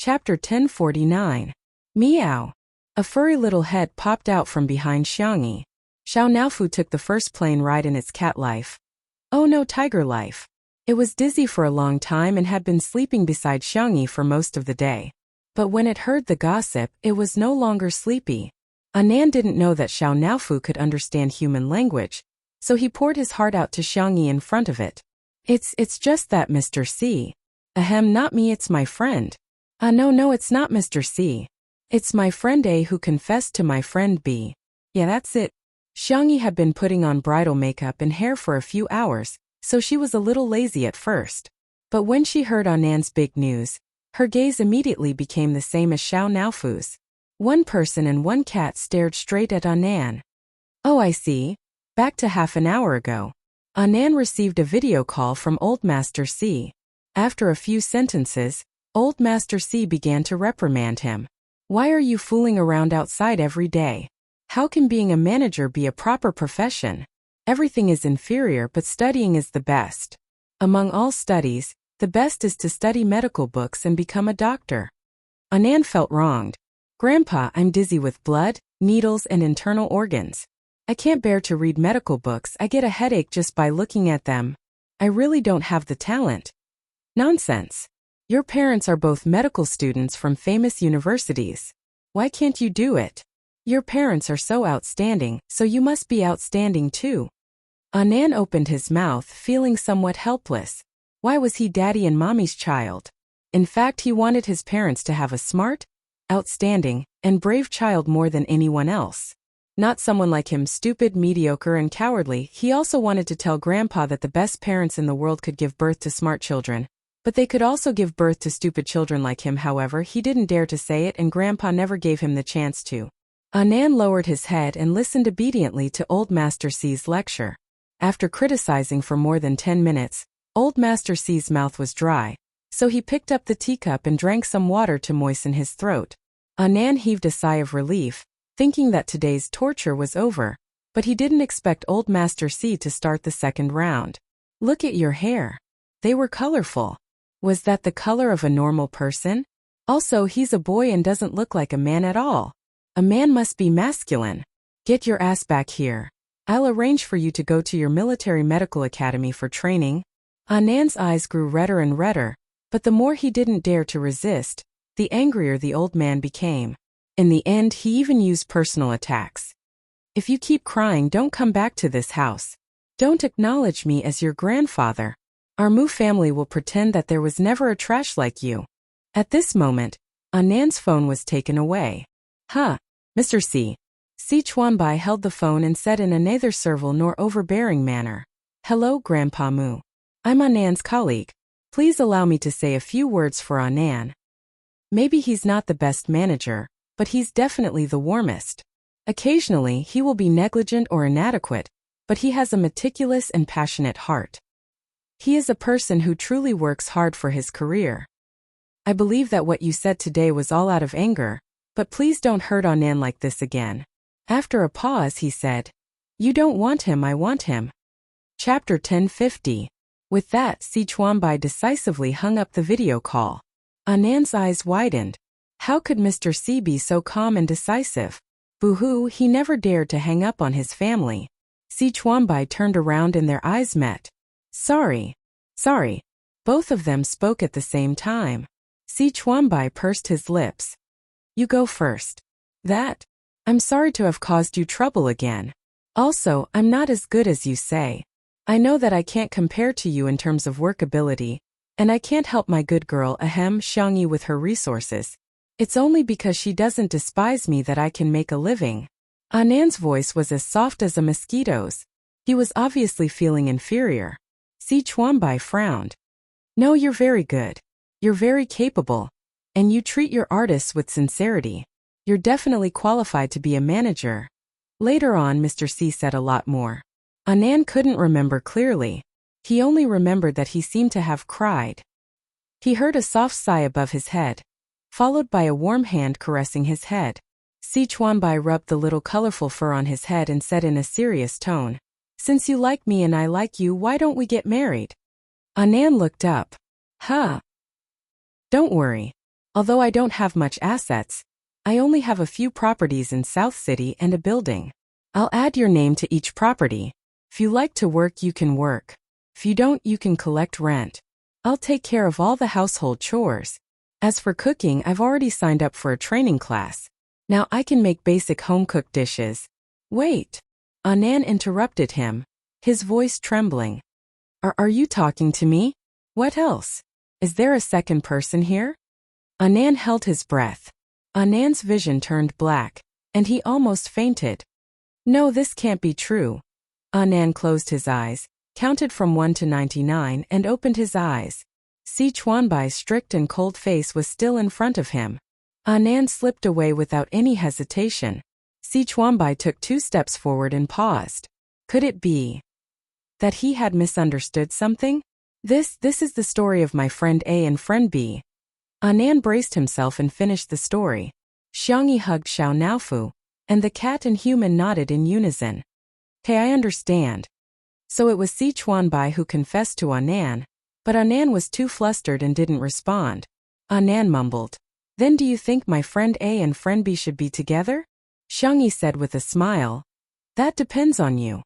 Chapter 1049. Meow. A furry little head popped out from behind Xiangyi. Xiao Naofu took the first plane ride in its cat life. Oh no, tiger life. It was dizzy for a long time and had been sleeping beside Xiangyi for most of the day. But when it heard the gossip, it was no longer sleepy. Anan didn't know that Xiao Naofu could understand human language, so he poured his heart out to Xiangyi in front of it. It's just that, Mr. C. Ahem, not me, it's my friend. No, it's not Mr. C. It's my friend A who confessed to my friend B. Yeah, that's it. Xiangyi had been putting on bridal makeup and hair for a few hours, so she was a little lazy at first. But when she heard Anan's big news, her gaze immediately became the same as Xiao Naofu's. One person and one cat stared straight at Anan. Oh, I see. Back to half an hour ago. Anan received a video call from Old Master C. After a few sentences, Old Master C began to reprimand him. Why are you fooling around outside every day? How can being a manager be a proper profession? Everything is inferior, but studying is the best. Among all studies, the best is to study medical books and become a doctor. Anan felt wronged. Grandpa, I'm dizzy with blood, needles, and internal organs. I can't bear to read medical books. I get a headache just by looking at them. I really don't have the talent. Nonsense. Your parents are both medical students from famous universities. Why can't you do it? Your parents are so outstanding, so you must be outstanding too. Anan opened his mouth, feeling somewhat helpless. Why was he daddy and mommy's child? In fact, he wanted his parents to have a smart, outstanding, and brave child more than anyone else. Not someone like him, stupid, mediocre, and cowardly. He also wanted to tell Grandpa that the best parents in the world could give birth to smart children, but they could also give birth to stupid children like him. However, he didn't dare to say it, and Grandpa never gave him the chance to. Anan lowered his head and listened obediently to Old Master C's lecture. After criticizing for more than 10 minutes, Old Master C's mouth was dry, so he picked up the teacup and drank some water to moisten his throat. Anan heaved a sigh of relief, thinking that today's torture was over, but he didn't expect Old Master C to start the second round. Look at your hair. They were colorful. Was that the color of a normal person? Also, he's a boy and doesn't look like a man at all. A man must be masculine. Get your ass back here. I'll arrange for you to go to your military medical academy for training. Anan's eyes grew redder and redder, but the more he didn't dare to resist, the angrier the old man became. In the end, he even used personal attacks. If you keep crying, don't come back to this house. Don't acknowledge me as your grandfather. Our Mu family will pretend that there was never a trash like you. At this moment, Anan's phone was taken away. Huh, Mr. C. Si Chuanbai held the phone and said in a neither servile nor overbearing manner, Hello, Grandpa Mu. I'm Anan's colleague. Please allow me to say a few words for Anan. Maybe he's not the best manager, but he's definitely the warmest. Occasionally, he will be negligent or inadequate, but he has a meticulous and passionate heart. He is a person who truly works hard for his career. I believe that what you said today was all out of anger, but please don't hurt Anan like this again. After a pause, he said, You don't want him, I want him. Chapter 1050. With that, Si Chuanbai decisively hung up the video call. Anan's eyes widened. How could Mr. C be so calm and decisive? Boo-hoo, he never dared to hang up on his family. Si Chuanbai turned around and their eyes met. Sorry. Both of them spoke at the same time. Si Chuanbai pursed his lips. You go first. That? I'm sorry to have caused you trouble again. Also, I'm not as good as you say. I know that I can't compare to you in terms of workability, and I can't help my good girl Xiangyi with her resources. It's only because she doesn't despise me that I can make a living. Anan's voice was as soft as a mosquito's. He was obviously feeling inferior. Si Chuanbai frowned. No, you're very good. You're very capable. And you treat your artists with sincerity. You're definitely qualified to be a manager. Later on, Mr. C said a lot more. Anan couldn't remember clearly. He only remembered that he seemed to have cried. He heard a soft sigh above his head, followed by a warm hand caressing his head. Si Chuanbai rubbed the little colorful fur on his head and said in a serious tone, Since you like me and I like you, why don't we get married? Anan looked up. Huh. Don't worry. Although I don't have much assets, I only have a few properties in South City and a building. I'll add your name to each property. If you like to work, you can work. If you don't, you can collect rent. I'll take care of all the household chores. As for cooking, I've already signed up for a training class. Now I can make basic home-cooked dishes. Wait. Anand interrupted him, his voice trembling. Are you talking to me? What else? Is there a second person here? Anand held his breath. Anand's vision turned black, and he almost fainted. No, this can't be true. Anand closed his eyes, counted from 1 to 99 and opened his eyes. Si Chuanbai's strict and cold face was still in front of him. Anand slipped away without any hesitation. Si Chuanbai took 2 steps forward and paused. Could it be that he had misunderstood something? This is the story of my friend A and friend B. Anand braced himself and finished the story. Xiangyi hugged Xiao Naofu, and the cat and human nodded in unison. Hey, I understand. So it was Si Chuanbai who confessed to Anand, but Anand was too flustered and didn't respond. Anand mumbled. Then do you think my friend A and friend B should be together? Xiangyi said with a smile. That depends on you.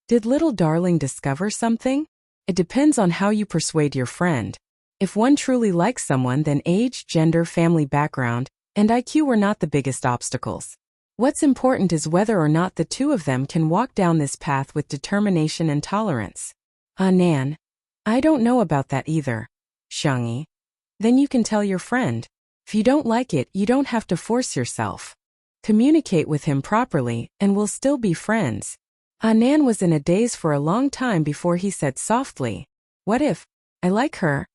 Did little darling discover something? It depends on how you persuade your friend. If one truly likes someone, then age, gender, family background, and IQ were not the biggest obstacles. What's important is whether or not the two of them can walk down this path with determination and tolerance. Anand. I don't know about that either. Xiangyi. Then you can tell your friend. If you don't like it, you don't have to force yourself. Communicate with him properly, and we'll still be friends. Anand was in a daze for a long time before he said softly, What if I like her?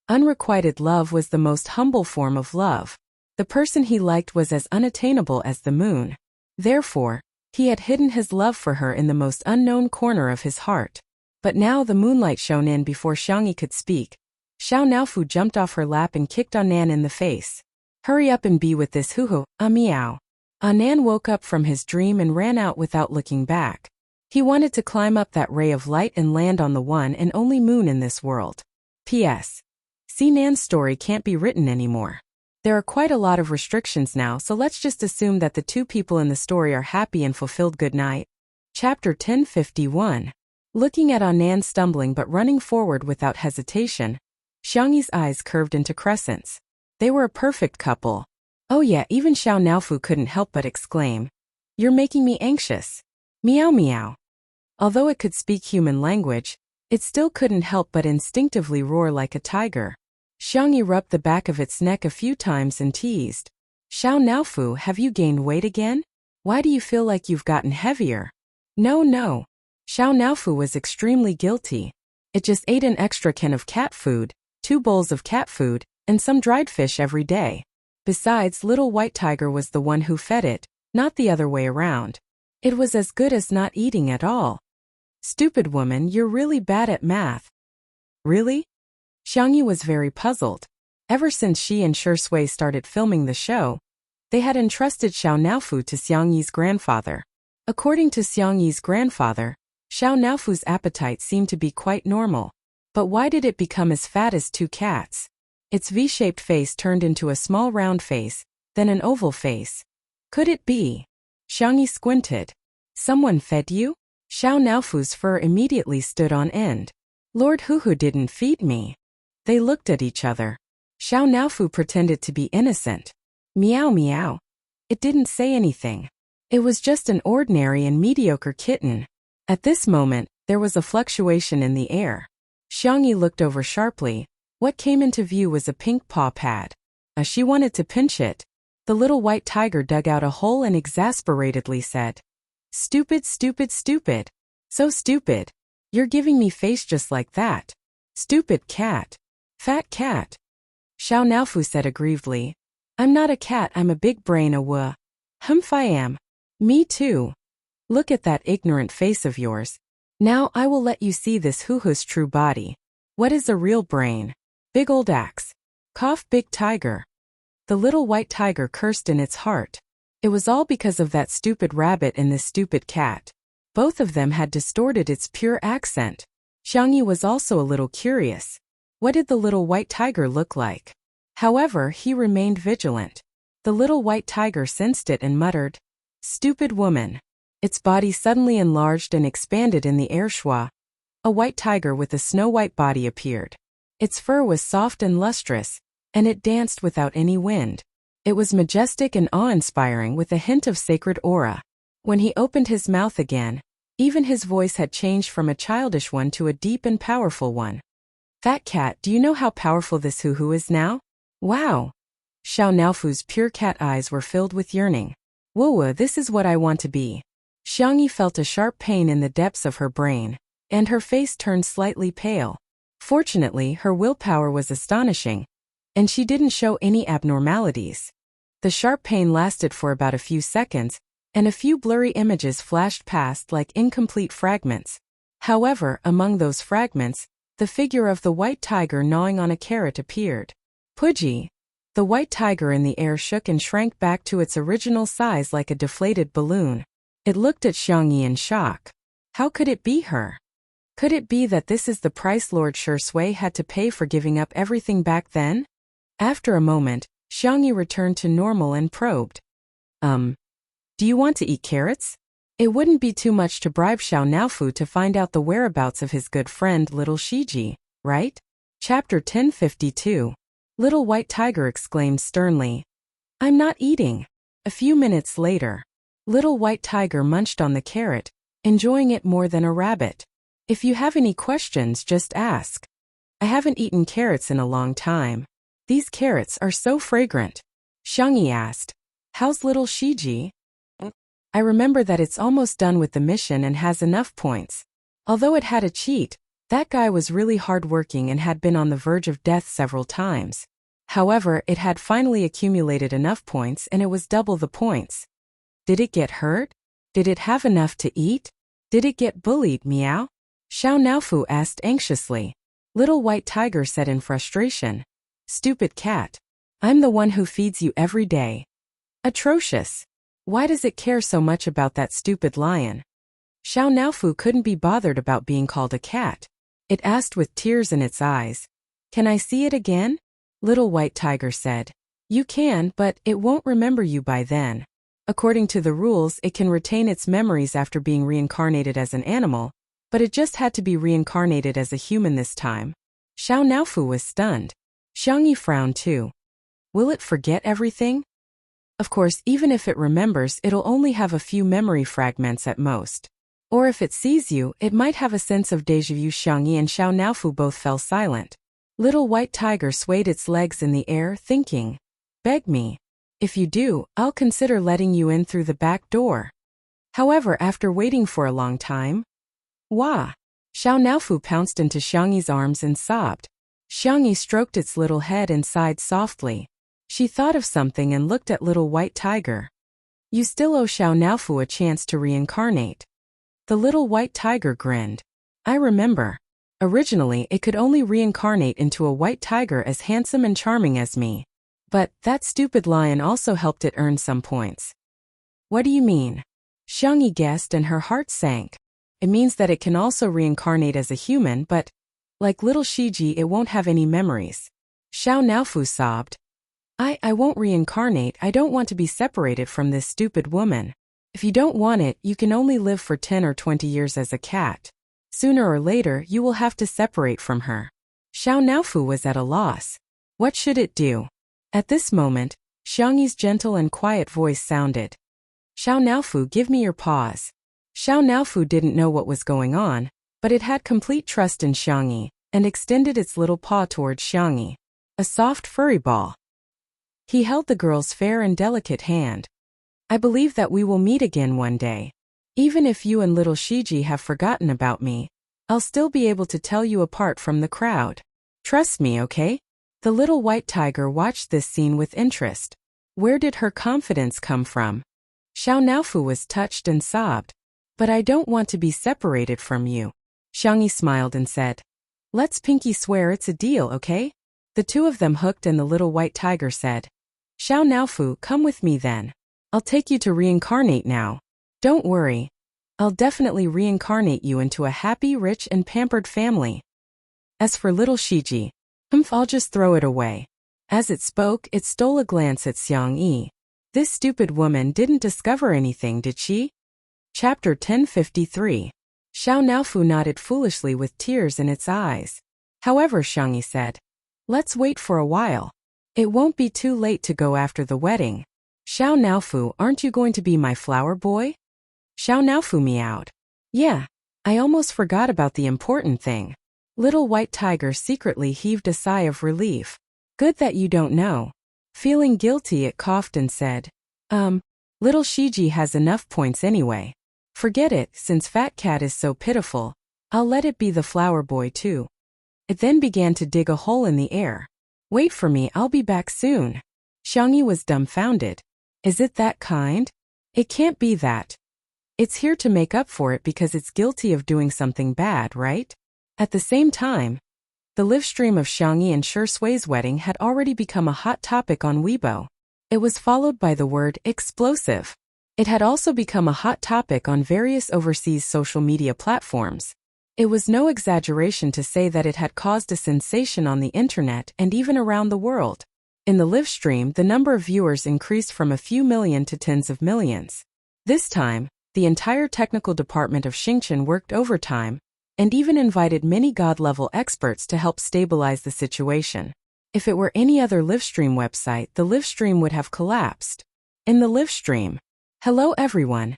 Unrequited love was the most humble form of love. The person he liked was as unattainable as the moon. Therefore, he had hidden his love for her in the most unknown corner of his heart. But now the moonlight shone in before Xiangyi could speak. Xiao Naofu jumped off her lap and kicked Anand in the face. Hurry up and be with this hoo-hoo, meow. Anand woke up from his dream and ran out without looking back. He wanted to climb up that ray of light and land on the one and only moon in this world. P.S. Nan's story can't be written anymore. There are quite a lot of restrictions now, so let's just assume that the two people in the story are happy and fulfilled. Good night. Chapter 1051. Looking at Anand stumbling but running forward without hesitation, Xiangyi's eyes curved into crescents. They were a perfect couple. Oh yeah, even Xiao Naofu couldn't help but exclaim. You're making me anxious. Meow meow. Although it could speak human language, it still couldn't help but instinctively roar like a tiger. Xiangyi rubbed the back of its neck a few times and teased. Xiao Naofu, have you gained weight again? Why do you feel like you've gotten heavier? No. Xiao Naofu was extremely guilty. It just ate an extra can of cat food, 2 bowls of cat food, and some dried fish every day. Besides, little white tiger was the one who fed it, not the other way around. It was as good as not eating at all. Stupid woman, you're really bad at math. Really? Xiangyi was very puzzled. Ever since she and Shui started filming the show, they had entrusted Xiao Naofu to Xiangyi's grandfather. According to Xiangyi's grandfather, Xiao Naofu's appetite seemed to be quite normal. But why did it become as fat as 2 cats? Its V-shaped face turned into a small round face, then an oval face. Could it be? Xiangyi squinted. Someone fed you? Xiao Naofu's fur immediately stood on end. Lord Huhu didn't feed me. They looked at each other. Xiao Naofu pretended to be innocent. Meow meow. It didn't say anything. It was just an ordinary and mediocre kitten. At this moment, there was a fluctuation in the air. Xiangyi looked over sharply. What came into view was a pink paw pad. As she wanted to pinch it, the little white tiger dug out a hole and exasperatedly said, Stupid, stupid, stupid. So stupid. You're giving me face just like that. Stupid cat. Fat cat. Xiao Naofu said aggrievedly. I'm not a cat, I'm a big brain Humph I am. Me too. Look at that ignorant face of yours. Now I will let you see this hoo-hoo's true body. What is a real brain? Big old axe. Cough big tiger. The little white tiger cursed in its heart. It was all because of that stupid rabbit and this stupid cat. Both of them had distorted its pure accent. Xiangyi was also a little curious. What did the little white tiger look like? However, he remained vigilant. The little white tiger sensed it and muttered, "Stupid woman." Its body suddenly enlarged and expanded in the air. Shwa. A white tiger with a snow-white body appeared. Its fur was soft and lustrous, and it danced without any wind. It was majestic and awe-inspiring with a hint of sacred aura. When he opened his mouth again, even his voice had changed from a childish one to a deep and powerful one. "Fat cat, do you know how powerful this hoo-hoo is now?" "Wow." Xiao Naofu's pure cat eyes were filled with yearning. "Woo-woo, this is what I want to be." Xiangyi felt a sharp pain in the depths of her brain, and her face turned slightly pale. Fortunately, her willpower was astonishing, and she didn't show any abnormalities. The sharp pain lasted for about a few seconds, and a few blurry images flashed past like incomplete fragments. However, among those fragments, the figure of the white tiger gnawing on a carrot appeared. Pudgy! The white tiger in the air shook and shrank back to its original size like a deflated balloon. It looked at Xiangyi in shock. How could it be her? Could it be that this is the price Lord Shui had to pay for giving up everything back then? After a moment, Xiangyi returned to normal and probed. Do you want to eat carrots? It wouldn't be too much to bribe Xiao Naofu to find out the whereabouts of his good friend Little Shiji, right? Chapter 1052. Little White Tiger exclaimed sternly. "I'm not eating." A few minutes later, Little White Tiger munched on the carrot, enjoying it more than a rabbit. "If you have any questions, just ask. I haven't eaten carrots in a long time. These carrots are so fragrant." Xiangyi asked, "How's Little Shiji?" "I remember that it's almost done with the mission and has enough points. Although it had a cheat, that guy was really hardworking and had been on the verge of death several times. However, it had finally accumulated enough points and it was double the points." "Did it get hurt? Did it have enough to eat? Did it get bullied, meow?" Xiao Naofu asked anxiously. Little White Tiger said in frustration, "Stupid cat. I'm the one who feeds you every day." "Atrocious. Why does it care so much about that stupid lion?" Xiao Naofu couldn't be bothered about being called a cat. It asked with tears in its eyes. "Can I see it again?" Little White Tiger said. "You can, but it won't remember you by then. According to the rules, it can retain its memories after being reincarnated as an animal, but it just had to be reincarnated as a human this time." Xiao Naofu was stunned. Xiangyi frowned too. "Will it forget everything?" "Of course, even if it remembers, it'll only have a few memory fragments at most. Or if it sees you, it might have a sense of déjà vu." Xiangyi and Xiao Naofu both fell silent. Little White Tiger swayed its legs in the air, thinking, "Beg me. If you do, I'll consider letting you in through the back door." However, after waiting for a long time, "Wah!" Xiao Naofu pounced into Xiangyi's arms and sobbed. Xiangyi stroked its little head and sighed softly. She thought of something and looked at Little White Tiger. "You still owe Xiao Naofu a chance to reincarnate." The Little White Tiger grinned. "I remember. Originally, it could only reincarnate into a white tiger as handsome and charming as me. But that stupid lion also helped it earn some points." "What do you mean?" Xiangyi guessed and her heart sank. "It means that it can also reincarnate as a human, but, like Little Shiji, it won't have any memories." Xiao Naofu sobbed. I won't reincarnate. I don't want to be separated from this stupid woman." "If you don't want it, you can only live for 10 or 20 years as a cat. Sooner or later, you will have to separate from her." Xiao Naofu was at a loss. What should it do? At this moment, Xiangyi's gentle and quiet voice sounded. "Xiao Naofu, give me your paws." Xiao Naofu didn't know what was going on, but it had complete trust in Xiangyi, and extended its little paw towards Xiangyi. A soft furry ball. He held the girl's fair and delicate hand. "I believe that we will meet again one day. Even if you and Little Shiji have forgotten about me, I'll still be able to tell you apart from the crowd. Trust me, okay?" The Little White Tiger watched this scene with interest. Where did her confidence come from? Xiao Naofu was touched and sobbed. "But I don't want to be separated from you." Xiangyi smiled and said, "Let's pinky swear it's a deal, okay?" The two of them hooked and the Little White Tiger said, "Xiao Naofu, come with me then. I'll take you to reincarnate now. Don't worry. I'll definitely reincarnate you into a happy, rich, and pampered family. As for Little Shiji, I'll just throw it away. As it spoke, it stole a glance at Xiang Yi. This stupid woman didn't discover anything, did she? Chapter 1053. Xiao Naofu nodded foolishly with tears in its eyes. However, Xiang Yi said, "Let's wait for a while. It won't be too late to go after the wedding." "Xiao Naofu, aren't you going to be my flower boy?" Xiao Naofu meowed. "Yeah, I almost forgot about the important thing." Little White Tiger secretly heaved a sigh of relief. "Good that you don't know." Feeling guilty, it coughed and said, Little Shiji has enough points anyway. Forget it, since Fat Cat is so pitiful. I'll let it be the flower boy too." It then began to dig a hole in the air. "Wait for me, I'll be back soon." Xiang Yi was dumbfounded. "Is it that kind?" "It can't be that. It's here to make up for it because it's guilty of doing something bad, right?" At the same time, the live stream of Xiang Yi and Shi Sui's wedding had already become a hot topic on Weibo. It was followed by the word explosive. It had also become a hot topic on various overseas social media platforms. It was no exaggeration to say that it had caused a sensation on the internet and even around the world. In the live stream, the number of viewers increased from a few million to tens of millions. This time, the entire technical department of Xingchen worked overtime and even invited many God-level experts to help stabilize the situation. If it were any other live stream website, the live stream would have collapsed. In the live stream, "Hello everyone.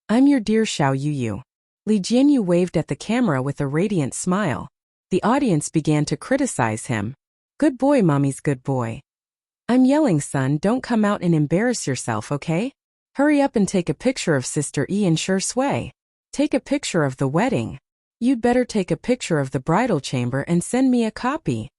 I'm your dear Xiao Yuyu." Li Jianyu waved at the camera with a radiant smile. The audience began to criticize him. "Good boy, mommy's good boy. I'm yelling, son, don't come out and embarrass yourself, okay? Hurry up and take a picture of Sister E and Shi Sui. Take a picture of the wedding. You'd better take a picture of the bridal chamber and send me a copy."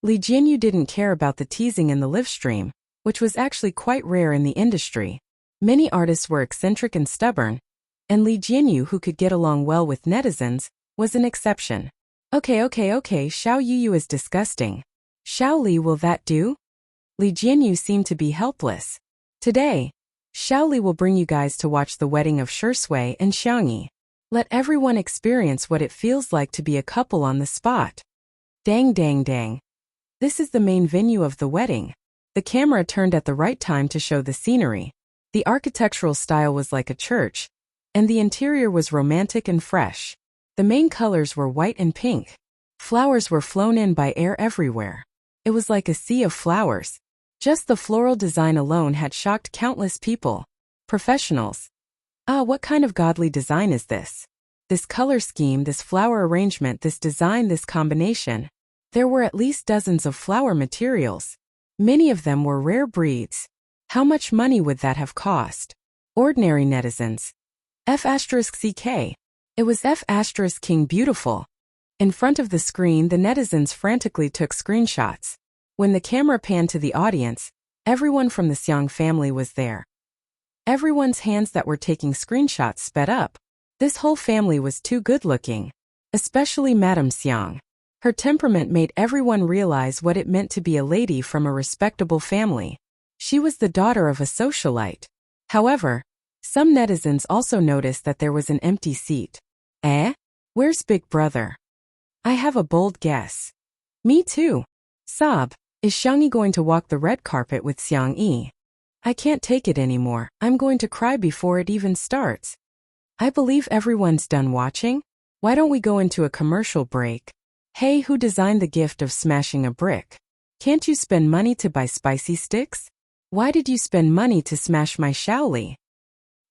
Li Jianyu didn't care about the teasing in the live stream, which was actually quite rare in the industry. Many artists were eccentric and stubborn, and Li Jianyu, who could get along well with netizens, was an exception. Okay, Xiao Yuyu is disgusting. Xiao Li, will that do?" Li Jianyu seemed to be helpless. "Today, Xiao Li will bring you guys to watch the wedding of Shi Sui and Xiang Yi. Let everyone experience what it feels like to be a couple on the spot." Dang. This is the main venue of the wedding. The camera turned at the right time to show the scenery. The architectural style was like a church, and the interior was romantic and fresh. The main colors were white and pink. Flowers were flown in by air everywhere. It was like a sea of flowers. Just the floral design alone had shocked countless people. Professionals. What kind of godly design is this? This color scheme, this flower arrangement, this design, this combination. There were at least dozens of flower materials. Many of them were rare breeds. How much money would that have cost? Ordinary netizens. F*CK. It was F*King beautiful. In front of the screen, the netizens frantically took screenshots. When the camera panned to the audience, everyone from the Xiang family was there. Everyone's hands that were taking screenshots sped up. This whole family was too good-looking. Especially Madame Xiang. Her temperament made everyone realize what it meant to be a lady from a respectable family. She was the daughter of a socialite. However, some netizens also noticed that there was an empty seat. Where's Big Brother? I have a bold guess. Me too. Sob, is Xiang Yi going to walk the red carpet with Xiang Yi? I can't take it anymore, I'm going to cry before it even starts. I believe everyone's done watching? Why don't we go into a commercial break? Hey, who designed the gift of smashing a brick? Can't you spend money to buy spicy sticks? Why did you spend money to smash my Shaoli?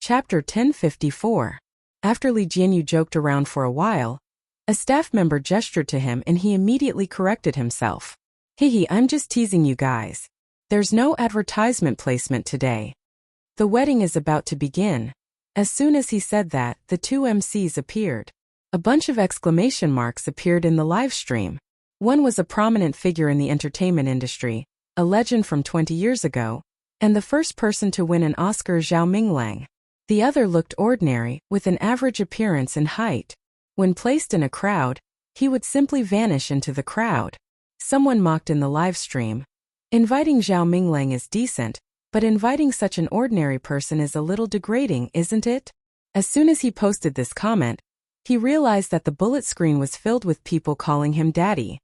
Chapter 1054. After Li Jianyu joked around for a while, a staff member gestured to him and he immediately corrected himself. Hehe, I'm just teasing you guys. There's no advertisement placement today. The wedding is about to begin. As soon as he said that, the two MCs appeared. A bunch of exclamation marks appeared in the live stream. One was a prominent figure in the entertainment industry, a legend from 20 years ago, and the first person to win an Oscar, Zhao Minglang. The other looked ordinary, with an average appearance and height. When placed in a crowd, he would simply vanish into the crowd. Someone mocked in the live stream. Inviting Zhao Minglang is decent, but inviting such an ordinary person is a little degrading, isn't it? As soon as he posted this comment, he realized that the bullet screen was filled with people calling him daddy.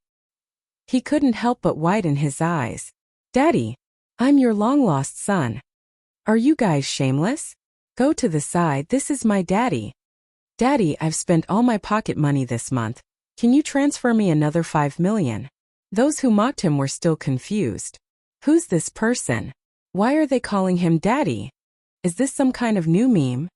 He couldn't help but widen his eyes. Daddy, I'm your long-lost son. Are you guys shameless? Go to the side, this is my daddy. Daddy, I've spent all my pocket money this month. Can you transfer me another 5 million? Those who mocked him were still confused. Who's this person? Why are they calling him daddy? Is this some kind of new meme?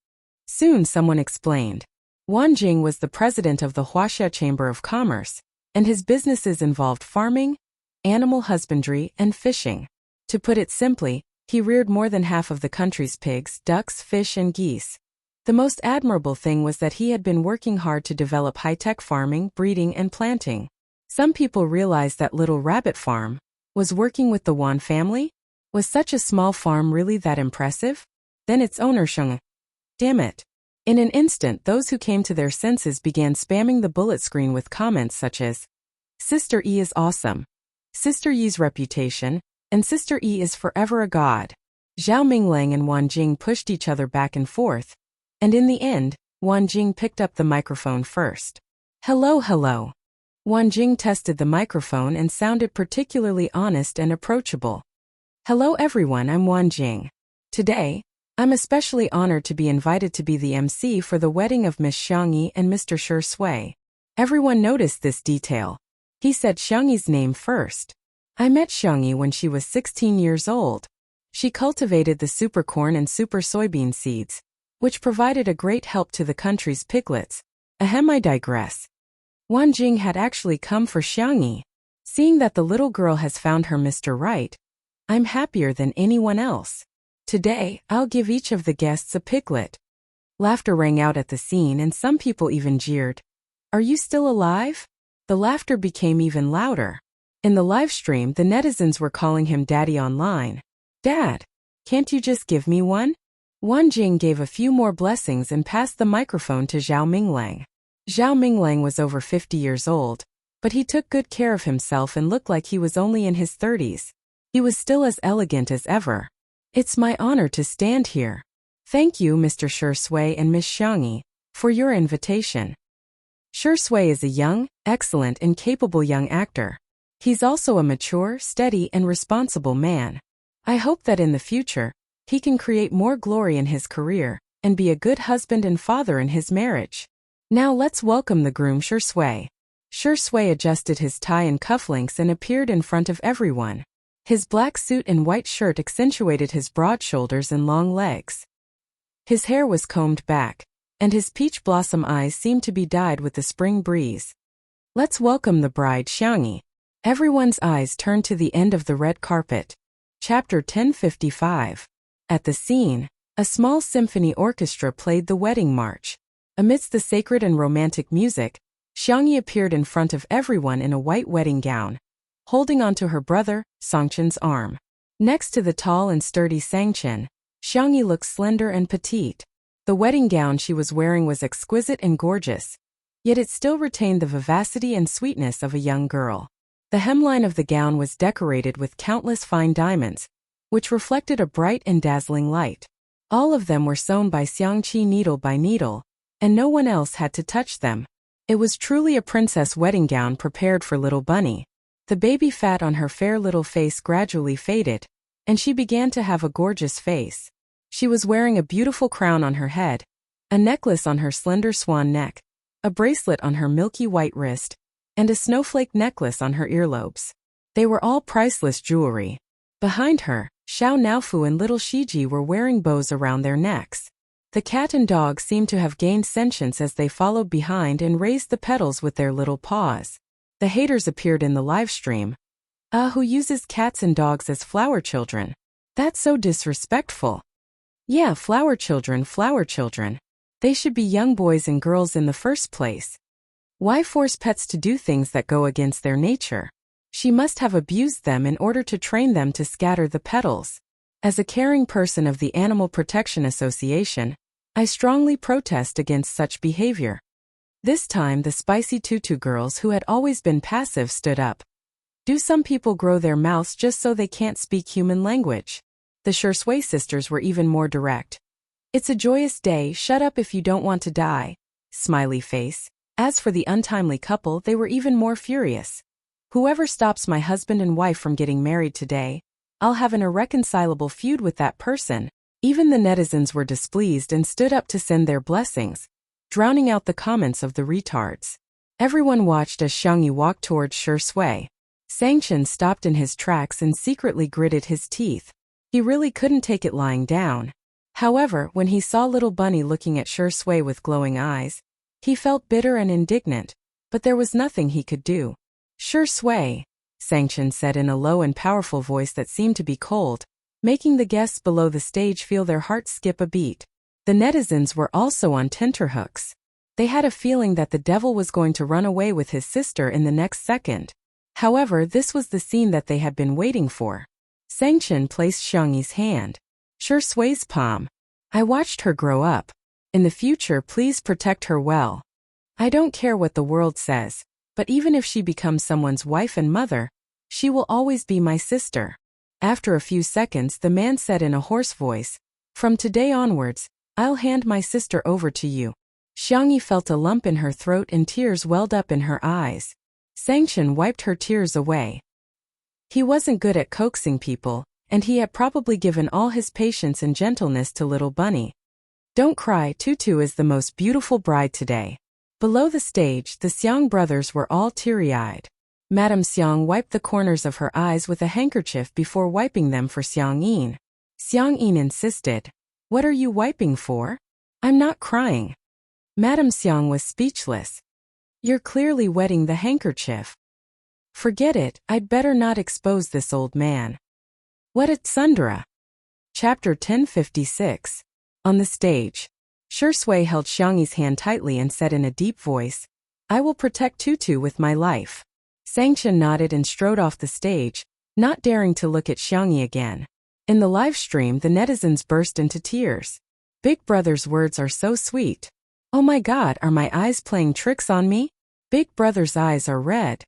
Soon someone explained. Wang Jing was the president of the Huaxia Chamber of Commerce, and his businesses involved farming, animal husbandry, and fishing. To put it simply, he reared more than half of the country's pigs, ducks, fish, and geese. The most admirable thing was that he had been working hard to develop high-tech farming, breeding, and planting. Some people realized that Little Rabbit Farm was working with the Wan family. Was such a small farm really that impressive? Then its owner Sheng. Damn it. In an instant, those who came to their senses began spamming the bullet screen with comments such as, Sister E is awesome. Sister Yi's reputation, and Sister E is forever a god. Zhao Minglang and Wan Jing pushed each other back and forth, and in the end, Wan Jing picked up the microphone first. Hello. Wan Jing tested the microphone and sounded particularly honest and approachable. Hello everyone, I'm Wan Jing. Today, I'm especially honored to be invited to be the MC for the wedding of Miss Xiangyi and Mr. Shi Sui. Everyone noticed this detail. He said Xiangyi's name first. I met Xiangyi when she was 16 years old. She cultivated the super corn and super soybean seeds, which provided a great help to the country's piglets. I digress. Wan Jing had actually come for Xiangyi. Seeing that the little girl has found her Mr. Right, I'm happier than anyone else. Today, I'll give each of the guests a piglet. Laughter rang out at the scene and some people even jeered. Are you still alive? The laughter became even louder. In the live stream, the netizens were calling him Daddy online. Dad, can't you just give me one? Wan Jing gave a few more blessings and passed the microphone to Zhao Minglang. Zhao Minglang was over 50 years old, but he took good care of himself and looked like he was only in his 30s. He was still as elegant as ever. It's my honor to stand here. Thank you, Mr. Shi Sui and Miss Xiangyi, for your invitation. Shi Sui is a young, excellent and capable young actor. He's also a mature, steady and responsible man. I hope that in the future, he can create more glory in his career and be a good husband and father in his marriage. Now let's welcome the groom Shi Sui. Shi Sui adjusted his tie and cufflinks and appeared in front of everyone. His black suit and white shirt accentuated his broad shoulders and long legs. His hair was combed back, and his peach blossom eyes seemed to be dyed with the spring breeze. Let's welcome the bride Xiangyi. Everyone's eyes turned to the end of the red carpet. Chapter 1055. At the scene, a small symphony orchestra played the wedding march. Amidst the sacred and romantic music, Xiangyi appeared in front of everyone in a white wedding gown, holding onto her brother, Songchen's arm. Next to the tall and sturdy Sangchen, Xiangyi looked slender and petite. The wedding gown she was wearing was exquisite and gorgeous, yet it still retained the vivacity and sweetness of a young girl. The hemline of the gown was decorated with countless fine diamonds, which reflected a bright and dazzling light. All of them were sewn by Xiangqi needle by needle, and no one else had to touch them. It was truly a princess wedding gown prepared for little Bunny. The baby fat on her fair little face gradually faded, and she began to have a gorgeous face. She was wearing a beautiful crown on her head, a necklace on her slender swan neck, a bracelet on her milky white wrist, and a snowflake necklace on her earlobes. They were all priceless jewelry. Behind her, Xiao Naofu and little Shiji were wearing bows around their necks. The cat and dog seemed to have gained sentience as they followed behind and raised the petals with their little paws. The haters appeared in the live stream. Who uses cats and dogs as flower children? That's so disrespectful. Yeah, flower children. They should be young boys and girls in the first place. Why force pets to do things that go against their nature? She must have abused them in order to train them to scatter the petals. As a caring person of the Animal Protection Association, I strongly protest against such behavior. This time the spicy tutu girls who had always been passive stood up. Do some people grow their mouths just so they can't speak human language? The Shi Sui sisters were even more direct. It's a joyous day, shut up if you don't want to die. Smiley face. As for the untimely couple, they were even more furious. Whoever stops my husband and wife from getting married today, I'll have an irreconcilable feud with that person. Even the netizens were displeased and stood up to send their blessings, drowning out the comments of the retards. Everyone watched as Xiangyi walked towards Shi Sui. Sangchen stopped in his tracks and secretly gritted his teeth. He really couldn't take it lying down. However, when he saw little Bunny looking at Shi Sui with glowing eyes, he felt bitter and indignant, but there was nothing he could do. Shi Sui, Sangchen said in a low and powerful voice that seemed to be cold, making the guests below the stage feel their hearts skip a beat. The netizens were also on tenterhooks. They had a feeling that the devil was going to run away with his sister in the next second. However, this was the scene that they had been waiting for. Sangchen placed Xiangyi's hand. Shi Sui's palm. I watched her grow up. In the future, please protect her well. I don't care what the world says, but even if she becomes someone's wife and mother, she will always be my sister. After a few seconds, the man said in a hoarse voice, from today onwards, I'll hand my sister over to you. Xiangyi felt a lump in her throat and tears welled up in her eyes. Sangchen wiped her tears away. He wasn't good at coaxing people, and he had probably given all his patience and gentleness to little Bunny. Don't cry, Tutu is the most beautiful bride today. Below the stage, the Xiang brothers were all teary-eyed. Madame Xiang wiped the corners of her eyes with a handkerchief before wiping them for Xiang Yin. Xiang Yin insisted, what are you wiping for? I'm not crying. Madame Xiang was speechless. You're clearly wetting the handkerchief. Forget it, I'd better not expose this old man. What at Sundara? Chapter 1056. On the stage, Shi Sui held Xiangyi's hand tightly and said in a deep voice, I will protect Tutu with my life. Sangchen nodded and strode off the stage, not daring to look at Xiangyi again. In the live stream, the netizens burst into tears. Big Brother's words are so sweet. Oh my God, are my eyes playing tricks on me? Big Brother's eyes are red.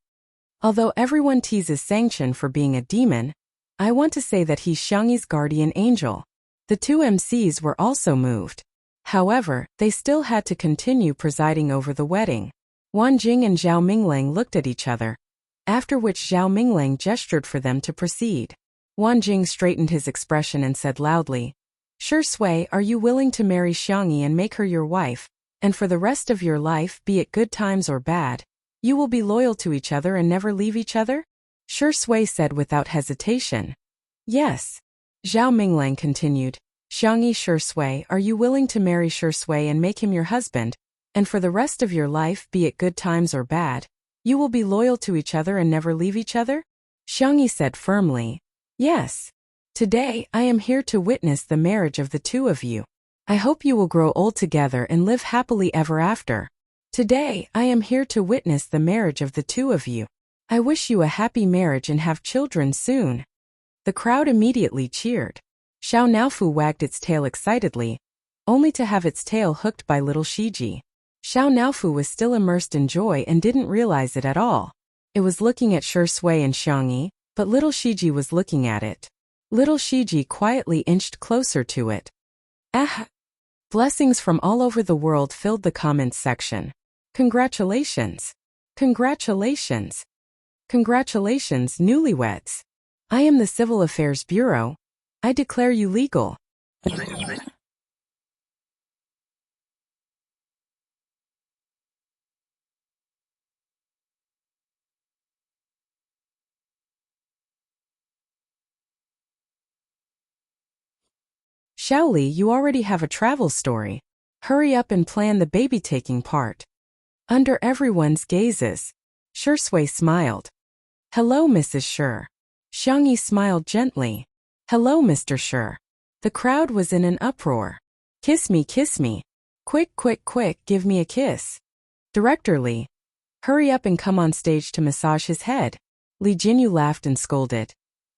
Although everyone teases Sangchen for being a demon, I want to say that he's Xiangyi's guardian angel. The two MCs were also moved. However, they still had to continue presiding over the wedding. Wang Jing and Zhao Minglang looked at each other, after which Zhao Minglang gestured for them to proceed. Wang Jing straightened his expression and said loudly, Shi Sui, are you willing to marry Xiangyi and make her your wife, and for the rest of your life, be it good times or bad, you will be loyal to each other and never leave each other? Shi Sui said without hesitation. Yes. Zhao Minglang continued, Xiangyi Shi Sui, are you willing to marry Shi Sui and make him your husband, and for the rest of your life, be it good times or bad, you will be loyal to each other and never leave each other? Xiangyi said firmly, yes. Today, I am here to witness the marriage of the two of you. I hope you will grow old together and live happily ever after. Today, I am here to witness the marriage of the two of you. I wish you a happy marriage and have children soon. The crowd immediately cheered. Xiao Naofu wagged its tail excitedly, only to have its tail hooked by little Shiji. Xiao Naofu was still immersed in joy and didn't realize it at all. It was looking at Shi Sui and Xiangyi, but little Shiji was looking at it. Little Shiji quietly inched closer to it. Ah! Blessings from all over the world filled the comments section. Congratulations! Congratulations! Congratulations, newlyweds! I am the Civil Affairs Bureau. I declare you legal. Shaoli, you already have a travel story. Hurry up and plan the baby-taking part. Under everyone's gazes, Shi Sui smiled. Hello, Mrs. Shi. Xiangyi smiled gently. Hello, Mr. Shi. The crowd was in an uproar. Kiss me, kiss me. Quick, quick, quick, give me a kiss. Director Li, hurry up and come on stage to massage his head. Li Jinyu laughed and scolded.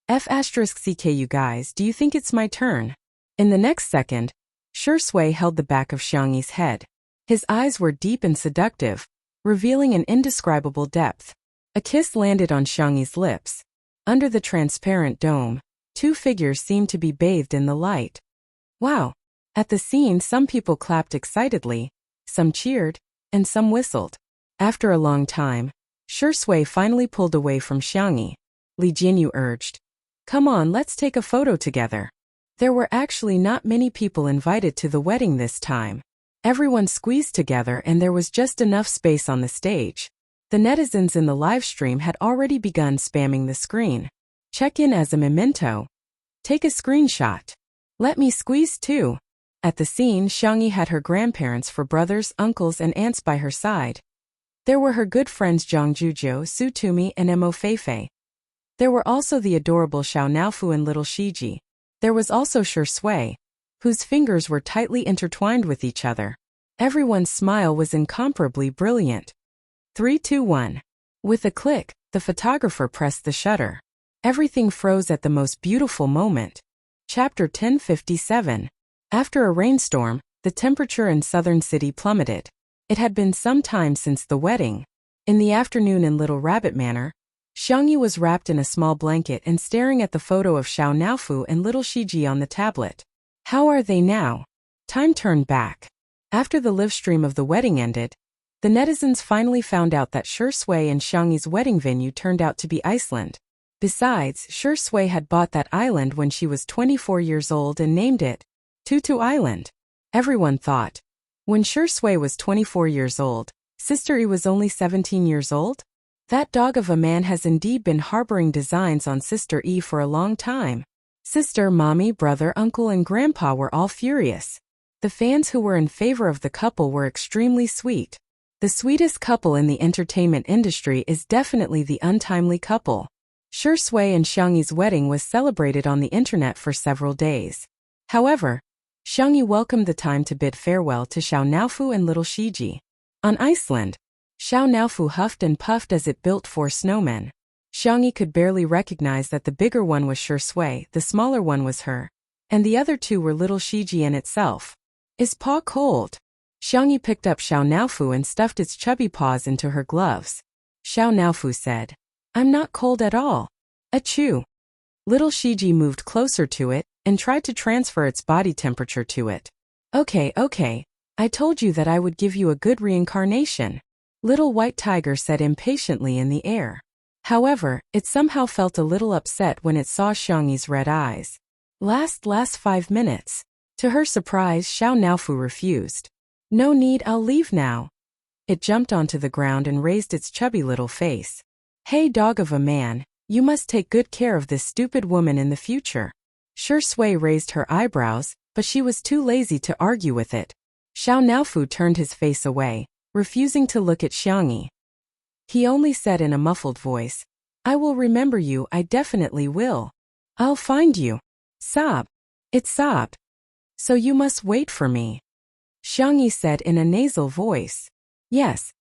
F***ck you guys, do you think it's my turn? In the next second, Shi Sui held the back of Xiangyi's head. His eyes were deep and seductive, revealing an indescribable depth. A kiss landed on Xiangyi's lips. Under the transparent dome, two figures seemed to be bathed in the light. Wow! At the scene, some people clapped excitedly, some cheered, and some whistled. After a long time, Shi Sui finally pulled away from Xiangyi. Li Jinyu urged, Come on, let's take a photo together. There were actually not many people invited to the wedding this time. Everyone squeezed together and there was just enough space on the stage. The netizens in the live stream had already begun spamming the screen. Check in as a memento. Take a screenshot. Let me squeeze too. At the scene, Xiangyi had her grandparents for brothers, uncles and aunts by her side. There were her good friends Zhang Zhuzhou, Su Tumi and Mo Feifei. There were also the adorable Xiao Naofu and little Shiji. There was also Shi Sui, whose fingers were tightly intertwined with each other. Everyone's smile was incomparably brilliant. 3, 2, 1. With a click, the photographer pressed the shutter. Everything froze at the most beautiful moment. Chapter 1057. After a rainstorm, the temperature in southern city plummeted. It had been some time since the wedding. In the afternoon in Little Rabbit Manor, Xiangyi was wrapped in a small blanket and staring at the photo of Xiao Naofu and little Shiji on the tablet. How are they now? Time turned back. After the live stream of the wedding ended, the netizens finally found out that Shi Sui and Xiangyi's wedding venue turned out to be Iceland. Besides, Shi Sui had bought that island when she was 24 years old and named it Tutu Island. Everyone thought, when Shi Sui was 24 years old, Sister E was only 17 years old? That dog of a man has indeed been harboring designs on Sister E for a long time. Sister, mommy, brother, uncle and grandpa were all furious. The fans who were in favor of the couple were extremely sweet. The sweetest couple in the entertainment industry is definitely the untimely couple. Shi Sui and Xiangyi's wedding was celebrated on the internet for several days. However, Xiangyi welcomed the time to bid farewell to Xiao Naofu and little Shiji. On Iceland, Xiao Naofu huffed and puffed as it built 4 snowmen. Xiangyi could barely recognize that the bigger one was Shi Sui, the smaller one was her, and the other 2 were little Shiji and itself. Is paw cold? Xiangyi picked up Xiao Naofu and stuffed its chubby paws into her gloves. Xiao Naofu said, I'm not cold at all. Achoo. Little Shiji moved closer to it and tried to transfer its body temperature to it. Okay. I told you that I would give you a good reincarnation. Little White Tiger said impatiently in the air. However, it somehow felt a little upset when it saw Xiangyi's red eyes. Last 5 minutes. To her surprise, Xiao Naofu refused. No need, I'll leave now. It jumped onto the ground and raised its chubby little face. Hey dog of a man, you must take good care of this stupid woman in the future. Shi Sui raised her eyebrows, but she was too lazy to argue with it. Xiao Naofu turned his face away, refusing to look at Xiangyi. He only said in a muffled voice, I will remember you, I definitely will. I'll find you. Sob. It sobbed. So you must wait for me. Xiangyi said in a nasal voice. Yes.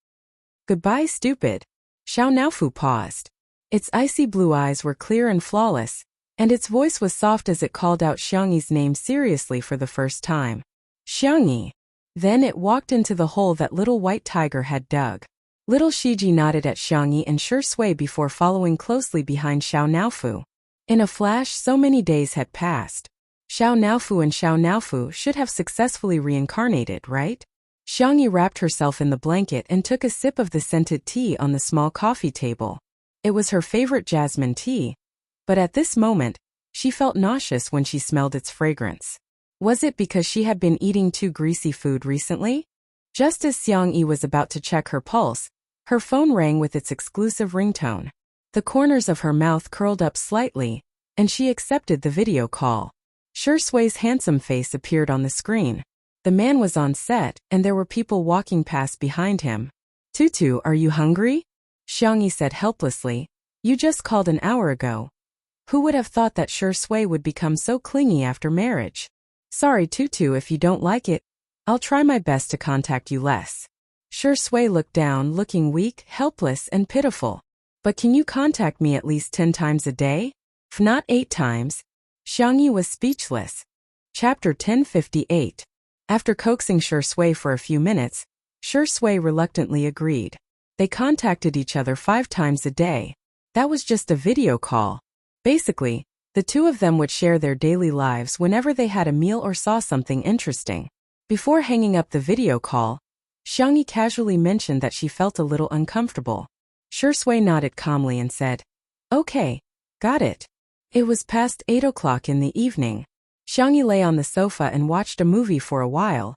Goodbye, stupid. Xiao Naofu paused. Its icy blue eyes were clear and flawless, and its voice was soft as it called out Xiangyi's name seriously for the first time. Xiangyi. Then it walked into the hole that Little White Tiger had dug. Little Shiji nodded at Xiangyi and Shi Sui before following closely behind Xiao Naofu. In a flash, so many days had passed. Xiao Naofu should have successfully reincarnated, right? Xiangyi wrapped herself in the blanket and took a sip of the scented tea on the small coffee table. It was her favorite jasmine tea, but at this moment, she felt nauseous when she smelled its fragrance. Was it because she had been eating too greasy food recently? Just as Xiangyi was about to check her pulse, her phone rang with its exclusive ringtone. The corners of her mouth curled up slightly, and she accepted the video call. Shi Sui's handsome face appeared on the screen. The man was on set, and there were people walking past behind him. Tutu, are you hungry? Xiangyi said helplessly. You just called an hour ago. Who would have thought that Shi Sui would become so clingy after marriage? Sorry Tutu, if you don't like it, I'll try my best to contact you less. Shi Sui looked down, looking weak, helpless, and pitiful. But can you contact me at least 10 times a day? If not 8 times. Xiangyi was speechless. Chapter 1058. After coaxing Shi Sui for a few minutes, Shi Sui reluctantly agreed. They contacted each other 5 times a day. That was just a video call. Basically, the 2 of them would share their daily lives whenever they had a meal or saw something interesting. Before hanging up the video call, Xiangyi casually mentioned that she felt a little uncomfortable. Shi Sui nodded calmly and said, Okay, got it. It was past 8 o'clock in the evening. Xiangyi lay on the sofa and watched a movie for a while,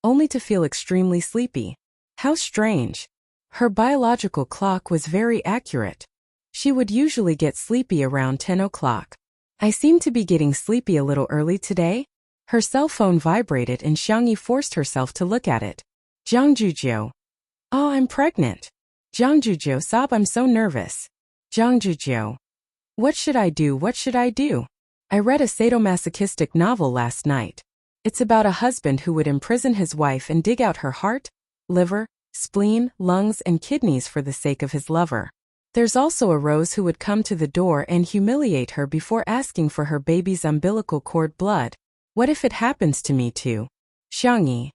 only to feel extremely sleepy. How strange. Her biological clock was very accurate. She would usually get sleepy around 10 o'clock. I seem to be getting sleepy a little early today. Her cell phone vibrated and Xiangyi forced herself to look at it. Zhang Juzhou. Oh, I'm pregnant. Zhang Juzhou sob, I'm so nervous. Zhang Juzhou. What should I do? What should I do? I read a sadomasochistic novel last night. It's about a husband who would imprison his wife and dig out her heart, liver, spleen, lungs, and kidneys for the sake of his lover. There's also a Rose who would come to the door and humiliate her before asking for her baby's umbilical cord blood. What if it happens to me too? Xiangyi.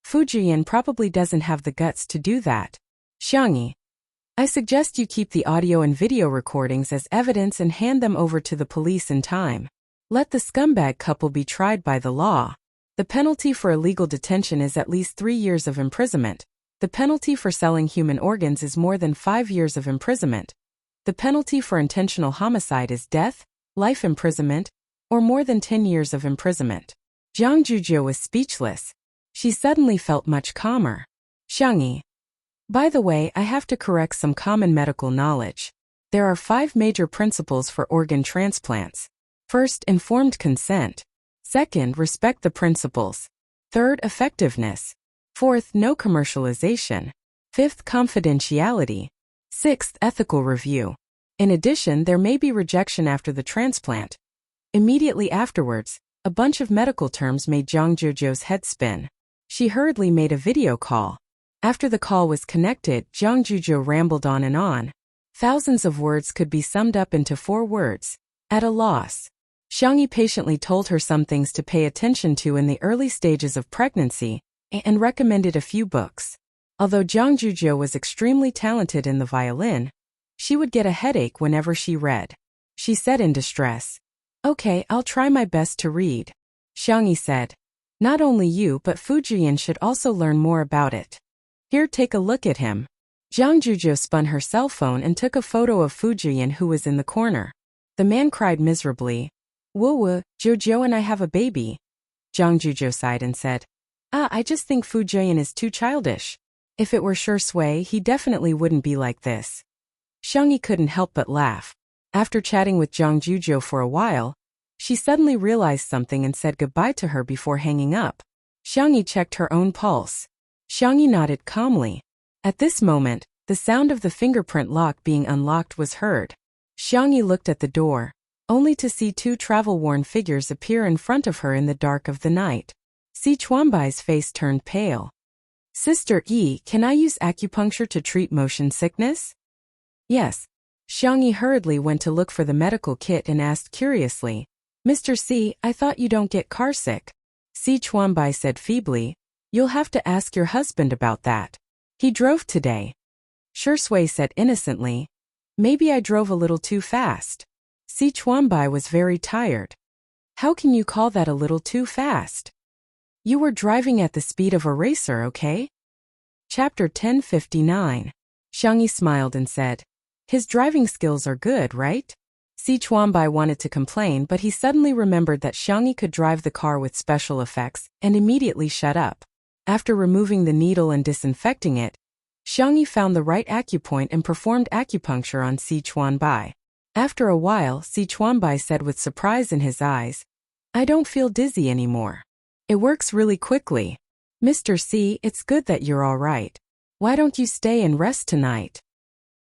Fu Jian probably doesn't have the guts to do that. Xiangyi. I suggest you keep the audio and video recordings as evidence and hand them over to the police in time. Let the scumbag couple be tried by the law. The penalty for illegal detention is at least 3 years of imprisonment. The penalty for selling human organs is more than 5 years of imprisonment. The penalty for intentional homicide is death, life imprisonment, or more than 10 years of imprisonment. Zhang Juzhou was speechless. She suddenly felt much calmer. Xiangyi. By the way, I have to correct some common medical knowledge. There are 5 major principles for organ transplants. First, informed consent. Second, respect the principles. Third, effectiveness. Fourth, no commercialization. Fifth, confidentiality. Sixth, ethical review. In addition, there may be rejection after the transplant. Immediately afterwards, a bunch of medical terms made Zhang Juzhou's head spin. She hurriedly made a video call. After the call was connected, Zhang Juzhou rambled on and on. Thousands of words could be summed up into 4 words. At a loss. Xiangyi patiently told her some things to pay attention to in the early stages of pregnancy, and recommended a few books. Although Zhang Juzhou was extremely talented in the violin, she would get a headache whenever she read. She said in distress, "Okay, I'll try my best to read." Xiangyi said, "Not only you but Fu Jian should also learn more about it. Here, take a look at him." Zhang Juzhou spun her cell phone and took a photo of Fu Jian, who was in the corner. The man cried miserably, "Wu, Jojo and I have a baby." Zhang Juzhou sighed and said, I just think Fu Jian is too childish. If it were Shi Sui, he definitely wouldn't be like this." Xiangyi couldn't help but laugh. After chatting with Zhang Juzhou for a while, she suddenly realized something and said goodbye to her before hanging up. Xiangyi checked her own pulse. Xiangyi nodded calmly. At this moment, the sound of the fingerprint lock being unlocked was heard. Xiangyi looked at the door, only to see 2 travel-worn figures appear in front of her in the dark of the night. Si Chuanbai's face turned pale. "Sister Yi, can I use acupuncture to treat motion sickness?" "Yes." Xiangyi hurriedly went to look for the medical kit and asked curiously, "Mr. Si, I thought you don't get carsick." Si Chuanbai said feebly, "You'll have to ask your husband about that. He drove today." Shi Sui said innocently, "Maybe I drove a little too fast." Si Chuanbai was very tired. "How can you call that a little too fast? You were driving at the speed of a racer, okay?" Chapter 1059. Xiangyi smiled and said, "His driving skills are good, right?" Si Chuanbai wanted to complain, but he suddenly remembered that Xiangyi could drive the car with special effects, and immediately shut up. After removing the needle and disinfecting it, Xiangyi found the right acupoint and performed acupuncture on Si Chuanbai. After a while, Si Chuanbai said with surprise in his eyes, "I don't feel dizzy anymore. It works really quickly. Mr. Si, it's good that you're all right. Why don't you stay and rest tonight?"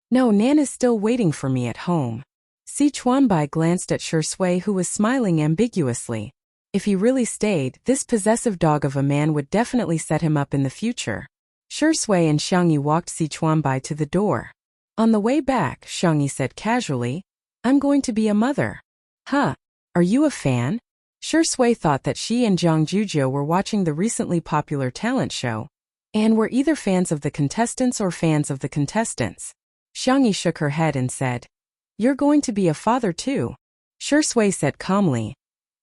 "No, Nan is still waiting for me at home." Si Chuanbai glanced at Shi Sui, who was smiling ambiguously. If he really stayed, this possessive dog of a man would definitely set him up in the future. Shi Sui and Xiangyi walked Si Chuanbai to the door. On the way back, Xiangyi said casually, "I'm going to be a mother." "Huh? Are you a fan?" Shi Sui thought that she and Zhang Juzhou were watching the recently popular talent show, and were either fans of the contestants or fans of the contestants. Xiangyi shook her head and said, "You're going to be a father too." Shi Sui said calmly,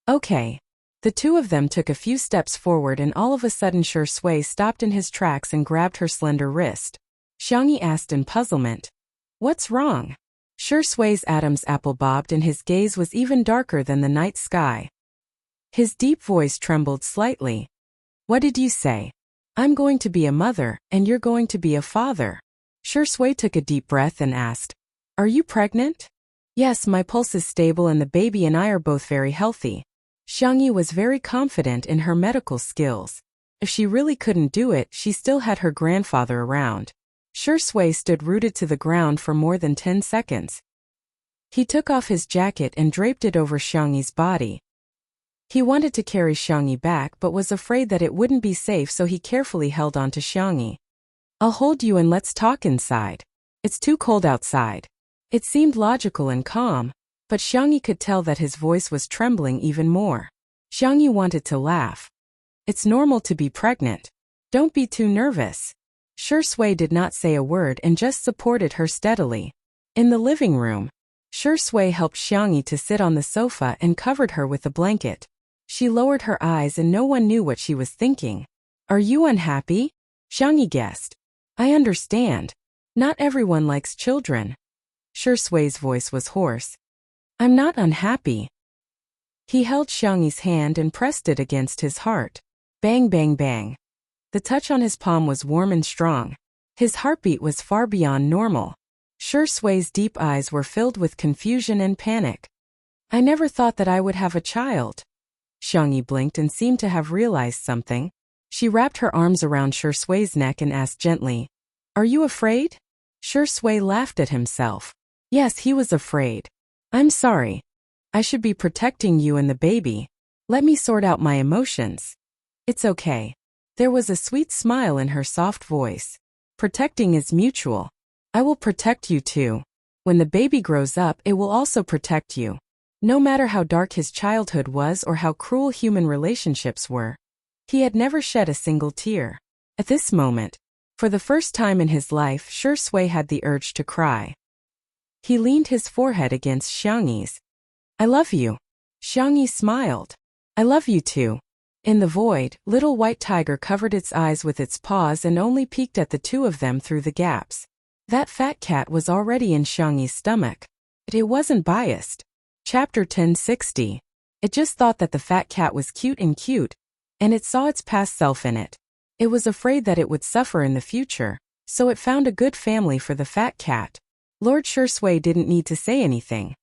"Okay." The two of them took a few steps forward and all of a sudden Shi Sui stopped in his tracks and grabbed her slender wrist. Xiangyi asked in puzzlement, "What's wrong?" Sure Sway's Adam's apple bobbed and his gaze was even darker than the night sky. His deep voice trembled slightly. What did you say? I'm going to be a mother, and you're going to be a father. Sure Sway took a deep breath and asked, Are you pregnant? Yes, my pulse is stable and the baby and I are both very healthy. Xiangyi was very confident in her medical skills. If she really couldn't do it, she still had her grandfather around. Sure Sway stood rooted to the ground for more than 10 seconds. He took off his jacket and draped it over Xiangyi's body. He wanted to carry Xiangyi back but was afraid that it wouldn't be safe, so he carefully held on to Xiangyi. I'll hold you and let's talk inside. It's too cold outside. It seemed logical and calm, but Xiangyi could tell that his voice was trembling even more. Xiangyi wanted to laugh. It's normal to be pregnant. Don't be too nervous. Sure Sway did not say a word and just supported her steadily. In the living room, Sure Sway helped Xiangyi to sit on the sofa and covered her with a blanket. She lowered her eyes and no one knew what she was thinking. Are you unhappy? Xiangyi guessed. I understand. Not everyone likes children. Sure Sway's voice was hoarse. I'm not unhappy. He held Xiangyi's hand and pressed it against his heart. Bang, bang, bang. The touch on his palm was warm and strong. His heartbeat was far beyond normal. Sure Sway's deep eyes were filled with confusion and panic. I never thought that I would have a child. Xiangyi blinked and seemed to have realized something. She wrapped her arms around Sure Sway's neck and asked gently, Are you afraid? Sure Sway laughed at himself. Yes, he was afraid. I'm sorry. I should be protecting you and the baby. Let me sort out my emotions. It's okay. There was a sweet smile in her soft voice. Protecting is mutual. I will protect you too. When the baby grows up, it will also protect you. No matter how dark his childhood was or how cruel human relationships were, he had never shed a single tear. At this moment, for the first time in his life, Sure Sway had the urge to cry. He leaned his forehead against Xiangyi's. I love you. Xiangyi smiled. I love you too. In the void, little white tiger covered its eyes with its paws and only peeked at the two of them through the gaps. That fat cat was already in Xiangyi's stomach. It wasn't biased. Chapter 1060. It just thought that the fat cat was cute, and it saw its past self in it. It was afraid that it would suffer in the future, so it found a good family for the fat cat. Lord Sure Sway didn't need to say anything.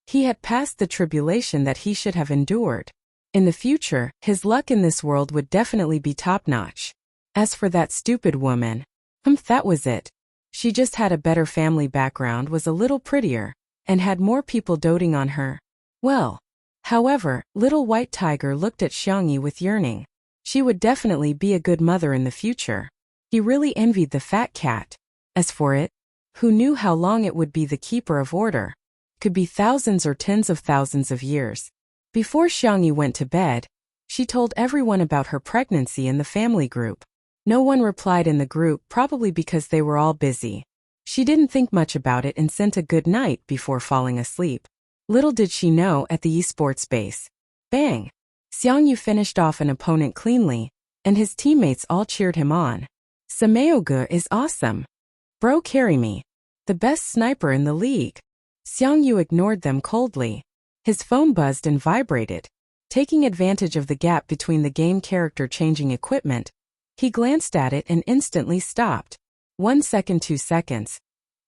He had passed the tribulation that he should have endured. In the future, his luck in this world would definitely be top-notch. As for that stupid woman, that was it. She just had a better family background, was a little prettier, and had more people doting on her. Well, however, little white tiger looked at Xiangyi with yearning. She would definitely be a good mother in the future. He really envied the fat cat. As for it, who knew how long it would be the keeper of order? Could be thousands or tens of thousands of years. Before Xiangyi went to bed, she told everyone about her pregnancy in the family group. No one replied in the group, probably because they were all busy. She didn't think much about it and sent a good night before falling asleep. Little did she know, at the esports base, bang! Xiangyi finished off an opponent cleanly, and his teammates all cheered him on. Sameoga is awesome. Bro, carry me. The best sniper in the league. Xiangyu ignored them coldly. His phone buzzed and vibrated. Taking advantage of the gap between the game character changing equipment, he glanced at it and instantly stopped. 1 second, 2 seconds.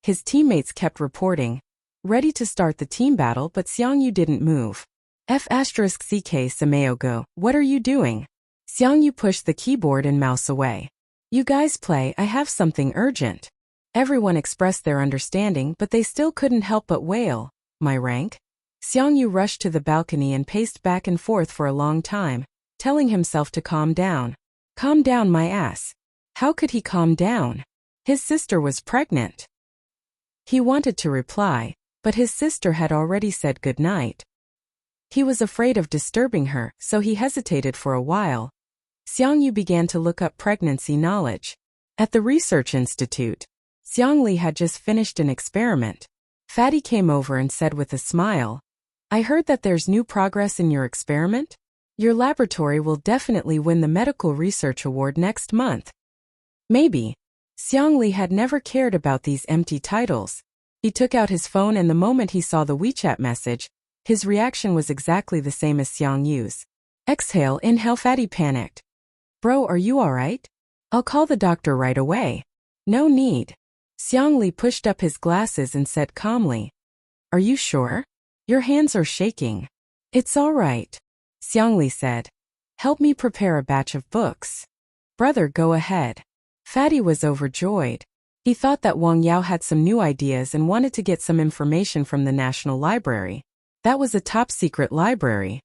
His teammates kept reporting, ready to start the team battle, but Xiangyu didn't move. F***CK Sameogo, what are you doing? Xiangyu pushed the keyboard and mouse away. You guys play, I have something urgent. Everyone expressed their understanding, but they still couldn't help but wail, my rank? Xiangyu rushed to the balcony and paced back and forth for a long time, telling himself to calm down. Calm down my ass. How could he calm down? His sister was pregnant. He wanted to reply, but his sister had already said goodnight. He was afraid of disturbing her, so he hesitated for a while. Xiangyu began to look up pregnancy knowledge. At the research institute, Xiangli had just finished an experiment. Fatty came over and said with a smile, I heard that there's new progress in your experiment? Your laboratory will definitely win the medical research award next month. Maybe. Xiangli had never cared about these empty titles. He took out his phone, and the moment he saw the WeChat message, his reaction was exactly the same as Xiang Yu's. Exhale, inhale. Fatty panicked. Bro, are you alright? I'll call the doctor right away. No need. Xiang Li pushed up his glasses and said calmly. Are you sure? Your hands are shaking. It's alright. Xiang Li said. Help me prepare a batch of books. Brother, go ahead. Fatty was overjoyed. He thought that Wang Yao had some new ideas and wanted to get some information from the National Library. That was a top-secret library.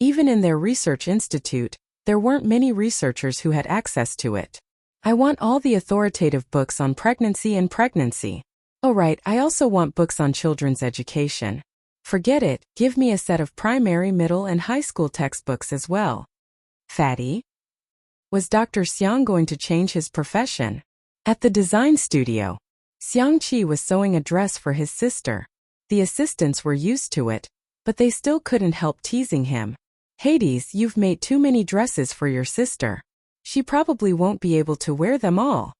Even in their research institute, there weren't many researchers who had access to it. I want all the authoritative books on pregnancy and pregnancy. Oh right, I also want books on children's education. Forget it, give me a set of primary, middle, and high school textbooks as well. Fatty? Was Dr. Xiang going to change his profession? At the design studio, Xiang Qi was sewing a dress for his sister. The assistants were used to it, but they still couldn't help teasing him. Hades, you've made too many dresses for your sister. She probably won't be able to wear them all.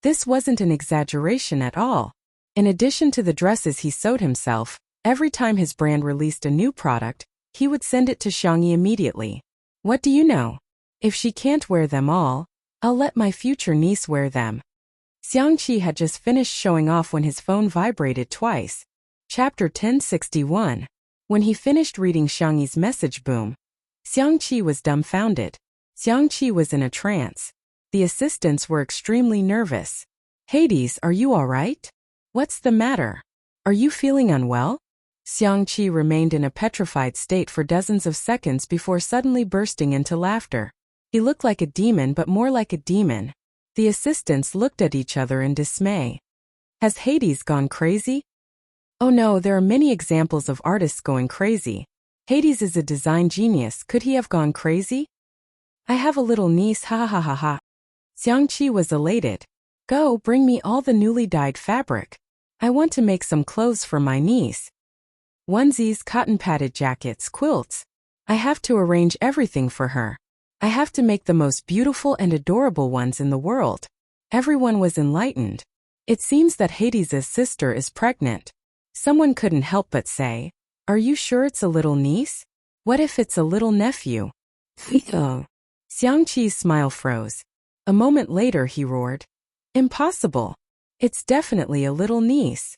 This wasn't an exaggeration at all. In addition to the dresses he sewed himself, every time his brand released a new product, he would send it to Xiangyi immediately. What do you know? If she can't wear them all, I'll let my future niece wear them. Xiangqi had just finished showing off when his phone vibrated twice. Chapter 1061. When he finished reading Xiangyi's message, boom. Xiangqi was dumbfounded. Xiangqi was in a trance. The assistants were extremely nervous. Hades, are you alright? What's the matter? Are you feeling unwell? Xiangqi remained in a petrified state for dozens of seconds before suddenly bursting into laughter. He looked like a demon, but more like a demon. The assistants looked at each other in dismay. Has Hades gone crazy? Oh no, there are many examples of artists going crazy. Hades is a design genius, could he have gone crazy? I have a little niece, ha ha ha ha. Xiangqi was elated. Go, bring me all the newly dyed fabric. I want to make some clothes for my niece. Onesies, cotton-padded jackets, quilts. I have to arrange everything for her. I have to make the most beautiful and adorable ones in the world. Everyone was enlightened. It seems that Hades' sister is pregnant. Someone couldn't help but say, are you sure it's a little niece? What if it's a little nephew? Xiangqi's smile froze. A moment later he roared. Impossible. It's definitely a little niece.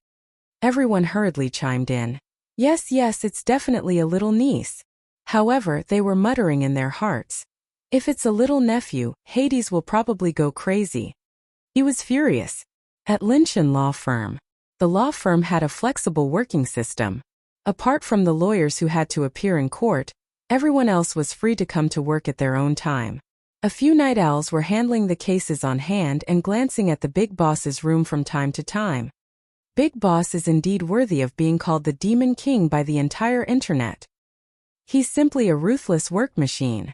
Everyone hurriedly chimed in. Yes, yes, it's definitely a little niece. However, they were muttering in their hearts. If it's a little nephew, Hades will probably go crazy. He was furious. At Linshan Law Firm, the law firm had a flexible working system. Apart from the lawyers who had to appear in court, everyone else was free to come to work at their own time. A few night owls were handling the cases on hand and glancing at the big boss's room from time to time. Big Boss is indeed worthy of being called the Demon King by the entire internet. He's simply a ruthless work machine.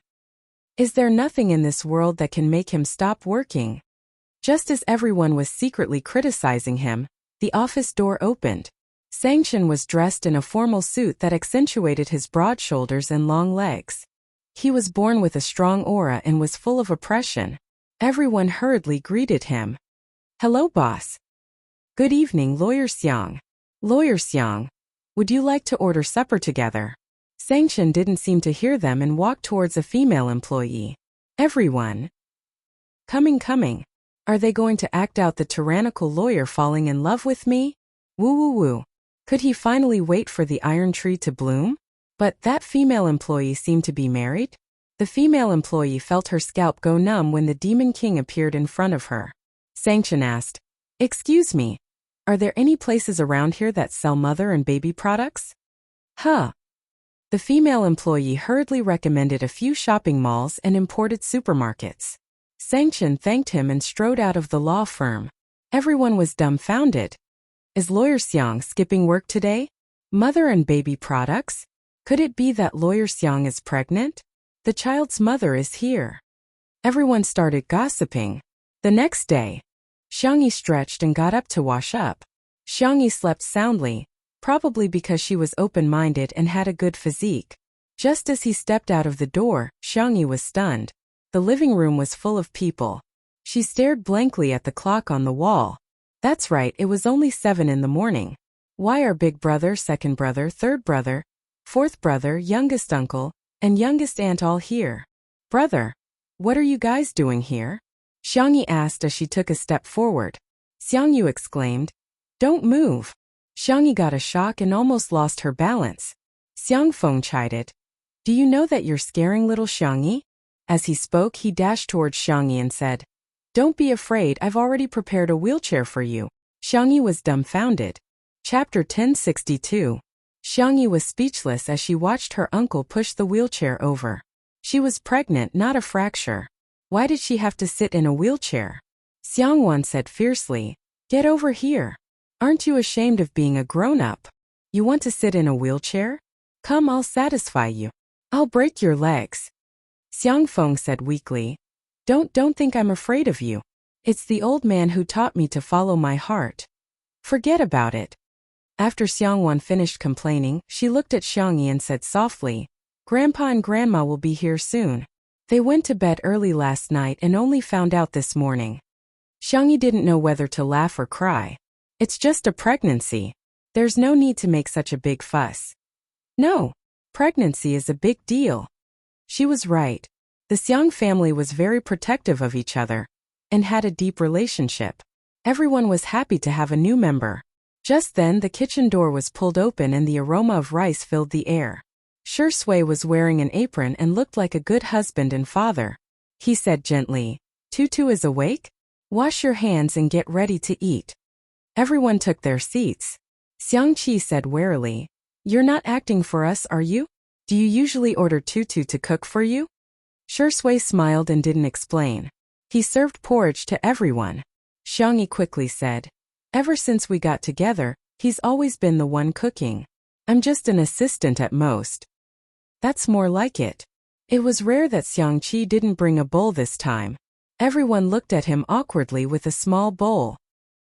Is there nothing in this world that can make him stop working? Just as everyone was secretly criticizing him, the office door opened. Sangshan was dressed in a formal suit that accentuated his broad shoulders and long legs. He was born with a strong aura and was full of oppression. Everyone hurriedly greeted him. Hello, boss. Good evening, Lawyer Xiang. Lawyer Xiang, would you like to order supper together? Sangshan didn't seem to hear them and walked towards a female employee. Everyone. Coming. Are they going to act out the tyrannical lawyer falling in love with me? Woo. Could he finally wait for the iron tree to bloom? But that female employee seemed to be married. The female employee felt her scalp go numb when the Demon King appeared in front of her. Sangshan asked, Excuse me, are there any places around here that sell mother and baby products? Huh. The female employee hurriedly recommended a few shopping malls and imported supermarkets. Sangshan thanked him and strode out of the law firm. Everyone was dumbfounded. Is Lawyer Xiang skipping work today? Mother and baby products? Could it be that Lawyer Xiang is pregnant? The child's mother is here. Everyone started gossiping. The next day, Xiangyi stretched and got up to wash up. Xiangyi slept soundly, probably because she was open-minded and had a good physique. Just as he stepped out of the door, Xiangyi was stunned. The living room was full of people. She stared blankly at the clock on the wall. That's right, it was only 7 in the morning. Why are big brother, second brother, third brother, fourth brother, youngest uncle, and youngest aunt all here? Brother, what are you guys doing here? Xiangyi asked as she took a step forward. Xiangyu exclaimed, "Don't move." Xiangyi got a shock and almost lost her balance. Xiangfeng chided, "Do you know that you're scaring little Xiangyi?" As he spoke, he dashed towards Xiangyi and said, "Don't be afraid, I've already prepared a wheelchair for you." Xiangyi was dumbfounded. Chapter 1062. Xiangyi was speechless as she watched her uncle push the wheelchair over. She was pregnant, not a fracture. Why did she have to sit in a wheelchair? Xiangwan said fiercely, "Get over here. Aren't you ashamed of being a grown-up? You want to sit in a wheelchair? Come, I'll satisfy you. I'll break your legs." Xiangfeng said weakly, Don't think I'm afraid of you. It's the old man who taught me to follow my heart. Forget about it." After Xiangwan finished complaining, she looked at Xiangyi and said softly, "Grandpa and Grandma will be here soon. They went to bed early last night and only found out this morning." Xiangyi didn't know whether to laugh or cry. It's just a pregnancy. There's no need to make such a big fuss. No, pregnancy is a big deal. She was right. The Xiang family was very protective of each other and had a deep relationship. Everyone was happy to have a new member. Just then, the kitchen door was pulled open and the aroma of rice filled the air. Shi Sui was wearing an apron and looked like a good husband and father. He said gently, "Tutu is awake? Wash your hands and get ready to eat." Everyone took their seats. Xiang Qi said warily, "You're not acting for us, are you? Do you usually order Tutu to cook for you?" Shi Sui smiled and didn't explain. He served porridge to everyone. Xiangyi quickly said, "Ever since we got together, he's always been the one cooking. I'm just an assistant at most." That's more like it. It was rare that Xiang Qi didn't bring a bowl this time. Everyone looked at him awkwardly with a small bowl.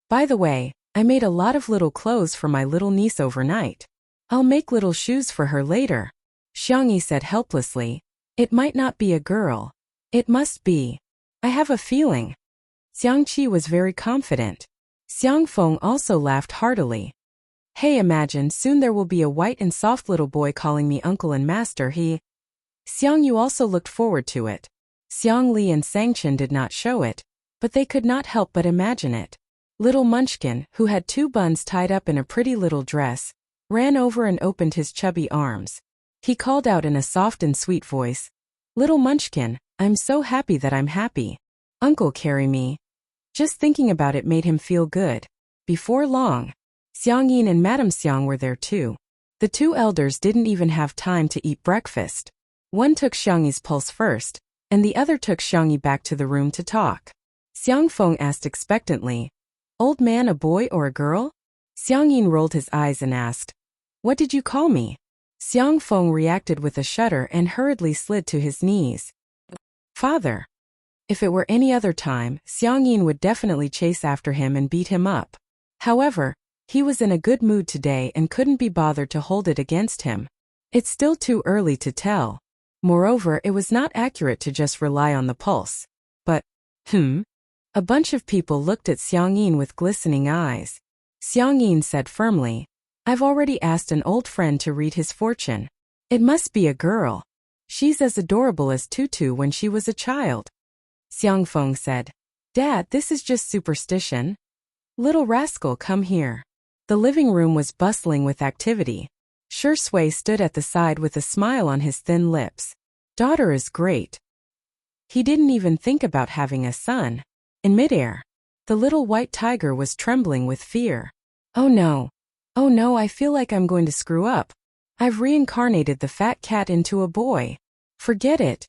"By the way, I made a lot of little clothes for my little niece overnight. I'll make little shoes for her later." Xiangyi said helplessly, "It might not be a girl. It must be. I have a feeling." Xiang Qi was very confident. Xiang Feng also laughed heartily. "Hey, imagine soon there will be a white and soft little boy calling me uncle and master." Xiang Yu also looked forward to it. Xiang Li and Sangchen did not show it, but they could not help but imagine it. Little Munchkin, who had 2 buns tied up in a pretty little dress, ran over and opened his chubby arms. He called out in a soft and sweet voice, "Little Munchkin, I'm so happy that I'm happy. Uncle, carry me." Just thinking about it made him feel good. Before long, Xiang Yin and Madame Xiang were there too. The 2 elders didn't even have time to eat breakfast. One took Xiangyi's pulse first, and the other took Xiangyi back to the room to talk. Xiang Feng asked expectantly, "Old man, a boy or a girl?" Xiang Yin rolled his eyes and asked, "What did you call me?" Xiang Feng reacted with a shudder and hurriedly slid to his knees. "Father." If it were any other time, Xiang Yin would definitely chase after him and beat him up. However, he was in a good mood today and couldn't be bothered to hold it against him. It's still too early to tell. Moreover, it was not accurate to just rely on the pulse. But, A bunch of people looked at Xiang Yin with glistening eyes. Xiang Yin said firmly, "I've already asked an old friend to read his fortune. It must be a girl. She's as adorable as Tutu when she was a child." Xiang Feng said, "Dad, this is just superstition. Little rascal, come here." The living room was bustling with activity. Shi Sui stood at the side with a smile on his thin lips. Daughter is great. He didn't even think about having a son. In midair, the little white tiger was trembling with fear. Oh no, I feel like I'm going to screw up. I've reincarnated the fat cat into a boy. Forget it,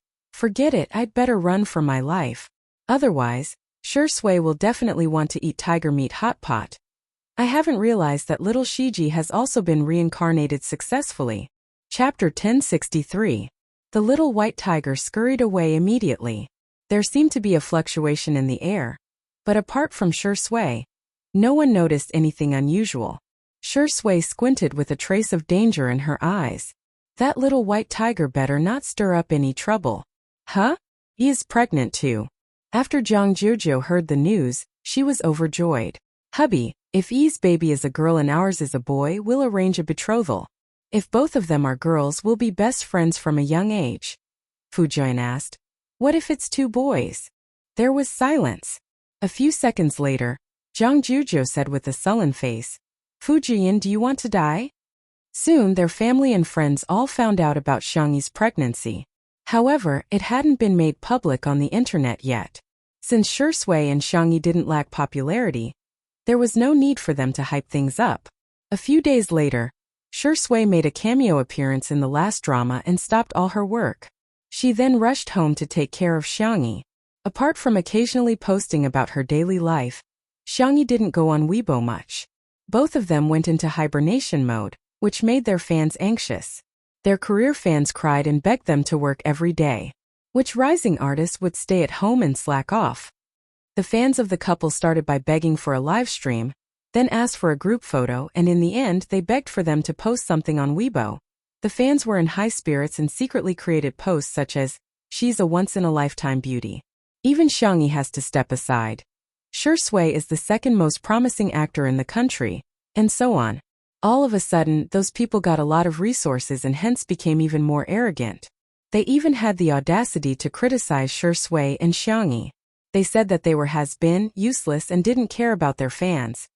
I'd better run for my life. Otherwise, Shi Sui will definitely want to eat tiger meat hot pot. I haven't realized that little Shiji has also been reincarnated successfully. Chapter 1063. The little white tiger scurried away immediately. There seemed to be a fluctuation in the air, but apart from Shi Sui, no one noticed anything unusual. Shi Sui squinted with a trace of danger in her eyes. That little white tiger better not stir up any trouble. Huh? He is pregnant too. After Zhang Jiujiu heard the news, she was overjoyed. Hubby, If Yi's baby is a girl and ours is a boy, we'll arrange a betrothal. If both of them are girls, we'll be best friends from a young age. Fu Jian asked. What if it's two boys? There was silence. A few seconds later, Zhang Juzhou said with a sullen face, Fu Jian, do you want to die? Soon their family and friends all found out about Xiangyi's pregnancy. However, it hadn't been made public on the internet yet. Since Shui and Xiangyi didn't lack popularity, there was no need for them to hype things up. A few days later, Shui made a cameo appearance in the last drama and stopped all her work. She then rushed home to take care of Xiangyi. Apart from occasionally posting about her daily life, Xiangyi didn't go on Weibo much. Both of them went into hibernation mode, which made their fans anxious. Their career fans cried and begged them to work every day. Which rising artists would stay at home and slack off? The fans of the couple started by begging for a live stream, then asked for a group photo, and in the end they begged for them to post something on Weibo. The fans were in high spirits and secretly created posts such as, she's a once-in-a-lifetime beauty. Even Xiangyi has to step aside. Shui is the second most promising actor in the country, and so on. All of a sudden, those people got a lot of resources and hence became even more arrogant. They even had the audacity to criticize Shui and Xiangyi. They said that they were has-been, useless, and didn't care about their fans.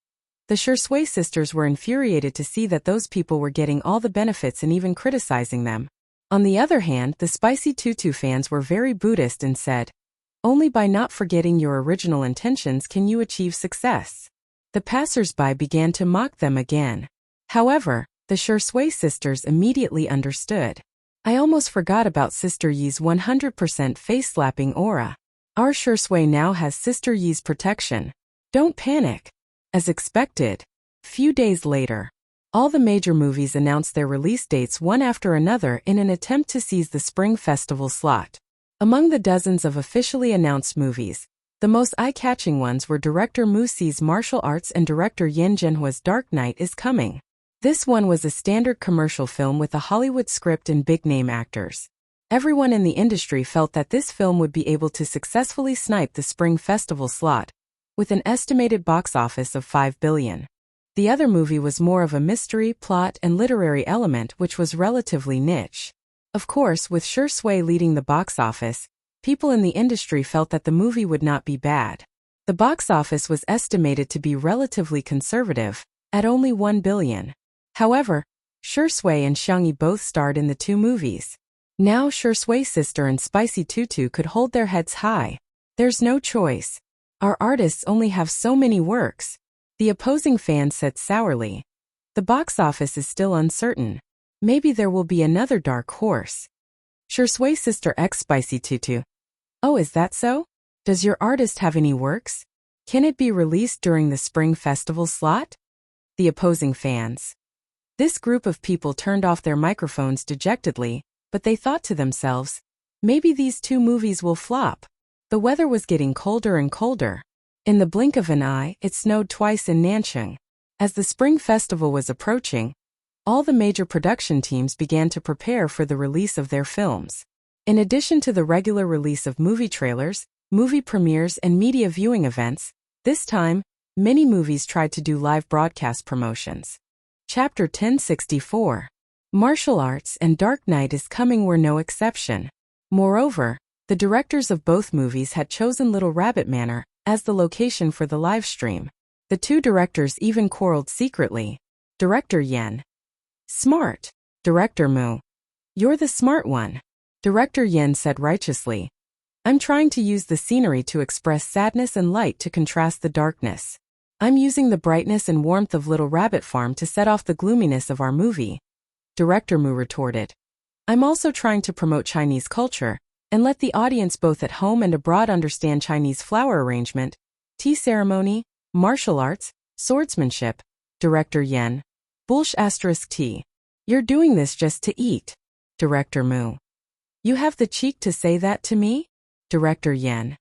The Shui sisters were infuriated to see that those people were getting all the benefits and even criticizing them. On the other hand, the Spicy Tutu fans were very Buddhist and said, only by not forgetting your original intentions can you achieve success. The passers-by began to mock them again. However, the Shui sisters immediately understood. I almost forgot about Sister Yi's 100% face-slapping aura. Our Shui now has Sister Yi's protection. Don't panic. As expected, few days later, all the major movies announced their release dates one after another in an attempt to seize the Spring Festival slot. Among the dozens of officially announced movies, the most eye-catching ones were director Mu Si's Martial Arts and director Yan Zhenhua's Dark Knight is Coming. This one was a standard commercial film with a Hollywood script and big-name actors. Everyone in the industry felt that this film would be able to successfully snipe the Spring Festival slot, with an estimated box office of $5 billion. The other movie was more of a mystery, plot, and literary element which was relatively niche. Of course, with Shui leading the box office, people in the industry felt that the movie would not be bad. The box office was estimated to be relatively conservative, at only $1 billion. However, Shui and Xiangyi both starred in the two movies. Now Shui sister and Spicy Tutu could hold their heads high. There's no choice. Our artists only have so many works, the opposing fans said sourly. The box office is still uncertain. Maybe there will be another dark horse. Shui sister X Spicy Tutu. Oh, is that so? Does your artist have any works? Can it be released during the Spring Festival slot? The opposing fans. This group of people turned off their microphones dejectedly, but they thought to themselves, maybe these two movies will flop. The weather was getting colder and colder. In the blink of an eye, it snowed twice in Nanchang. As the Spring Festival was approaching, all the major production teams began to prepare for the release of their films. In addition to the regular release of movie trailers, movie premieres, and media viewing events, this time, many movies tried to do live broadcast promotions. Chapter 1064. Martial Arts and Dark Knight is Coming were no exception. Moreover, the directors of both movies had chosen Little Rabbit Manor as the location for the live stream. The two directors even quarreled secretly. Director Yan. Smart. Director Mu. You're the smart one. Director Yan said righteously. I'm trying to use the scenery to express sadness and light to contrast the darkness. I'm using the brightness and warmth of Little Rabbit Farm to set off the gloominess of our movie. Director Mu retorted. I'm also trying to promote Chinese culture and let the audience both at home and abroad understand Chinese flower arrangement, tea ceremony, martial arts, swordsmanship. Director Yan. *T. You're doing this just to eat. Director Mu. You have the cheek to say that to me? Director Yan.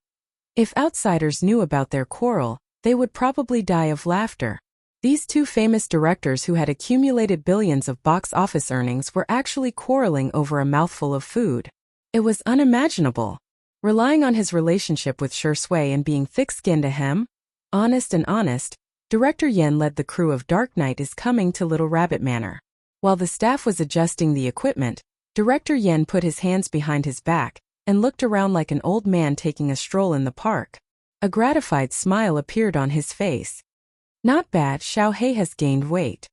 If outsiders knew about their quarrel, they would probably die of laughter. These two famous directors who had accumulated billions of box office earnings were actually quarreling over a mouthful of food. It was unimaginable. Relying on his relationship with Shui and being thick-skinned honest, Director Yen led the crew of Dark Knight is Coming to Little Rabbit Manor. While the staff was adjusting the equipment, Director Yen put his hands behind his back and looked around like an old man taking a stroll in the park. A gratified smile appeared on his face. Not bad, Xiao Hei has gained weight.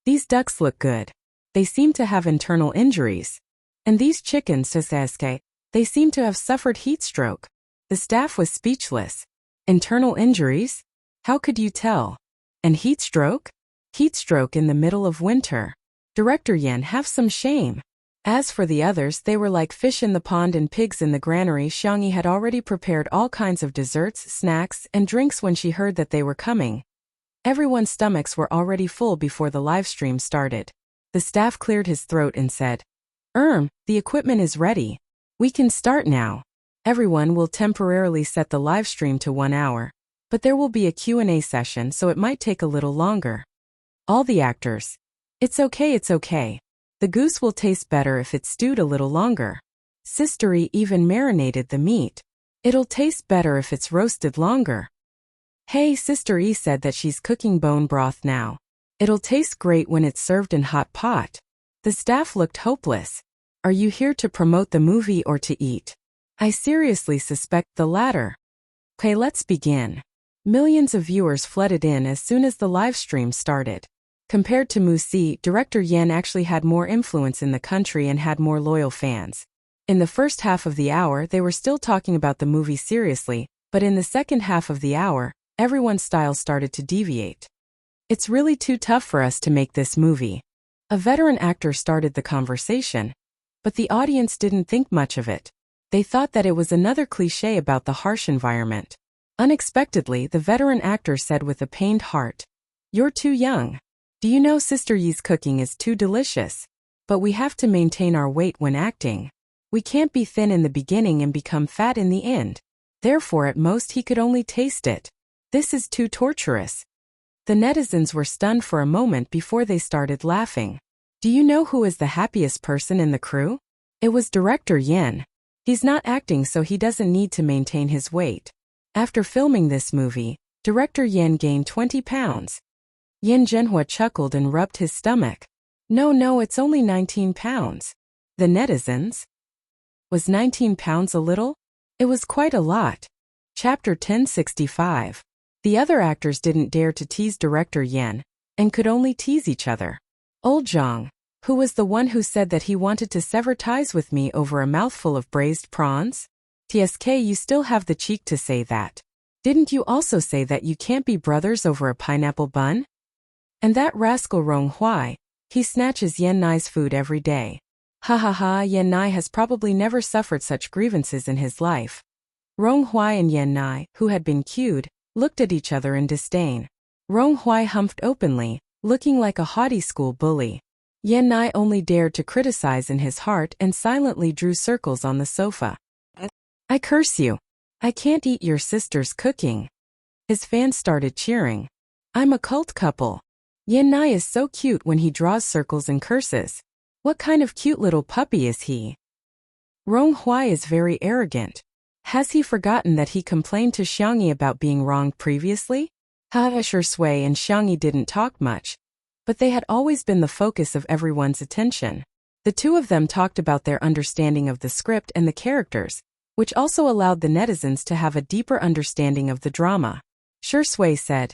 These ducks look good. They seem to have internal injuries. And these chickens, Sasuke, they seem to have suffered heat stroke. The staff was speechless. Internal injuries? How could you tell? And heat stroke? Heat stroke in the middle of winter. Director Yen, have some shame. As for the others, they were like fish in the pond and pigs in the granary. Xiangyi had already prepared all kinds of desserts, snacks, and drinks when she heard that they were coming. Everyone's stomachs were already full before the live stream started. The staff cleared his throat and said, the equipment is ready. We can start now. Everyone will temporarily set the live stream to 1 hour. But there will be a Q&A session, so it might take a little longer. All the actors. It's okay. The goose will taste better if it's stewed a little longer. Sister E even marinated the meat. It'll taste better if it's roasted longer. Hey, Sister E said that she's cooking bone broth now. It'll taste great when it's served in hot pot. The staff looked hopeless. Are you here to promote the movie or to eat? I seriously suspect the latter. Okay, let's begin. Millions of viewers flooded in as soon as the live stream started. Compared to Musi, Director Yen actually had more influence in the country and had more loyal fans. In the first half of the hour, they were still talking about the movie seriously, but in the second half of the hour, everyone's style started to deviate. It's really too tough for us to make this movie. A veteran actor started the conversation. But the audience didn't think much of it. They thought that it was another cliché about the harsh environment. Unexpectedly, the veteran actor said with a pained heart, "You're too young. Do you know Sister Yi's cooking is too delicious? But we have to maintain our weight when acting. We can't be thin in the beginning and become fat in the end. Therefore at most he could only taste it. This is too torturous." The netizens were stunned for a moment before they started laughing. Do you know who is the happiest person in the crew? It was Director Yen. He's not acting, so he doesn't need to maintain his weight. After filming this movie, Director Yen gained 20 pounds. Yen Zhenhua chuckled and rubbed his stomach. No, it's only 19 pounds. The netizens? Was 19 pounds a little? It was quite a lot. Chapter 1065. The other actors didn't dare to tease Director Yen, and could only tease each other. Old Zhang, who was the one who said that he wanted to sever ties with me over a mouthful of braised prawns? TSK, you still have the cheek to say that. Didn't you also say that you can't be brothers over a pineapple bun? And that rascal Rong Huai, he snatches Yen Nai's food every day. Ha, Yen Nai has probably never suffered such grievances in his life. Rong Huai and Yen Nai, who had been cued, looked at each other in disdain. Rong Huai humphed openly, looking like a haughty school bully. Yen Nai only dared to criticize in his heart and silently drew circles on the sofa. I curse you. I can't eat your sister's cooking. His fans started cheering. I'm a cult couple. Yen Nai is so cute when he draws circles and curses. What kind of cute little puppy is he? Rong Huai is very arrogant. Has he forgotten that he complained to Xiangyi about being wronged previously? Sure, Sui and Xiangyi didn't talk much, but they had always been the focus of everyone's attention. The two of them talked about their understanding of the script and the characters, which also allowed the netizens to have a deeper understanding of the drama. Sure, Sui said,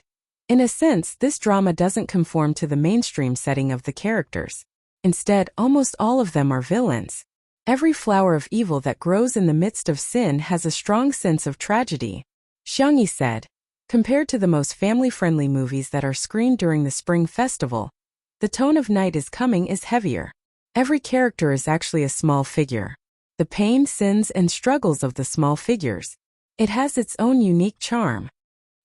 in a sense, this drama doesn't conform to the mainstream setting of the characters. Instead, almost all of them are villains. Every flower of evil that grows in the midst of sin has a strong sense of tragedy. Xiangyi said, compared to the most family-friendly movies that are screened during the Spring Festival, the tone of Night is Coming is heavier. Every character is actually a small figure. The pain, sins, and struggles of the small figures. It has its own unique charm.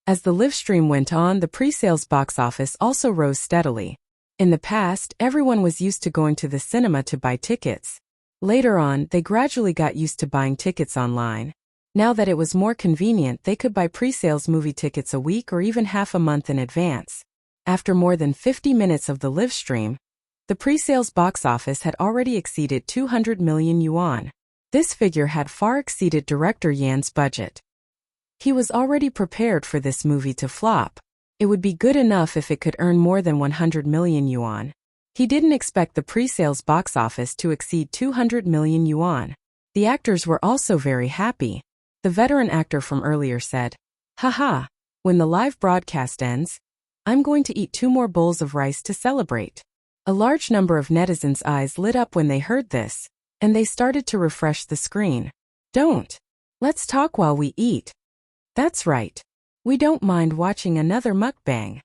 As the live stream went on, the pre-sales box office also rose steadily. In the past, everyone was used to going to the cinema to buy tickets. Later on, they gradually got used to buying tickets online. Now that it was more convenient, they could buy pre-sales movie tickets a week or even half a month in advance. After more than 50 minutes of the live stream, the pre-sales box office had already exceeded 200 million yuan. This figure had far exceeded Director Yan's budget. He was already prepared for this movie to flop. It would be good enough if it could earn more than 100 million yuan. He didn't expect the pre-sales box office to exceed 200 million yuan. The actors were also very happy. The veteran actor from earlier said, "Haha, when the live broadcast ends, I'm going to eat 2 more bowls of rice to celebrate." A large number of netizens' eyes lit up when they heard this, and they started to refresh the screen. "Don't. Let's talk while we eat." "That's right. We don't mind watching another mukbang."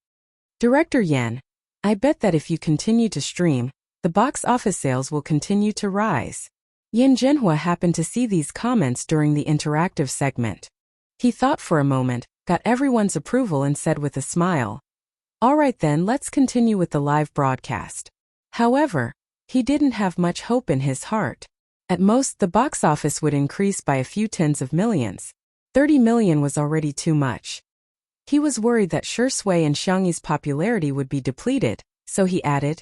Director Yen, I bet that if you continue to stream, the box office sales will continue to rise. Yin Zhenhua happened to see these comments during the interactive segment. He thought for a moment, got everyone's approval and said with a smile, "Alright then, let's continue with the live broadcast." However, he didn't have much hope in his heart. At most, the box office would increase by a few tens of millions. 30 million was already too much. He was worried that Shui and Xiangyi's popularity would be depleted, so he added,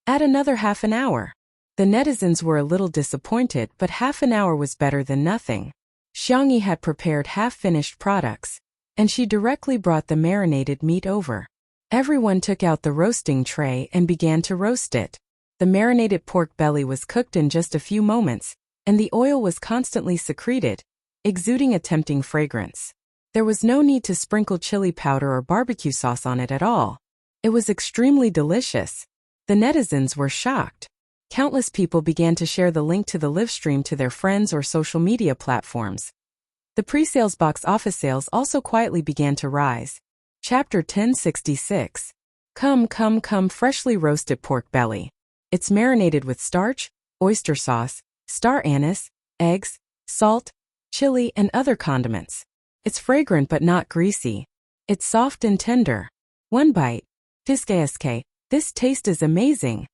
"Add another half an hour." The netizens were a little disappointed, but half an hour was better than nothing. Xiangyi had prepared half-finished products, and she directly brought the marinated meat over. Everyone took out the roasting tray and began to roast it. The marinated pork belly was cooked in just a few moments, and the oil was constantly secreted, exuding a tempting fragrance. There was no need to sprinkle chili powder or barbecue sauce on it at all. It was extremely delicious. The netizens were shocked. Countless people began to share the link to the live stream to their friends or social media platforms. The pre-sales box office sales also quietly began to rise. Chapter 1066. Come, freshly roasted pork belly. It's marinated with starch, oyster sauce, star anise, eggs, salt, chili, and other condiments. It's fragrant but not greasy. It's soft and tender. One bite. Diske, this taste is amazing.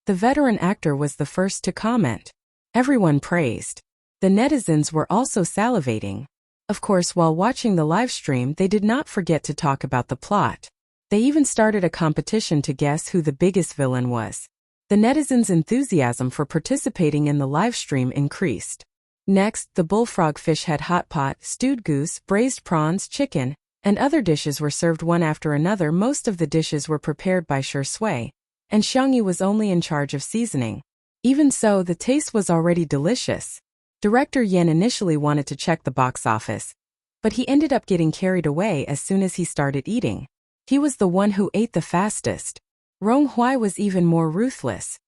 The veteran actor was the first to comment. Everyone praised. The netizens were also salivating. Of course, while watching the live stream, they did not forget to talk about the plot. They even started a competition to guess who the biggest villain was. The netizens' enthusiasm for participating in the live stream increased. Next, the bullfrog fish head hot pot, stewed goose, braised prawns, chicken, and other dishes were served one after another. Most of the dishes were prepared by Shui, and Xiangyi was only in charge of seasoning. Even so, the taste was already delicious. Director Yen initially wanted to check the box office, but he ended up getting carried away as soon as he started eating. He was the one who ate the fastest. Rong Hui was even more ruthless.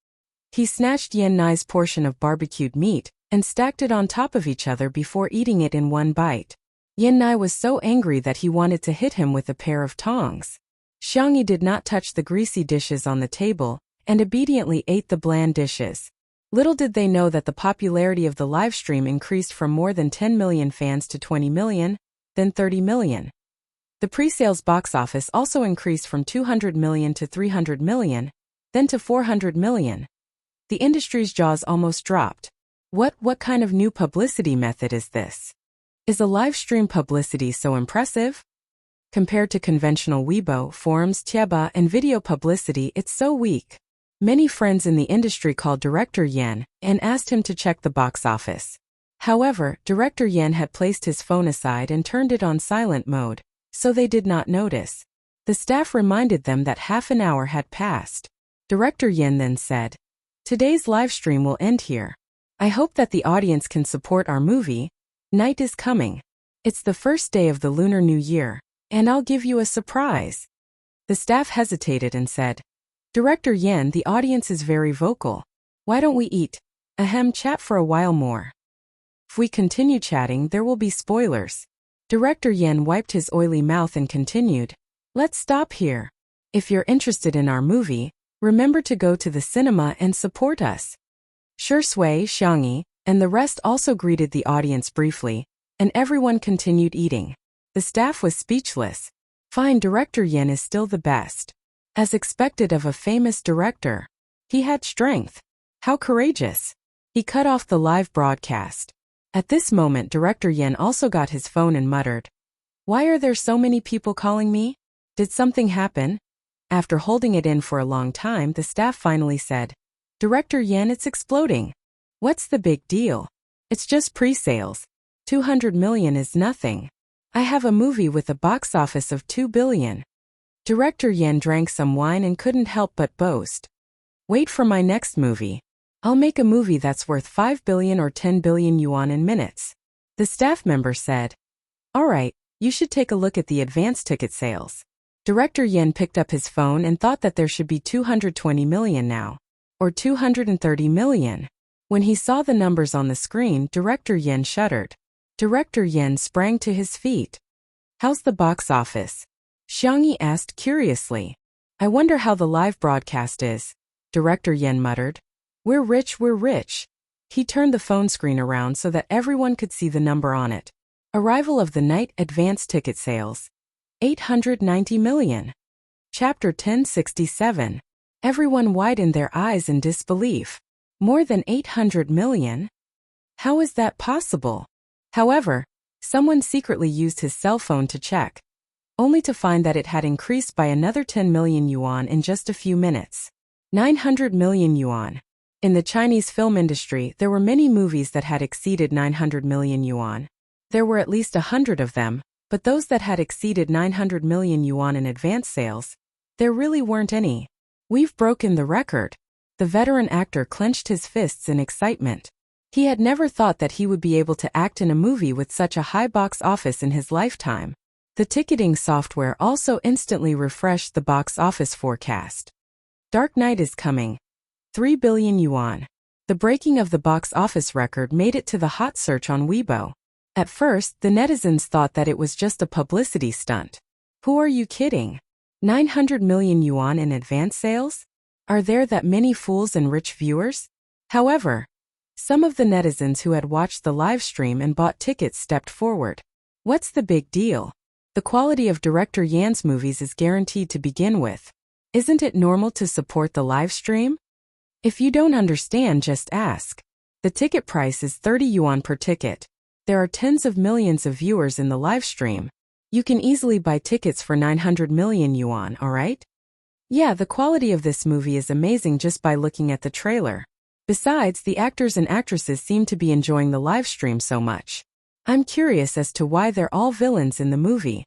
He snatched Yen Nai's portion of barbecued meat and stacked it on top of each other before eating it in one bite. Yen Nai was so angry that he wanted to hit him with a pair of tongs. Xiangyi did not touch the greasy dishes on the table and obediently ate the bland dishes. Little did they know that the popularity of the livestream increased from more than 10 million fans to 20 million, then 30 million. The pre-sales box office also increased from 200 million to 300 million, then to 400 million. The industry's jaws almost dropped. What kind of new publicity method is this? Is a live stream publicity so impressive? Compared to conventional Weibo, forums, Tieba, and video publicity, it's so weak. Many friends in the industry called Director Yen and asked him to check the box office. However, Director Yen had placed his phone aside and turned it on silent mode, so they did not notice. The staff reminded them that half an hour had passed. Director Yen then said, "Today's live stream will end here. I hope that the audience can support our movie. Night is coming. It's the first day of the Lunar New Year, and I'll give you a surprise." The staff hesitated and said, "Director Yen, the audience is very vocal. Why don't we eat? Chat for a while more. If we continue chatting, there will be spoilers." Director Yen wiped his oily mouth and continued, "Let's stop here. If you're interested in our movie, remember to go to the cinema and support us." Shui, Xiangyi, and the rest also greeted the audience briefly, and everyone continued eating. The staff was speechless. Fine, Director Yen is still the best. As expected of a famous director. He had strength. How courageous. He cut off the live broadcast. At this moment, Director Yen also got his phone and muttered, "Why are there so many people calling me? Did something happen?" After holding it in for a long time, the staff finally said, "Director Yen, it's exploding. What's the big deal? It's just pre-sales. 200 million is nothing. I have a movie with a box office of 2 billion. Director Yen drank some wine and couldn't help but boast. Wait for my next movie. I'll make a movie that's worth 5 billion or 10 billion yuan in minutes. The staff member said. Alright, you should take a look at the advance ticket sales. Director Yen picked up his phone and thought that there should be 220 million now. Or 230 million. When he saw the numbers on the screen, Director Yen shuddered. Director Yen sprang to his feet. How's the box office? Xiangyi asked curiously. I wonder how the live broadcast is. Director Yen muttered. We're rich, we're rich. He turned the phone screen around so that everyone could see the number on it. Arrival of the night advance ticket sales. 890 million. Chapter 1067. Everyone widened their eyes in disbelief. More than 800 million? How is that possible? However, someone secretly used his cell phone to check, only to find that it had increased by another 10 million yuan in just a few minutes. 900 million yuan. In the Chinese film industry, there were many movies that had exceeded 900 million yuan. There were at least 100 of them, but those that had exceeded 900 million yuan in advance sales, there really weren't any. We've broken the record. The veteran actor clenched his fists in excitement. He had never thought that he would be able to act in a movie with such a high box office in his lifetime. The ticketing software also instantly refreshed the box office forecast. Dark Knight is coming. 3 billion yuan. The breaking of the box office record made it to the hot search on Weibo. At first, the netizens thought that it was just a publicity stunt. Who are you kidding? 900 million yuan in advance sales? Are there that many fools and rich viewers? However, some of the netizens who had watched the live stream and bought tickets stepped forward. What's the big deal? The quality of Director Yan's movies is guaranteed to begin with. Isn't it normal to support the live stream? If you don't understand, just ask. The ticket price is 30 yuan per ticket. There are tens of millions of viewers in the live stream. You can easily buy tickets for 900 million yuan, alright? Yeah, the quality of this movie is amazing just by looking at the trailer. Besides, the actors and actresses seem to be enjoying the live stream so much. I'm curious as to why they're all villains in the movie.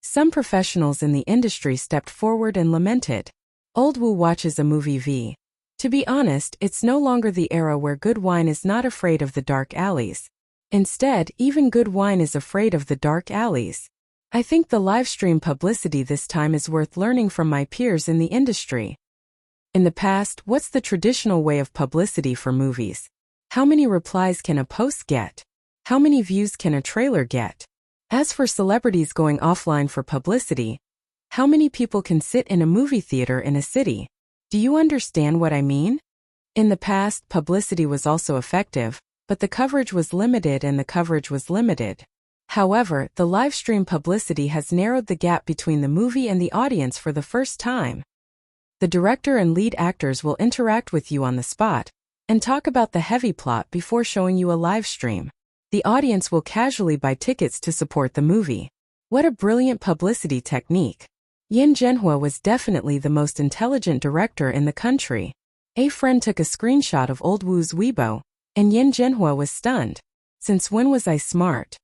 Some professionals in the industry stepped forward and lamented. Old Wu watches a movie v. To be honest, it's no longer the era where good wine is not afraid of the dark alleys. Instead, even good wine is afraid of the dark alleys. I think the live stream publicity this time is worth learning from my peers in the industry. In the past, what's the traditional way of publicity for movies? How many replies can a post get? How many views can a trailer get? As for celebrities going offline for publicity, how many people can sit in a movie theater in a city? Do you understand what I mean? In the past, publicity was also effective, but the coverage was limited. However, the live stream publicity has narrowed the gap between the movie and the audience for the first time. The director and lead actors will interact with you on the spot and talk about the heavy plot before showing you a live stream. The audience will casually buy tickets to support the movie. What a brilliant publicity technique. Yin Zhenhua was definitely the most intelligent director in the country. A friend took a screenshot of Old Wu's Weibo, and Yin Zhenhua was stunned. Since when was I smart?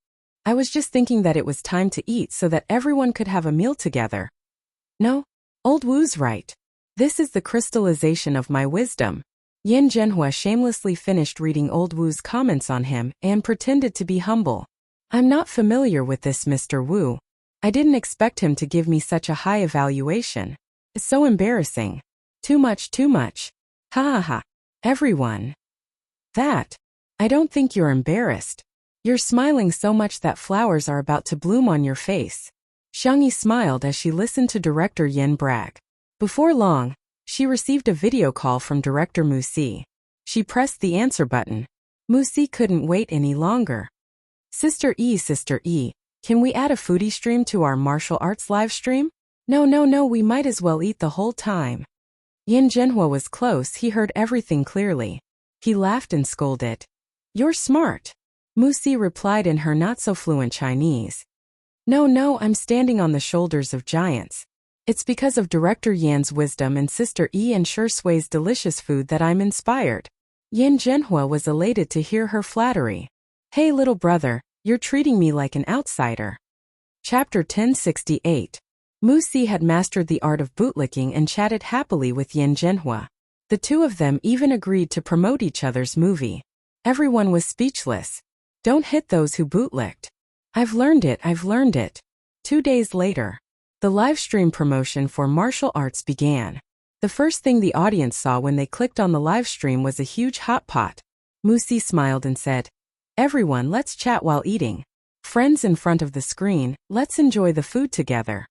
I was just thinking that it was time to eat so that everyone could have a meal together. No, Old Wu's right. This is the crystallization of my wisdom. Yin Zhenhua shamelessly finished reading Old Wu's comments on him and pretended to be humble. I'm not familiar with this Mr. Wu. I didn't expect him to give me such a high evaluation. It's so embarrassing. Too much. Ha ha ha. Everyone. That. I don't think you're embarrassed. You're smiling so much that flowers are about to bloom on your face. Xiangyi smiled as she listened to Director Yin brag. Before long, she received a video call from Director Mu Si. She pressed the answer button. Mu Si couldn't wait any longer. Sister E, can we add a foodie stream to our martial arts live stream? No, we might as well eat the whole time. Yin Zhenhua was close, he heard everything clearly. He laughed and scolded. You're smart. Mu Si replied in her not-so-fluent Chinese. No, I'm standing on the shoulders of giants. It's because of Director Yan's wisdom and Sister E and Sure Sui's delicious food that I'm inspired. Yin Zhenhua was elated to hear her flattery. Hey little brother, you're treating me like an outsider. Chapter 1068. Mu Si had mastered the art of bootlicking and chatted happily with Yin Zhenhua. The two of them even agreed to promote each other's movie. Everyone was speechless. Don't hit those who bootlicked. I've learned it. 2 days later, the live stream promotion for martial arts began. The first thing the audience saw when they clicked on the live stream was a huge hot pot. Mu Si smiled and said, "Everyone, let's chat while eating. Friends in front of the screen, let's enjoy the food together."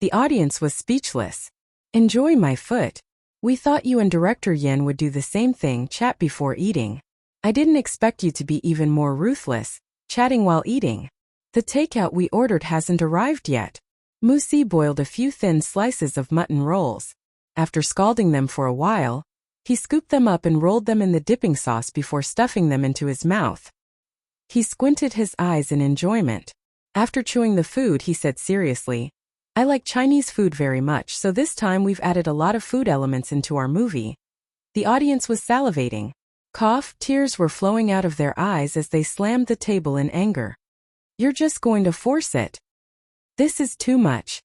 The audience was speechless. "Enjoy my foot. We thought you and Director Yin would do the same thing, chat before eating. I didn't expect you to be even more ruthless, chatting while eating. The takeout we ordered hasn't arrived yet." Mu Si boiled a few thin slices of mutton rolls. After scalding them for a while, he scooped them up and rolled them in the dipping sauce before stuffing them into his mouth. He squinted his eyes in enjoyment. After chewing the food, he said seriously, "I like Chinese food very much, so this time we've added a lot of food elements into our movie." The audience was salivating. Tears were flowing out of their eyes as they slammed the table in anger. "You're just going to force it. This is too much."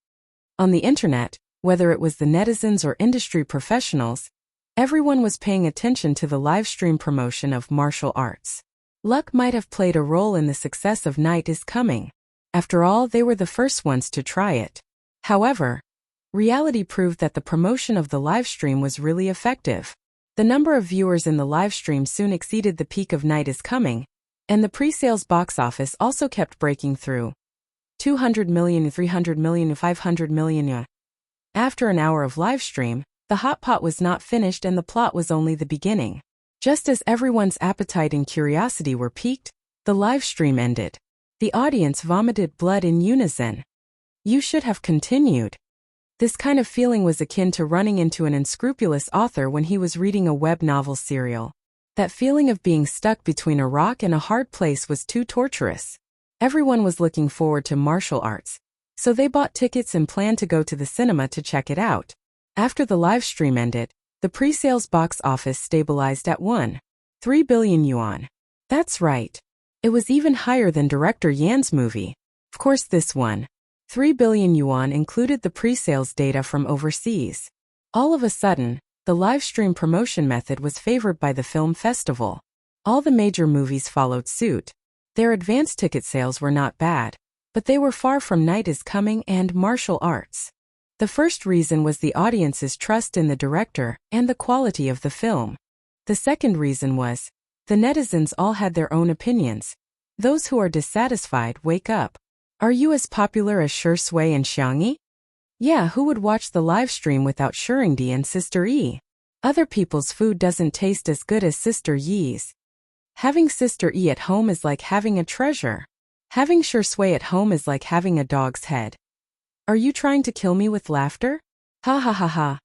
On the internet, whether it was the netizens or industry professionals, everyone was paying attention to the live stream promotion of martial arts. Luck might have played a role in the success of Night is Coming. After all, they were the first ones to try it. However, reality proved that the promotion of the live stream was really effective. The number of viewers in the live stream soon exceeded the peak of Night is Coming, and the pre-sales box office also kept breaking through. 200 million, 300 million, 500 million. After an hour of live stream, the hot pot was not finished and the plot was only the beginning. Just as everyone's appetite and curiosity were piqued, the live stream ended. The audience vomited blood in unison. You should have continued. This kind of feeling was akin to running into an unscrupulous author when he was reading a web novel serial. That feeling of being stuck between a rock and a hard place was too torturous. Everyone was looking forward to martial arts, so they bought tickets and planned to go to the cinema to check it out. After the live stream ended, the pre-sales box office stabilized at 1.3 billion yuan. That's right. It was even higher than Director Yan's movie. Of course, this 1.3 billion yuan included the pre-sales data from overseas. All of a sudden, the live stream promotion method was favored by the film festival. All the major movies followed suit. Their advance ticket sales were not bad, but they were far from Night is Coming and martial arts. The first reason was the audience's trust in the director and the quality of the film. The second reason was, the netizens all had their own opinions. Those who are dissatisfied wake up. Are you as popular as Shi Sui and Xiangyi? Yeah, who would watch the live stream without Shuringdi and Sister Yi? Other people's food doesn't taste as good as Sister Yi's. Having Sister Yi at home is like having a treasure. Having Shi Sui at home is like having a dog's head. Are you trying to kill me with laughter? Ha ha ha ha.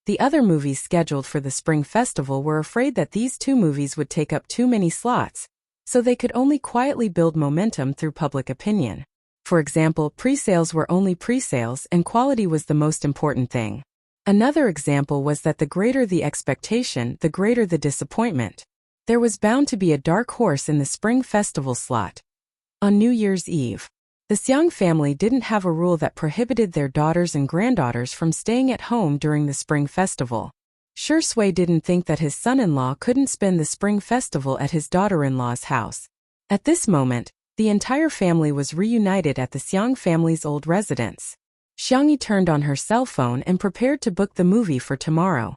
The other movies scheduled for the Spring Festival were afraid that these two movies would take up too many slots, so they could only quietly build momentum through public opinion. For example, pre-sales were only pre-sales and quality was the most important thing. Another example was that the greater the expectation, the greater the disappointment. There was bound to be a dark horse in the Spring Festival slot. On New Year's Eve, the Xiang family didn't have a rule that prohibited their daughters and granddaughters from staying at home during the Spring Festival. Shi Sui didn't think that his son-in-law couldn't spend the Spring Festival at his daughter-in-law's house. At this moment, the entire family was reunited at the Xiang family's old residence. Xiangyi turned on her cell phone and prepared to book the movie for tomorrow.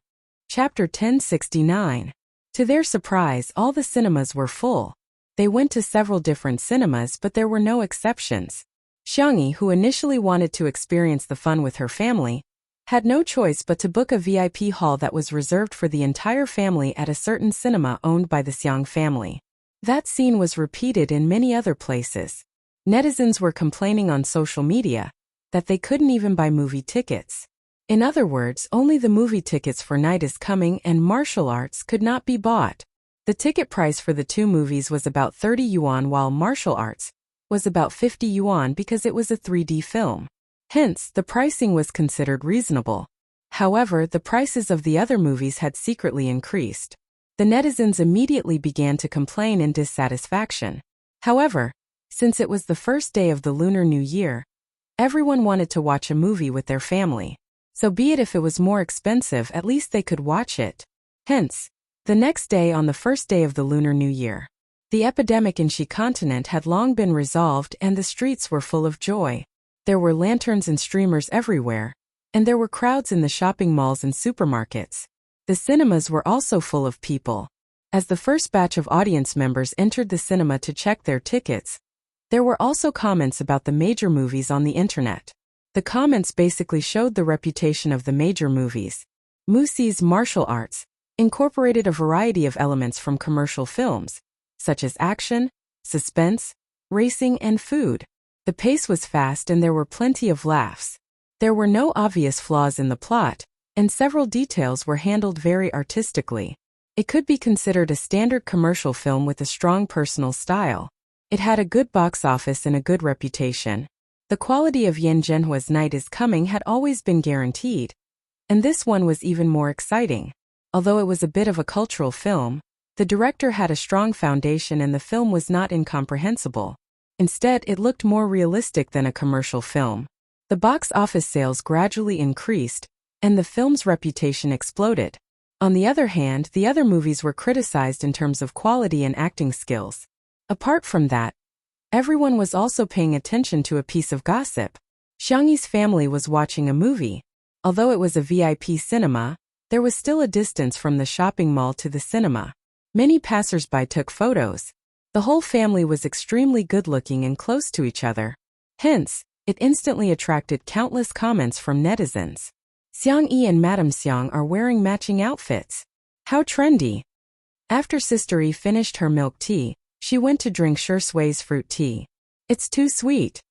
Chapter 1069. To their surprise, all the cinemas were full. They went to several different cinemas, but there were no exceptions. Xiangyi, who initially wanted to experience the fun with her family, had no choice but to book a VIP hall that was reserved for the entire family at a certain cinema owned by the Xiang family. That scene was repeated in many other places. Netizens were complaining on social media that they couldn't even buy movie tickets. In other words, only the movie tickets for Night is Coming and martial arts could not be bought. The ticket price for the two movies was about 30 yuan, while martial arts was about 50 yuan because it was a 3D film. Hence, the pricing was considered reasonable. However, the prices of the other movies had secretly increased. The netizens immediately began to complain in dissatisfaction. However, since it was the first day of the Lunar New Year, Everyone wanted to watch a movie with their family. So be it if it was more expensive, at least they could watch it. Hence, the next day on the first day of the Lunar New Year, the epidemic in Xi continent had long been resolved and the streets were full of joy. There were lanterns and streamers everywhere, and there were crowds in the shopping malls and supermarkets. The cinemas were also full of people. As the first batch of audience members entered the cinema to check their tickets, there were also comments about the major movies on the internet. The comments basically showed the reputation of the major movies. Musi's martial arts incorporated a variety of elements from commercial films, such as action, suspense, racing, and food. The pace was fast and there were plenty of laughs. There were no obvious flaws in the plot, and several details were handled very artistically. It could be considered a standard commercial film with a strong personal style. It had a good box office and a good reputation. The quality of Yan Zhenhua's Night is Coming had always been guaranteed, and this one was even more exciting. Although it was a bit of a cultural film, the director had a strong foundation and the film was not incomprehensible. Instead, it looked more realistic than a commercial film. The box office sales gradually increased, and the film's reputation exploded. On the other hand, the other movies were criticized in terms of quality and acting skills. Apart from that, everyone was also paying attention to a piece of gossip. Xiangyi's family was watching a movie. Although it was a VIP cinema, there was still a distance from the shopping mall to the cinema. Many passers-by took photos. The whole family was extremely good-looking and close to each other. Hence, it instantly attracted countless comments from netizens. Xiang Yi and Madame Xiang are wearing matching outfits. How trendy. After Sister Yi finished her milk tea, she went to drink Shi Sui's fruit tea. It's too sweet.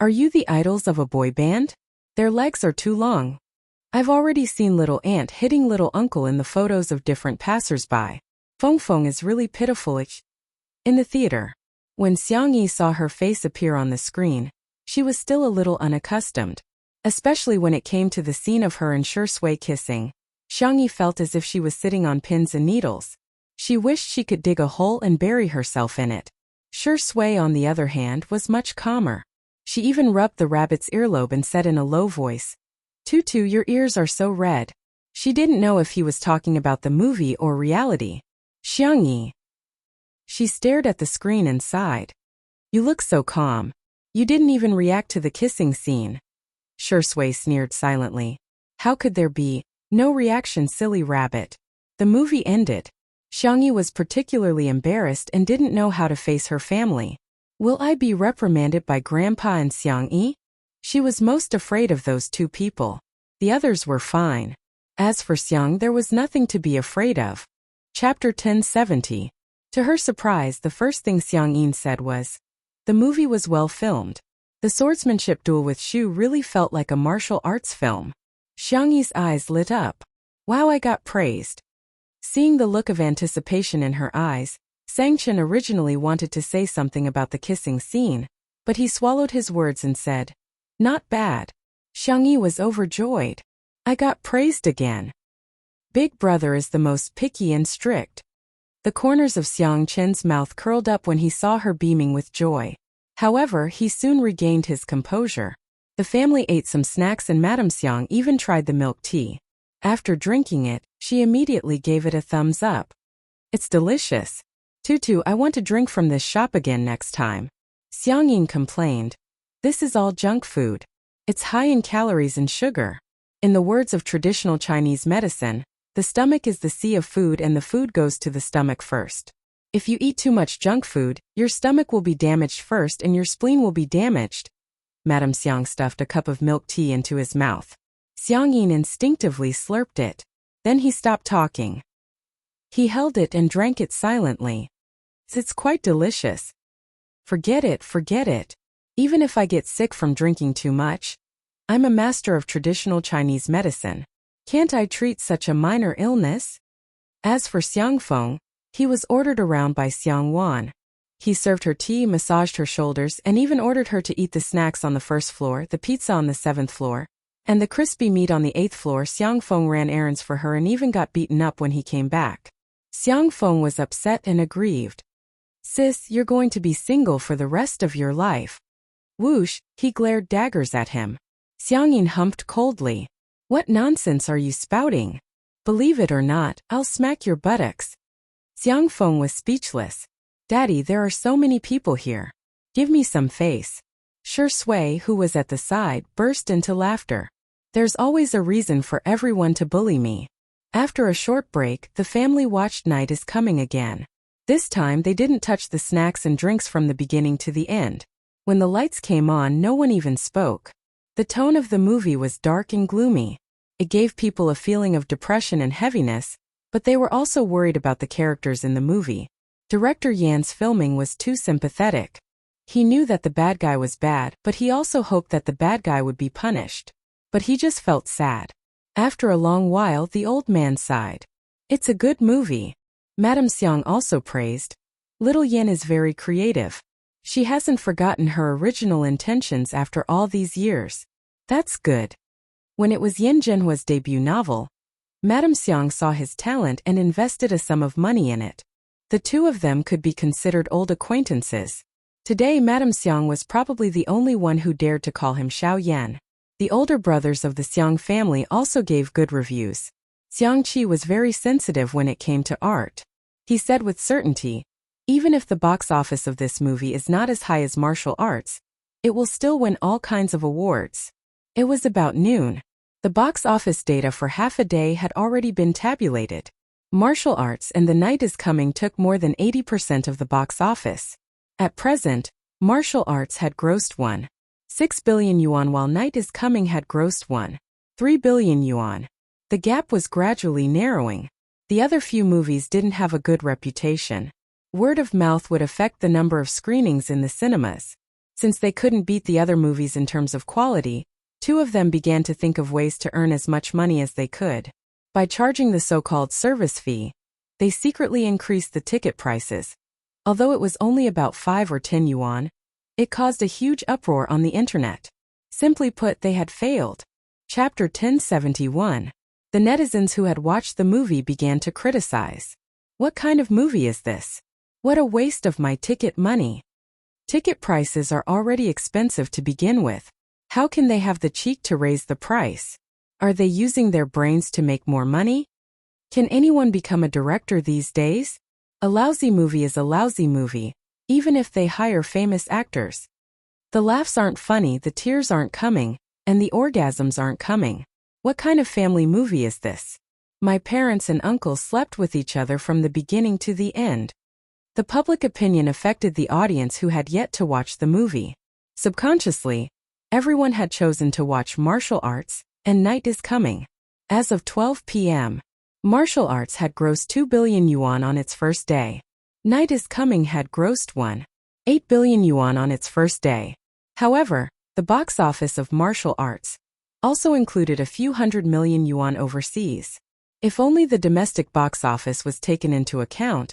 Are you the idols of a boy band? Their legs are too long. I've already seen little aunt hitting little uncle in the photos of different passers-by. Feng Feng is really pitiful. In the theater, when Xiang Yi saw her face appear on the screen, she was still a little unaccustomed. Especially when it came to the scene of her and Shi Sui kissing, Xiang Yi felt as if she was sitting on pins and needles. She wished she could dig a hole and bury herself in it. Shi Sui, on the other hand, was much calmer. She even rubbed the rabbit's earlobe and said in a low voice, "Tutu, your ears are so red." She didn't know if he was talking about the movie or reality. Xiang Yi. She stared at the screen and sighed. You look so calm. You didn't even react to the kissing scene. Shi Sui sneered silently. How could there be no reaction, silly rabbit? The movie ended. Xiang Yi was particularly embarrassed and didn't know how to face her family. Will I be reprimanded by Grandpa and Xiang Yi? She was most afraid of those two people. The others were fine. As for Xiang, there was nothing to be afraid of. Chapter 1070. To her surprise, the first thing Xiang Yin said was, the movie was well filmed. The swordsmanship duel with Shu really felt like a martial arts film. Xiang Yi's eyes lit up. Wow, I got praised. Seeing the look of anticipation in her eyes, Sang Chen originally wanted to say something about the kissing scene, but he swallowed his words and said, not bad. Xiang Yi was overjoyed. I got praised again. Big brother is the most picky and strict. The corners of Xiang Chen's mouth curled up when he saw her beaming with joy. However, he soon regained his composure. The family ate some snacks and Madame Xiang even tried the milk tea. After drinking it, she immediately gave it a thumbs up. It's delicious. Tutu, I want to drink from this shop again next time. Xiang Yin complained. This is all junk food. It's high in calories and sugar. In the words of traditional Chinese medicine, the stomach is the sea of food and the food goes to the stomach first. If you eat too much junk food, your stomach will be damaged first and your spleen will be damaged. Madame Xiang stuffed a cup of milk tea into his mouth. Xiang Yin instinctively slurped it. Then he stopped talking. He held it and drank it silently. It's quite delicious. Forget it, forget it. Even if I get sick from drinking too much, I'm a master of traditional Chinese medicine. Can't I treat such a minor illness? As for Xiang Feng, he was ordered around by Xiang Wan. He served her tea, massaged her shoulders, and even ordered her to eat the snacks on the first floor, the pizza on the 7th floor, and the crispy meat on the 8th floor. Xiang Feng ran errands for her and even got beaten up when he came back. Xiang Feng was upset and aggrieved. Sis, you're going to be single for the rest of your life. Whoosh, he glared daggers at him. Xiangyin humped coldly. What nonsense are you spouting? Believe it or not, I'll smack your buttocks. Xiang Feng was speechless. Daddy, there are so many people here. Give me some face. Shi Sui, who was at the side, burst into laughter. There's always a reason for everyone to bully me. After a short break, the family watched Night is Coming again. This time they didn't touch the snacks and drinks from the beginning to the end. When the lights came on, no one even spoke. The tone of the movie was dark and gloomy. It gave people a feeling of depression and heaviness, but they were also worried about the characters in the movie. Director Yan's filming was too sympathetic. He knew that the bad guy was bad, but he also hoped that the bad guy would be punished. But he just felt sad. After a long while, the old man sighed. It's a good movie. Madame Xiang also praised. Little Yan is very creative. She hasn't forgotten her original intentions after all these years. That's good. When it was Yan Zhenhua's debut novel, Madame Xiang saw his talent and invested a sum of money in it. The two of them could be considered old acquaintances. Today Madame Xiang was probably the only one who dared to call him Xiao Yan. The older brothers of the Xiang family also gave good reviews. Xiang Qi was very sensitive when it came to art. He said with certainty, even if the box office of this movie is not as high as martial arts, it will still win all kinds of awards. It was about noon. The box office data for half a day had already been tabulated. Martial arts and The Night is Coming took more than 80% of the box office. At present, martial arts had grossed 1.6 billion yuan while Night is Coming had grossed 1.3 billion yuan. The gap was gradually narrowing. The other few movies didn't have a good reputation. Word of mouth would affect the number of screenings in the cinemas. Since they couldn't beat the other movies in terms of quality, two of them began to think of ways to earn as much money as they could. By charging the so-called service fee, they secretly increased the ticket prices. Although it was only about 5 or 10 yuan, it caused a huge uproar on the internet. Simply put, they had failed. Chapter 1071. The netizens who had watched the movie began to criticize. What kind of movie is this? What a waste of my ticket money. Ticket prices are already expensive to begin with. How can they have the cheek to raise the price? Are they using their brains to make more money? Can anyone become a director these days? A lousy movie is a lousy movie, even if they hire famous actors. The laughs aren't funny, the tears aren't coming, and the orgasms aren't coming. What kind of family movie is this? My parents and uncle slept with each other from the beginning to the end. The public opinion affected the audience who had yet to watch the movie. Subconsciously, everyone had chosen to watch martial arts, and Night is Coming. As of 12 p.m., martial arts had grossed 2 billion yuan on its first day. Night is Coming had grossed 1.8 billion yuan on its first day. However, the box office of martial arts also included a few hundred million yuan overseas. If only the domestic box office was taken into account,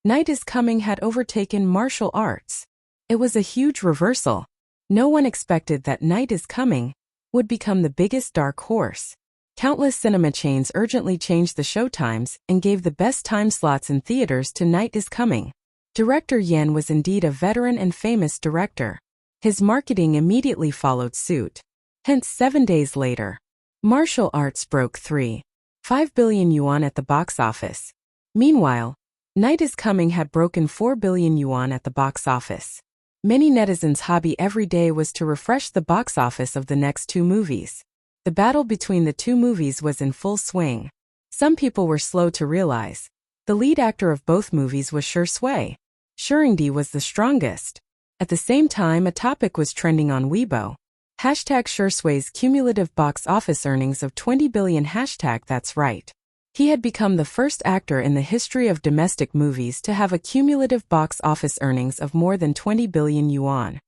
Night is Coming had overtaken martial arts. It was a huge reversal. No one expected that Night is Coming would become the biggest dark horse. Countless cinema chains urgently changed the showtimes and gave the best time slots in theaters to Night is Coming. Director Yan was indeed a veteran and famous director. His marketing immediately followed suit. Hence 7 days later, martial arts broke 3.5 billion yuan at the box office. Meanwhile, Night is Coming had broken 4 billion yuan at the box office. Many netizens' hobby every day was to refresh the box office of the next two movies. The battle between the two movies was in full swing. Some people were slow to realize. The lead actor of both movies was Shi Sui. Shirindi was the strongest. At the same time, a topic was trending on Weibo. Hashtag Shi Sui's cumulative box office earnings of 20 billion. Hashtag that's right. He had become the first actor in the history of domestic movies to have a cumulative box office earnings of more than 20 billion yuan.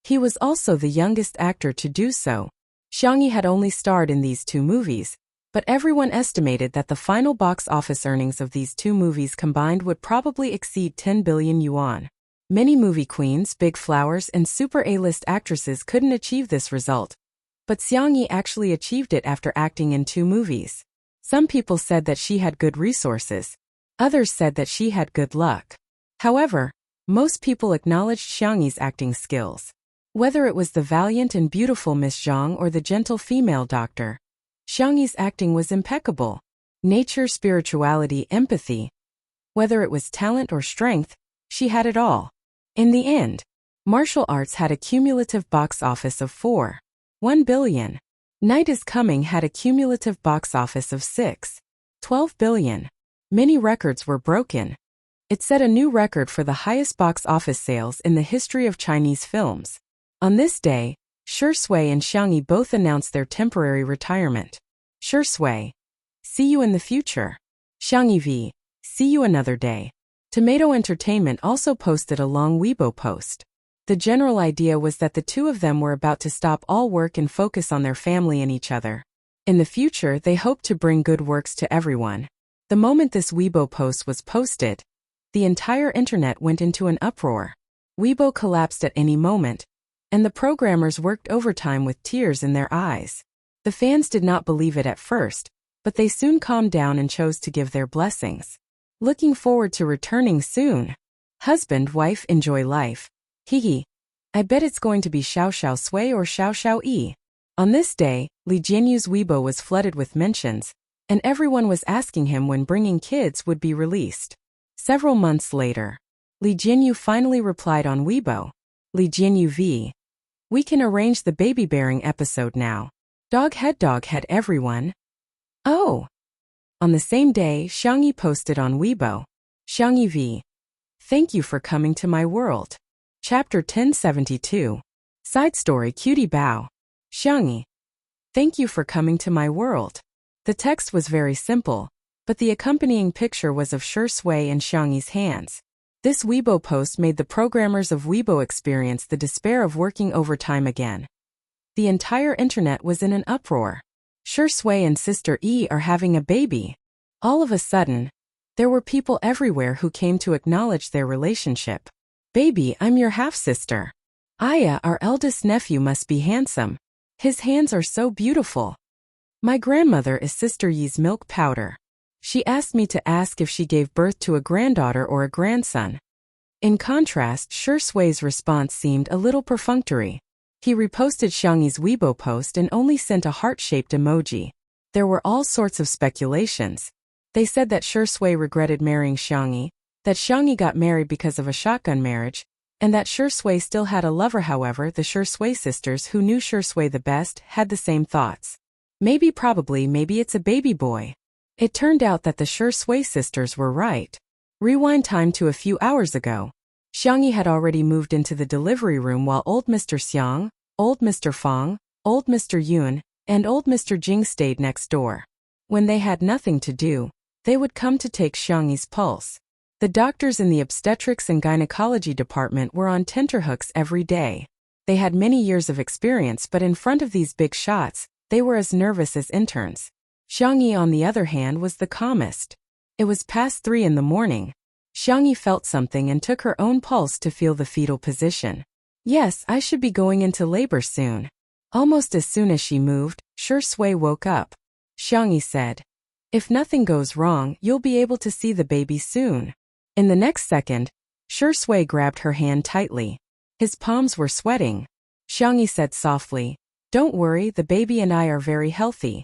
He was also the youngest actor to do so. Xiang Yi had only starred in these two movies, but everyone estimated that the final box office earnings of these two movies combined would probably exceed 10 billion yuan. Many movie queens, big flowers, and super A-list actresses couldn't achieve this result. But Xiang Yi actually achieved it after acting in two movies. Some people said that she had good resources. Others said that she had good luck. However, most people acknowledged Xiang Yi's acting skills. Whether it was the valiant and beautiful Miss Zhang or the gentle female doctor, Xiangyi's acting was impeccable. Nature, spirituality, empathy. Whether it was talent or strength, she had it all. In the end, martial arts had a cumulative box office of 4.1 billion. Night is Coming had a cumulative box office of 6.12 billion. Many records were broken. It set a new record for the highest box office sales in the history of Chinese films. On this day, Shi Sui and Xiangyi both announced their temporary retirement. Shi Sui, see you in the future. Xiangyi V, see you another day. Tomato Entertainment also posted a long Weibo post. The general idea was that the two of them were about to stop all work and focus on their family and each other. In the future, they hoped to bring good works to everyone. The moment this Weibo post was posted, the entire internet went into an uproar. Weibo collapsed at any moment, and the programmers worked overtime with tears in their eyes. The fans did not believe it at first, but they soon calmed down and chose to give their blessings. Looking forward to returning soon. Husband, wife, enjoy life. Hee. I bet it's going to be Xiao Xiao Sui or Xiao Xiao Yi. On this day, Li Jianyu's Weibo was flooded with mentions, and everyone was asking him when Bringing Kids would be released. Several months later, Li Jianyu finally replied on Weibo. Li Jianyu V. We can arrange the baby-bearing episode now. Dog head everyone. Oh! On the same day, Xiangyi posted on Weibo. Xiangyi V. Thank you for coming to my world. Chapter 1072. Side story Cutie Bao. Xiangyi. Thank you for coming to my world. The text was very simple, but the accompanying picture was of Shi Sui and Xiangyi's hands. This Weibo post made the programmers of Weibo experience the despair of working overtime again. The entire internet was in an uproar. Shi Sui and Sister Yi are having a baby. All of a sudden, there were people everywhere who came to acknowledge their relationship. Baby, I'm your half-sister. Aya, our eldest nephew, must be handsome. His hands are so beautiful. My grandmother is Sister Yi's milk powder. She asked me to ask if she gave birth to a granddaughter or a grandson. In contrast, Shi Sui's response seemed a little perfunctory. He reposted Xiangyi's Weibo post and only sent a heart-shaped emoji. There were all sorts of speculations. They said that Shi Sui regretted marrying Xiangyi, that Xiangyi got married because of a shotgun marriage, and that Shi Sui still had a lover. However, the Shi Sui sisters, who knew Shi Sui the best, had the same thoughts. Maybe it's a baby boy. It turned out that the Shi Sui sisters were right. Rewind time to a few hours ago. Xiangyi had already moved into the delivery room while old Mr. Xiang, old Mr. Fang, old Mr. Yun, and old Mr. Jing stayed next door. When they had nothing to do, they would come to take Xiangyi's pulse. The doctors in the obstetrics and gynecology department were on tenterhooks every day. They had many years of experience, but in front of these big shots, they were as nervous as interns. Xiangyi, on the other hand, was the calmest. It was past 3 in the morning. Xiangyi felt something and took her own pulse to feel the fetal position. Yes, I should be going into labor soon. Almost as soon as she moved, Shi Sui woke up. Xiangyi said, if nothing goes wrong, you'll be able to see the baby soon. In the next second, Shi Sui grabbed her hand tightly. His palms were sweating. Xiangyi said softly, don't worry, the baby and I are very healthy.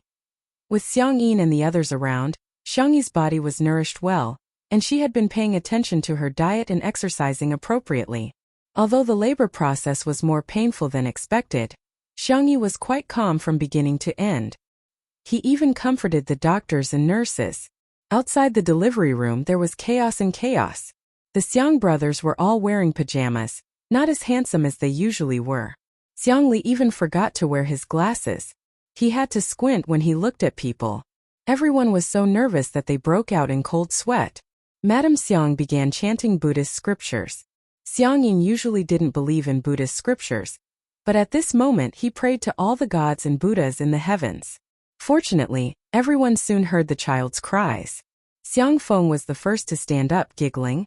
With Xiang Yin and the others around, Xiangyi's body was nourished well, and she had been paying attention to her diet and exercising appropriately. Although the labor process was more painful than expected, Xiangyi was quite calm from beginning to end. He even comforted the doctors and nurses. Outside the delivery room there was chaos and chaos. The Xiang brothers were all wearing pajamas, not as handsome as they usually were. Xiang Li even forgot to wear his glasses. He had to squint when he looked at people. Everyone was so nervous that they broke out in cold sweat. Madame Xiang began chanting Buddhist scriptures. Xiang Yin usually didn't believe in Buddhist scriptures, but at this moment he prayed to all the gods and Buddhas in the heavens. Fortunately, everyone soon heard the child's cries. Xiang Feng was the first to stand up, giggling.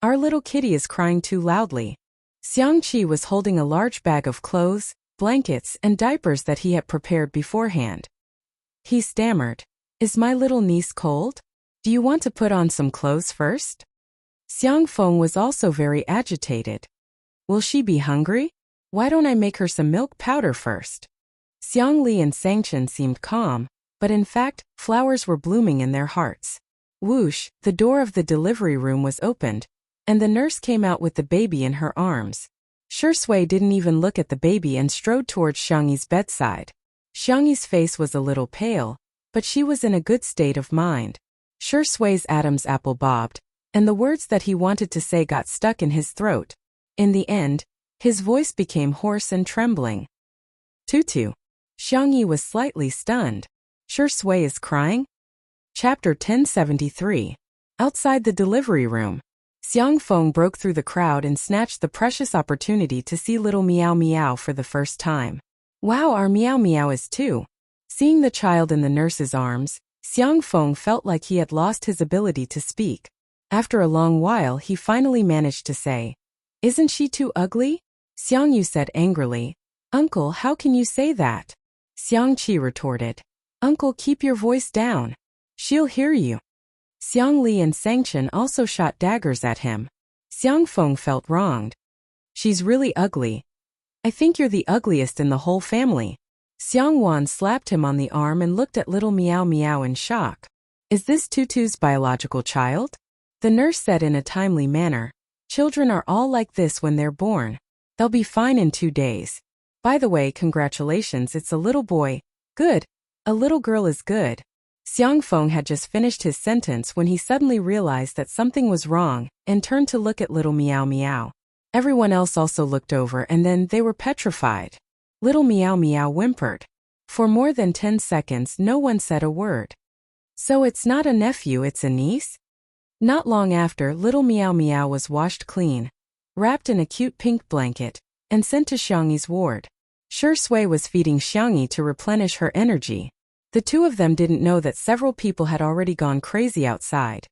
Our little kitty is crying too loudly. Xiang Qi was holding a large bag of clothes, blankets, and diapers that he had prepared beforehand. He stammered, is my little niece cold? Do you want to put on some clothes first? Xiang Feng was also very agitated. Will she be hungry? Why don't I make her some milk powder first? Xiang Li and Sangchen seemed calm, but in fact, flowers were blooming in their hearts. Whoosh, the door of the delivery room was opened, and the nurse came out with the baby in her arms. Shui didn't even look at the baby and strode towards Xiangyi's bedside. Xiangyi's face was a little pale, but she was in a good state of mind. Shui's Adam's apple bobbed, and the words that he wanted to say got stuck in his throat. In the end, his voice became hoarse and trembling. Tutu. Xiangyi was slightly stunned. Shui is crying? Chapter 1073. Outside the delivery room, Xiang Feng broke through the crowd and snatched the precious opportunity to see little Meow Meow for the first time. Wow, our Meow Meow is too. Seeing the child in the nurse's arms, Xiang Feng felt like he had lost his ability to speak. After a long while he finally managed to say, "Isn't she too ugly?" Xiang Yu said angrily, "Uncle, how can you say that?" Xiang Qi retorted, "Uncle, keep your voice down. She'll hear you." Xiang Li and Sangchen also shot daggers at him. Xiang Feng felt wronged. "She's really ugly. I think you're the ugliest in the whole family." Xiang Wan slapped him on the arm and looked at little Meow Meow in shock. "Is this Tutu's biological child?" The nurse said in a timely manner, "Children are all like this when they're born. They'll be fine in 2 days. By the way, congratulations, it's a little boy. Good. A little girl is good." Xiang Feng had just finished his sentence when he suddenly realized that something was wrong and turned to look at little Meow Meow. Everyone else also looked over and then they were petrified. Little Meow Meow whimpered. For more than 10 seconds no one said a word. "So it's not a nephew, it's a niece?" Not long after, little Meow Meow was washed clean, wrapped in a cute pink blanket, and sent to Xiangyi's ward. Shui was feeding Xiangyi to replenish her energy. The two of them didn't know that several people had already gone crazy outside.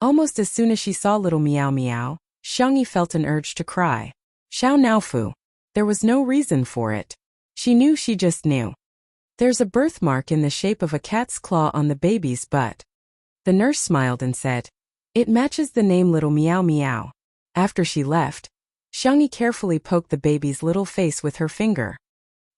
Almost as soon as she saw little Meow Meow, Xiangyi felt an urge to cry. Xiao Naofu. There was no reason for it. She just knew. "There's a birthmark in the shape of a cat's claw on the baby's butt." The nurse smiled and said, "It matches the name little Meow Meow." After she left, Xiangyi carefully poked the baby's little face with her finger.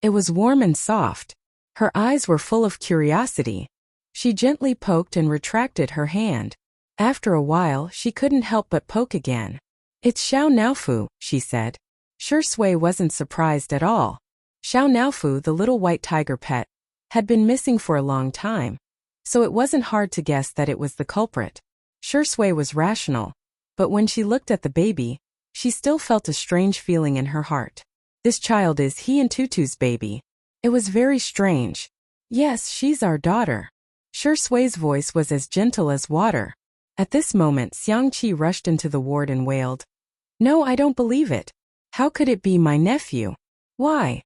It was warm and soft. Her eyes were full of curiosity. She gently poked and retracted her hand. After a while, she couldn't help but poke again. "It's Xiao Naofu," she said. Shui wasn't surprised at all. Xiao Naofu, the little white tiger pet, had been missing for a long time, so it wasn't hard to guess that it was the culprit. Shui was rational, but when she looked at the baby, she still felt a strange feeling in her heart. This child is he and Tutu's baby. It was very strange. "Yes, she's our daughter." Shui's voice was as gentle as water. At this moment, Xiang Qi rushed into the ward and wailed, "No, I don't believe it. How could it be my nephew? Why?"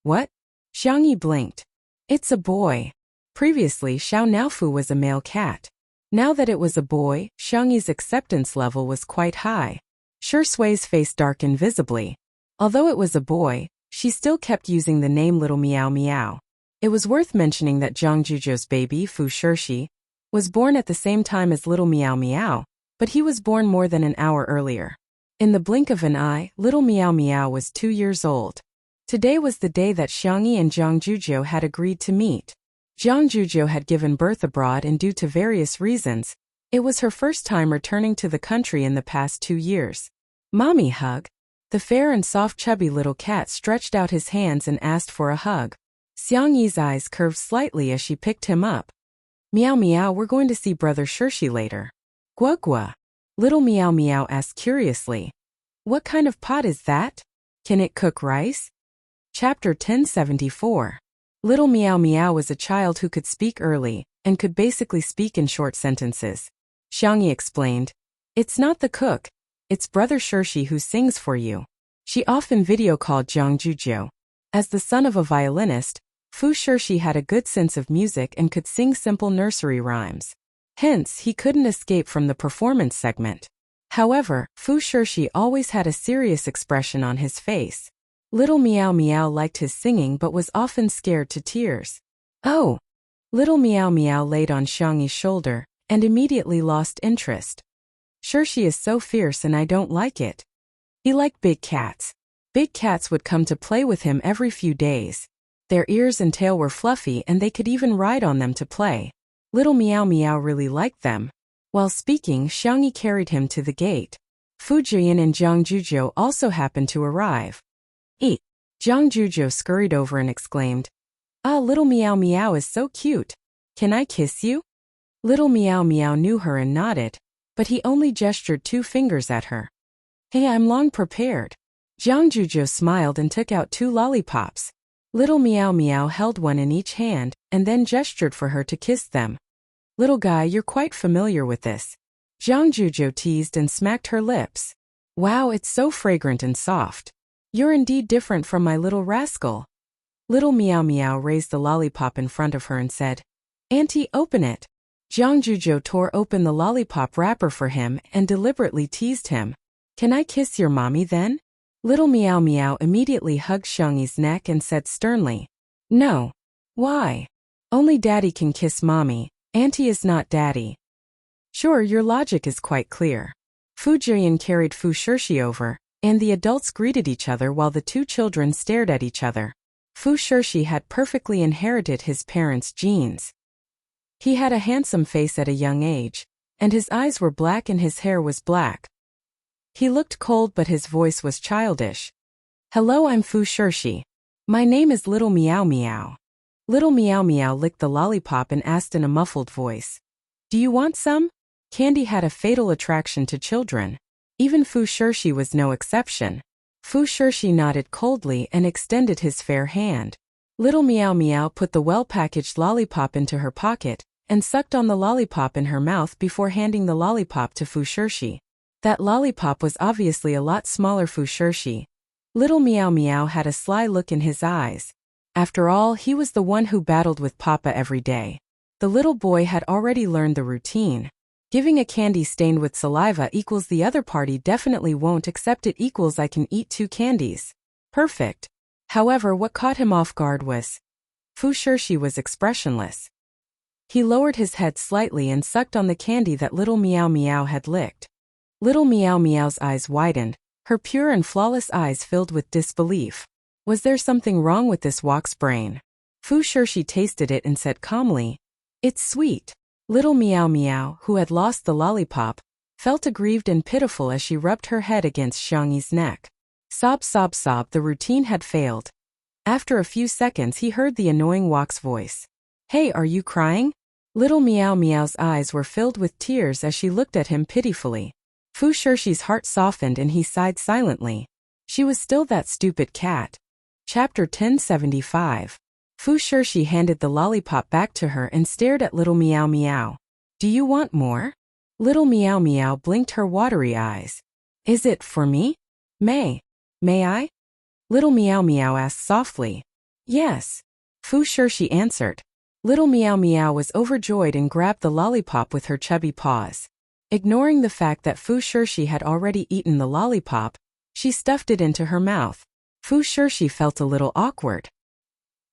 "What?" Xiangyi blinked. "It's a boy." Previously, Xiao Naofu was a male cat. Now that it was a boy, Xiangyi's acceptance level was quite high. Shui's face darkened visibly. Although it was a boy, she still kept using the name Little Meow Meow. It was worth mentioning that Zhang Juzhou's baby, Fu Shirshi, was born at the same time as Little Meow Meow, but he was born more than an hour earlier. In the blink of an eye, Little Meow Meow was 2 years old. Today was the day that Xiangyi and Zhang Juzhou had agreed to meet. Zhang Juzhou had given birth abroad and due to various reasons, it was her first time returning to the country in the past 2 years. "Mommy hug." The fair and soft chubby little cat stretched out his hands and asked for a hug. Xiangyi's eyes curved slightly as she picked him up. "Meow Meow, we're going to see Brother Shirshi later." "Gua Gua." Little Meow Meow asked curiously. "What kind of pot is that? Can it cook rice?" Chapter 1074. Little Meow Meow was a child who could speak early, and could basically speak in short sentences. Xiangyi explained, "It's not the cook. It's Brother Shirshi who sings for you." She often video-called Zhang Juzhou. As the son of a violinist, Fu Shirshi had a good sense of music and could sing simple nursery rhymes. Hence, he couldn't escape from the performance segment. However, Fu Shirshi always had a serious expression on his face. Little Meow Meow liked his singing but was often scared to tears. "Oh!" Little Meow Meow laid on Xiangyi's shoulder, and immediately lost interest. "Shirshi is so fierce and I don't like it. He like big cats." Big cats would come to play with him every few days. Their ears and tail were fluffy and they could even ride on them to play. Little Meow Meow really liked them. While speaking, Xiangyi carried him to the gate. Fu Jian and Jiang Zhuzhou also happened to arrive. Eat! Jiang Zhuzhou scurried over and exclaimed, "Ah, little Meow Meow is so cute. Can I kiss you?" Little Meow Meow knew her and nodded, but he only gestured 2 fingers at her. "Hey, I'm long prepared." Jiang Zhuzhou smiled and took out 2 lollipops. Little Meow Meow held one in each hand, and then gestured for her to kiss them. "Little guy, you're quite familiar with this." Jiang Zhuzhou teased and smacked her lips. "Wow, it's so fragrant and soft. You're indeed different from my little rascal." Little Meow Meow raised the lollipop in front of her and said, "Auntie, open it." Jiang Zhuzhou tore open the lollipop wrapper for him and deliberately teased him. "Can I kiss your mommy then?" Little Meow Meow immediately hugged Xiangyi's neck and said sternly, "No." "Why?" "Only daddy can kiss mommy. Auntie is not daddy." "Sure, your logic is quite clear." Fu Jian carried Fu Shirshi over, and the adults greeted each other while the 2 children stared at each other. Fu Shirshi had perfectly inherited his parents' genes. He had a handsome face at a young age, and his eyes were black and his hair was black. He looked cold but his voice was childish. "Hello, I'm Fu Shirshi. My name is Little Meow Meow." Little Meow Meow licked the lollipop and asked in a muffled voice, "Do you want some?" Candy had a fatal attraction to children. Even Fu Shirshi was no exception. Fu Shirshi nodded coldly and extended his fair hand. Little Meow Meow put the well-packaged lollipop into her pocket and sucked on the lollipop in her mouth before handing the lollipop to Fu Shirshi. That lollipop was obviously a lot smaller Fu Shirshi. Little Meow Meow had a sly look in his eyes. After all, he was the one who battled with Papa every day. The little boy had already learned the routine. Giving a candy stained with saliva equals the other party definitely won't accept it equals I can eat 2 candies. Perfect. However, what caught him off guard was Fu Shirshi was expressionless. He lowered his head slightly and sucked on the candy that Little Meow Meow had licked. Little Meow Meow's eyes widened, her pure and flawless eyes filled with disbelief. Was there something wrong with this wok's brain? Fu Shirshi tasted it and said calmly, "It's sweet." Little Meow Meow, who had lost the lollipop, felt aggrieved and pitiful as she rubbed her head against Xiangyi's neck. Sob, sob, sob, the routine had failed. After a few seconds he heard the annoying wok's voice. "Hey, are you crying?" Little Meow Meow's eyes were filled with tears as she looked at him pitifully. Fu Shirshi's heart softened and he sighed silently. She was still that stupid cat. Chapter 1075. Fu Shirshi handed the lollipop back to her and stared at Little Meow Meow. "Do you want more?" Little Meow Meow blinked her watery eyes. "Is it for me?" May I?" Little Meow Meow asked softly. "Yes." Fu Shirshi answered. Little Meow Meow was overjoyed and grabbed the lollipop with her chubby paws. Ignoring the fact that Fu Shirshi had already eaten the lollipop, she stuffed it into her mouth. Fu Shirshi felt a little awkward.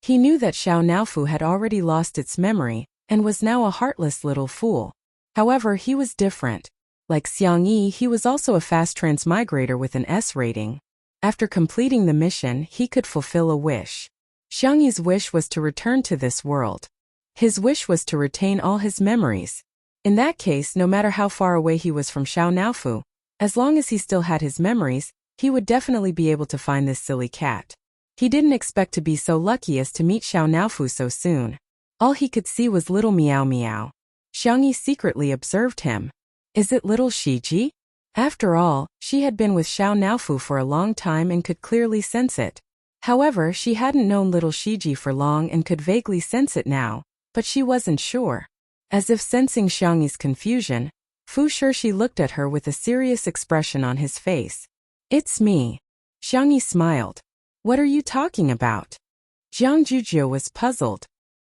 He knew that Xiao Naofu had already lost its memory and was now a heartless little fool. However, he was different. Like Xiangyi, he was also a fast transmigrator with an S rating. After completing the mission, he could fulfill a wish. Xiangyi's wish was to return to this world. His wish was to retain all his memories. In that case, no matter how far away he was from Xiao Naofu, as long as he still had his memories, he would definitely be able to find this silly cat. He didn't expect to be so lucky as to meet Xiao Naofu so soon. All he could see was Little Meow Meow. Xiangyi secretly observed him. Is it little Shiji? After all, she had been with Xiao Naofu for a long time and could clearly sense it. However, she hadn't known little Shiji for long and could vaguely sense it now, but she wasn't sure. As if sensing Xiangyi's confusion, Fu Shirshi looked at her with a serious expression on his face. It's me. Xiangyi smiled. What are you talking about? Jiang Zhuzhou was puzzled.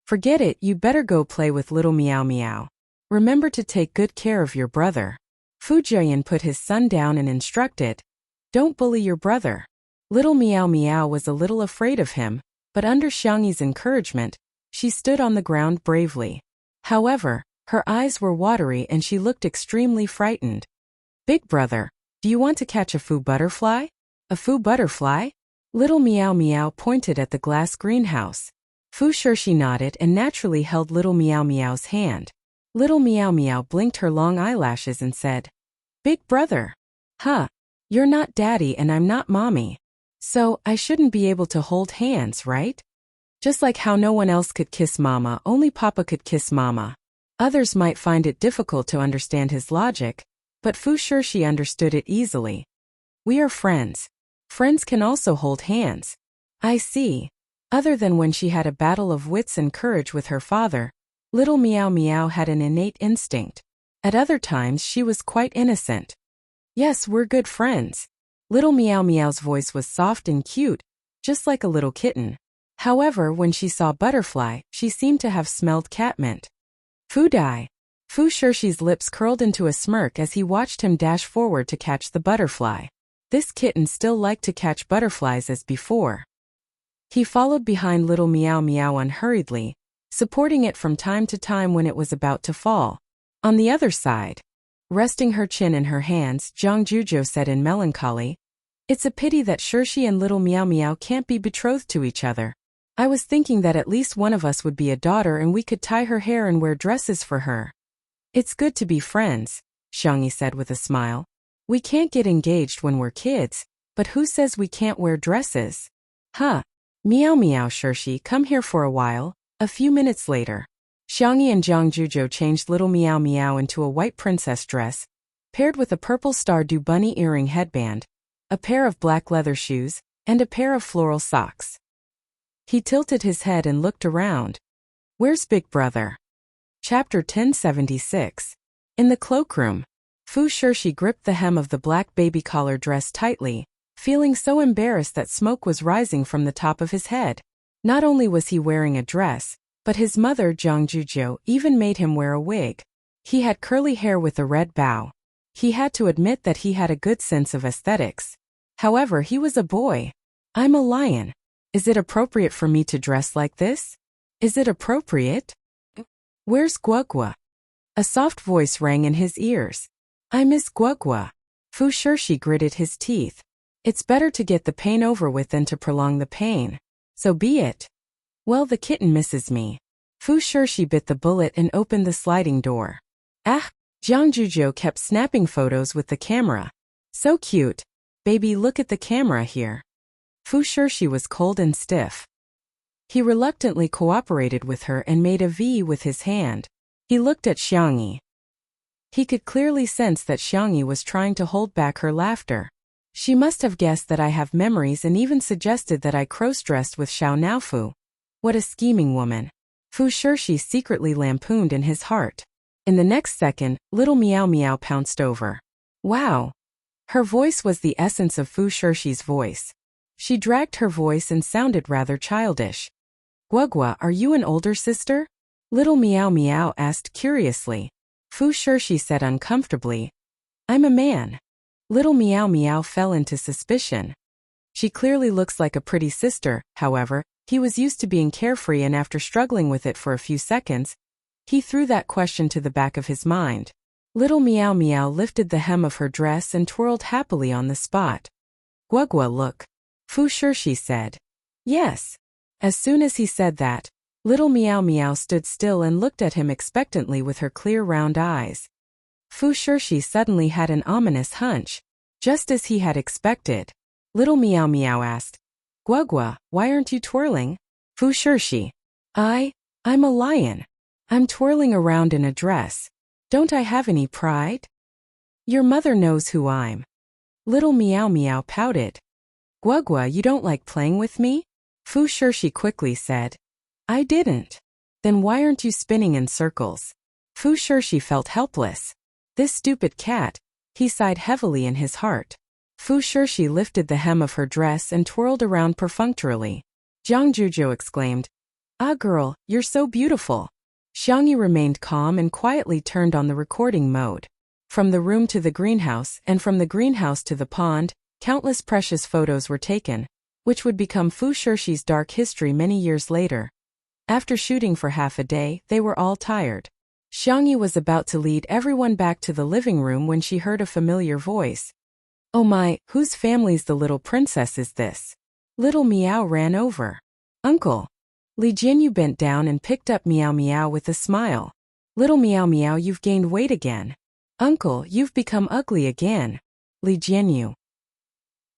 Forget it, you better go play with Little Meow Meow. Remember to take good care of your brother. Fu Jian put his son down and instructed, don't bully your brother. Little Meow Meow was a little afraid of him, but under Xiangyi's encouragement, she stood on the ground bravely. However, her eyes were watery and she looked extremely frightened. Big brother, do you want to catch a Fu butterfly? A Fu butterfly? Little Meow Meow pointed at the glass greenhouse. Fu Shirshi nodded and naturally held Little Meow Meow's hand. Little Meow Meow blinked her long eyelashes and said, "Big brother. Huh. You're not daddy and I'm not mommy. So, I shouldn't be able to hold hands, right? Just like how no one else could kiss mama, only papa could kiss mama." Others might find it difficult to understand his logic, but Fu Shirshi understood it easily. We are friends. Friends can also hold hands. I see. Other than when she had a battle of wits and courage with her father, Little Meow Meow had an innate instinct. At other times she was quite innocent. Yes, we're good friends. Little Meow Meow's voice was soft and cute, just like a little kitten. However, when she saw Butterfly, she seemed to have smelled catmint. Fu Dai. Fu Shirshi's lips curled into a smirk as he watched him dash forward to catch the butterfly. This kitten still liked to catch butterflies as before. He followed behind Little Meow Meow unhurriedly, supporting it from time to time when it was about to fall. On the other side, resting her chin in her hands, Jiang Jujo said in melancholy, "It's a pity that Shirshi and Little Meow Meow can't be betrothed to each other. I was thinking that at least one of us would be a daughter and we could tie her hair and wear dresses for her." "It's good to be friends," Xiangyi said with a smile. "We can't get engaged when we're kids, but who says we can't wear dresses?" "Huh. Meow Meow Shirshi, come here for a while." A few minutes later, Xiangyi and Jiang Jujo changed Little Meow Meow into a white princess dress, paired with a purple Stardew bunny earring headband, a pair of black leather shoes, and a pair of floral socks. He tilted his head and looked around. "Where's Big Brother?" Chapter 1076. In the cloakroom, Fu Shirshi gripped the hem of the black baby collar dress tightly, feeling so embarrassed that smoke was rising from the top of his head. Not only was he wearing a dress, but his mother, Jiang Jujo, even made him wear a wig. He had curly hair with a red bow. He had to admit that he had a good sense of aesthetics. However, he was a boy. "I'm a lion. Is it appropriate for me to dress like this? Is it appropriate? Where's Guagua?" A soft voice rang in his ears. "I miss Guagua." Fu Shirshi gritted his teeth. It's better to get the pain over with than to prolong the pain. So be it. "Well, the kitten misses me." Fu Shirshi bit the bullet and opened the sliding door. "Ah!" Jiang Jujo kept snapping photos with the camera. "So cute. Baby, look at the camera here." Fu Shirshi was cold and stiff. He reluctantly cooperated with her and made a V with his hand. He looked at Xiangyi. He could clearly sense that Xiangyi was trying to hold back her laughter. She must have guessed that I have memories and even suggested that I cross-dressed with Xiao Naofu. What a scheming woman. Fu Shirshi secretly lampooned in his heart. In the next second, Little Meow Meow pounced over. Wow! Her voice was the essence of Fu Shirshi's voice. She dragged her voice and sounded rather childish. "Guagua, are you an older sister?" Little Meow Meow asked curiously. Fu Shirshi said uncomfortably, "I'm a man." Little Meow Meow fell into suspicion. She clearly looks like a pretty sister, however, he was used to being carefree and after struggling with it for a few seconds, he threw that question to the back of his mind. Little Meow Meow lifted the hem of her dress and twirled happily on the spot. "Guagua, look," Fu Shirshi said. "Yes." As soon as he said that, Little Meow Meow stood still and looked at him expectantly with her clear round eyes. Fu Shirshi suddenly had an ominous hunch. Just as he had expected, Little Meow Meow asked, "Guagua, why aren't you twirling?" Fu Shirshi, I'm a lion. I'm twirling around in a dress. Don't I have any pride?" "Your mother knows who I'm." Little Meow Meow pouted. "Guagua, you don't like playing with me?" Fu Shirshi quickly said. "I didn't." "Then why aren't you spinning in circles?" Fu Shirshi felt helpless. This stupid cat, he sighed heavily in his heart. Fu Shirshi lifted the hem of her dress and twirled around perfunctorily. Jiang Jujo exclaimed, "Ah girl, you're so beautiful." Xiangyi remained calm and quietly turned on the recording mode. From the room to the greenhouse and from the greenhouse to the pond, countless precious photos were taken, which would become Fu Shirshi's dark history many years later. After shooting for half a day, they were all tired. Xiangyi was about to lead everyone back to the living room when she heard a familiar voice. Oh my, whose family's the little princess is this? Little Meow ran over. Uncle. Li Jinyu bent down and picked up Meow Meow with a smile. Little Meow Meow, you've gained weight again. Uncle, you've become ugly again. Li Jinyu.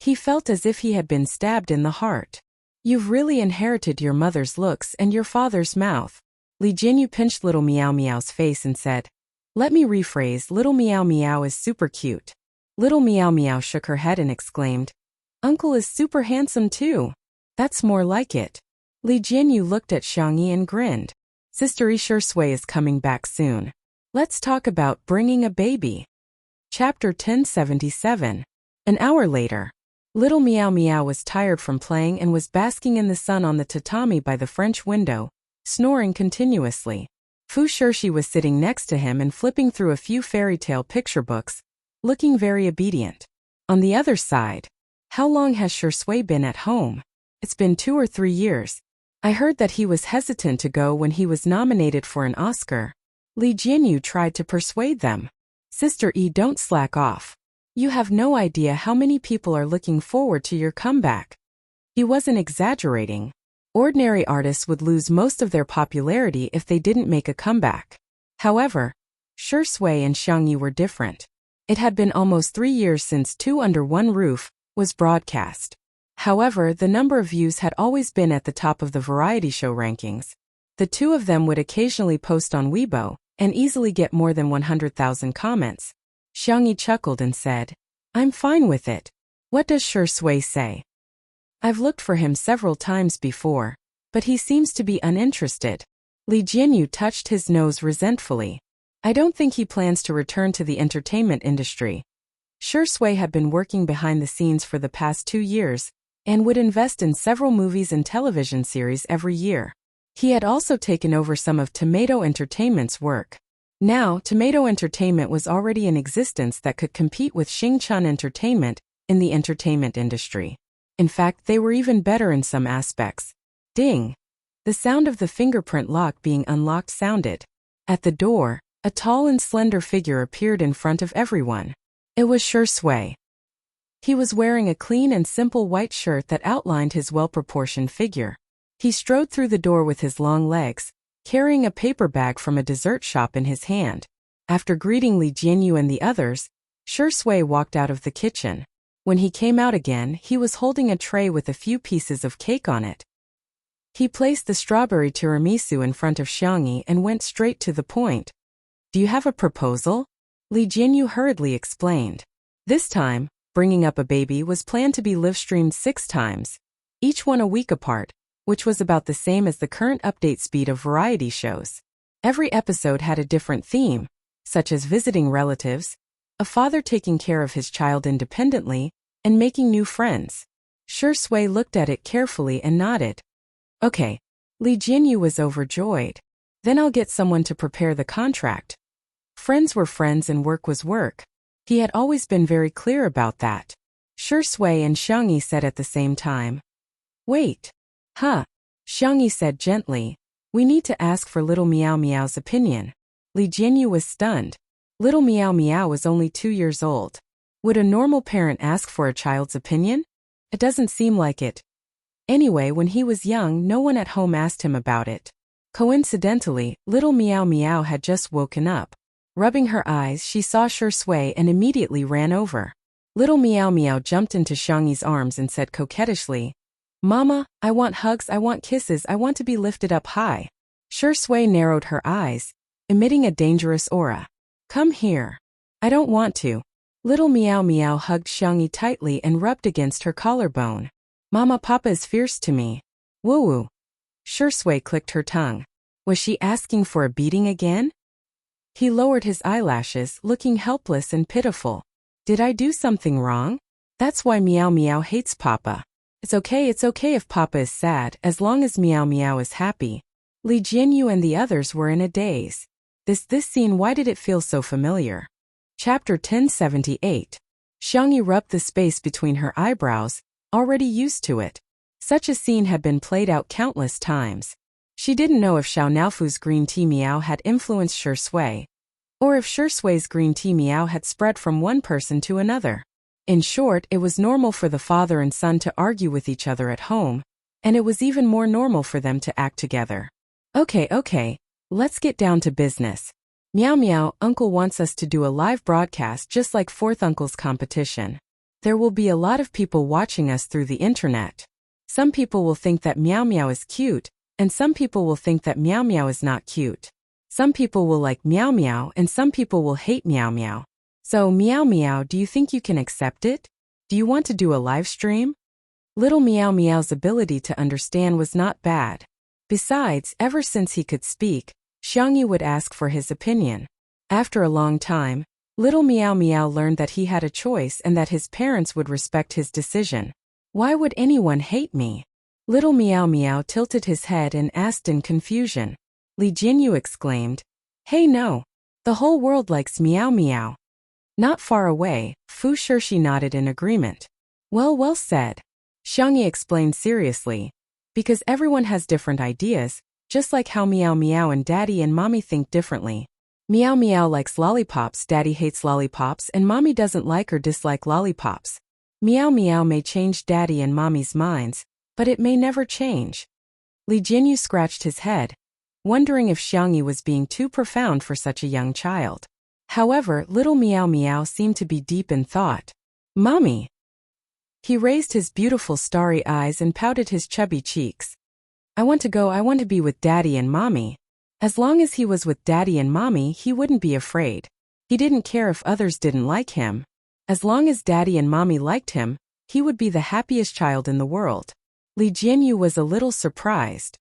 He felt as if he had been stabbed in the heart. You've really inherited your mother's looks and your father's mouth. Li Jinyu pinched Little Meow Meow's face and said, let me rephrase, Little Meow Meow is super cute. Little Meow Meow shook her head and exclaimed, Uncle is super handsome too. That's more like it. Li Jinyu looked at Xiangyi and grinned. Sister Sure Sui is coming back soon. Let's talk about bringing a baby. Chapter 1077. An hour later. Little Meow Meow was tired from playing and was basking in the sun on the tatami by the French window, snoring continuously. Fu Shirshi was sitting next to him and flipping through a few fairy tale picture books, looking very obedient. On the other side, how long has Sure Sui been at home? It's been 2 or 3 years. I heard that he was hesitant to go when he was nominated for an Oscar. Li Jinyu tried to persuade them. Sister E, don't slack off. You have no idea how many people are looking forward to your comeback. He wasn't exaggerating. Ordinary artists would lose most of their popularity if they didn't make a comeback. However, Sure Sui and Xiangyi were different. It had been almost 3 years since Two Under One Roof was broadcast. However, the number of views had always been at the top of the variety show rankings. The two of them would occasionally post on Weibo and easily get more than 100,000 comments. Xiangyi chuckled and said, I'm fine with it. What does Sure Sui say? I've looked for him several times before, but he seems to be uninterested. Li Jinyu touched his nose resentfully. I don't think he plans to return to the entertainment industry. Sure Sui had been working behind the scenes for the past 2 years and would invest in several movies and television series every year. He had also taken over some of Tomato Entertainment's work. Now, Tomato Entertainment was already in existence that could compete with Xingchun Entertainment in the entertainment industry. In fact, they were even better in some aspects. Ding! The sound of the fingerprint lock being unlocked sounded. At the door, a tall and slender figure appeared in front of everyone. It was Sure Sui. He was wearing a clean and simple white shirt that outlined his well-proportioned figure. He strode through the door with his long legs, carrying a paper bag from a dessert shop in his hand. After greeting Li Jinyu and the others, Sure Sui walked out of the kitchen. When he came out again, he was holding a tray with a few pieces of cake on it. He placed the strawberry tiramisu in front of Xiangyi and went straight to the point. Do you have a proposal? Li Jinyu hurriedly explained. This time, bringing up a baby was planned to be live-streamed 6 times, each one a week apart, which was about the same as the current update speed of variety shows. Every episode had a different theme, such as visiting relatives, a father taking care of his child independently, and making new friends. Sure Sui looked at it carefully and nodded. Okay. Li Jinyu was overjoyed. Then I'll get someone to prepare the contract. Friends were friends and work was work. He had always been very clear about that. Sure Sui and Xiangyi said at the same time. Wait. Huh. Xiangyi said gently. We need to ask for Little Meow Meow's opinion. Li Jinyu was stunned. Little Meow Meow was only 2 years old. Would a normal parent ask for a child's opinion? It doesn't seem like it. Anyway, when he was young, no one at home asked him about it. Coincidentally, Little Meow Meow had just woken up. Rubbing her eyes, she saw Sure Sui and immediately ran over. Little Meow Meow jumped into Xiangyi's arms and said coquettishly, Mama, I want hugs, I want kisses, I want to be lifted up high. Sure Sui narrowed her eyes, emitting a dangerous aura. Come here. I don't want to. Little Meow Meow hugged Xiangyi tightly and rubbed against her collarbone. Mama, Papa is fierce to me. Woo-woo. Sure Sui clicked her tongue. Was she asking for a beating again? He lowered his eyelashes, looking helpless and pitiful. Did I do something wrong? That's why Meow Meow hates Papa. It's okay if Papa is sad, as long as Meow Meow is happy. Li Jinyu and the others were in a daze. This scene, why did it feel so familiar? Chapter 1078. Xiangyi rubbed the space between her eyebrows, already used to it. Such a scene had been played out countless times. She didn't know if Xiao Naofu's green tea meow had influenced Sure Sui, or if Sure Sui's green tea meow had spread from one person to another. In short, it was normal for the father and son to argue with each other at home, and it was even more normal for them to act together. Okay, let's get down to business. Meow meow, Uncle wants us to do a live broadcast just like Fourth Uncle's competition. There will be a lot of people watching us through the internet. Some people will think that Meow Meow is cute, and some people will think that Meow Meow is not cute. Some people will like Meow Meow and some people will hate Meow Meow. So Meow Meow, do you think you can accept it? Do you want to do a live stream? Little Meow Meow's ability to understand was not bad. Besides, ever since he could speak, Xiangyi would ask for his opinion. After a long time, little Meow Meow learned that he had a choice and that his parents would respect his decision. Why would anyone hate me? Little Meow Meow tilted his head and asked in confusion. Li Jinyu exclaimed, "Hey no! The whole world likes Meow Meow." Not far away, Fu Shirshi nodded in agreement. Well said. Xiangyi explained seriously. Because everyone has different ideas, just like how Meow Meow and Daddy and Mommy think differently. Meow Meow likes lollipops, Daddy hates lollipops, and Mommy doesn't like or dislike lollipops. Meow Meow may change Daddy and Mommy's minds, but it may never change. Li Jinyu scratched his head, wondering if Xiangyi was being too profound for such a young child. However, little Meow Meow seemed to be deep in thought. Mommy! He raised his beautiful starry eyes and pouted his chubby cheeks. I want to be with Daddy and Mommy. As long as he was with Daddy and Mommy, he wouldn't be afraid. He didn't care if others didn't like him. As long as Daddy and Mommy liked him, he would be the happiest child in the world. Li Jinyu was a little surprised.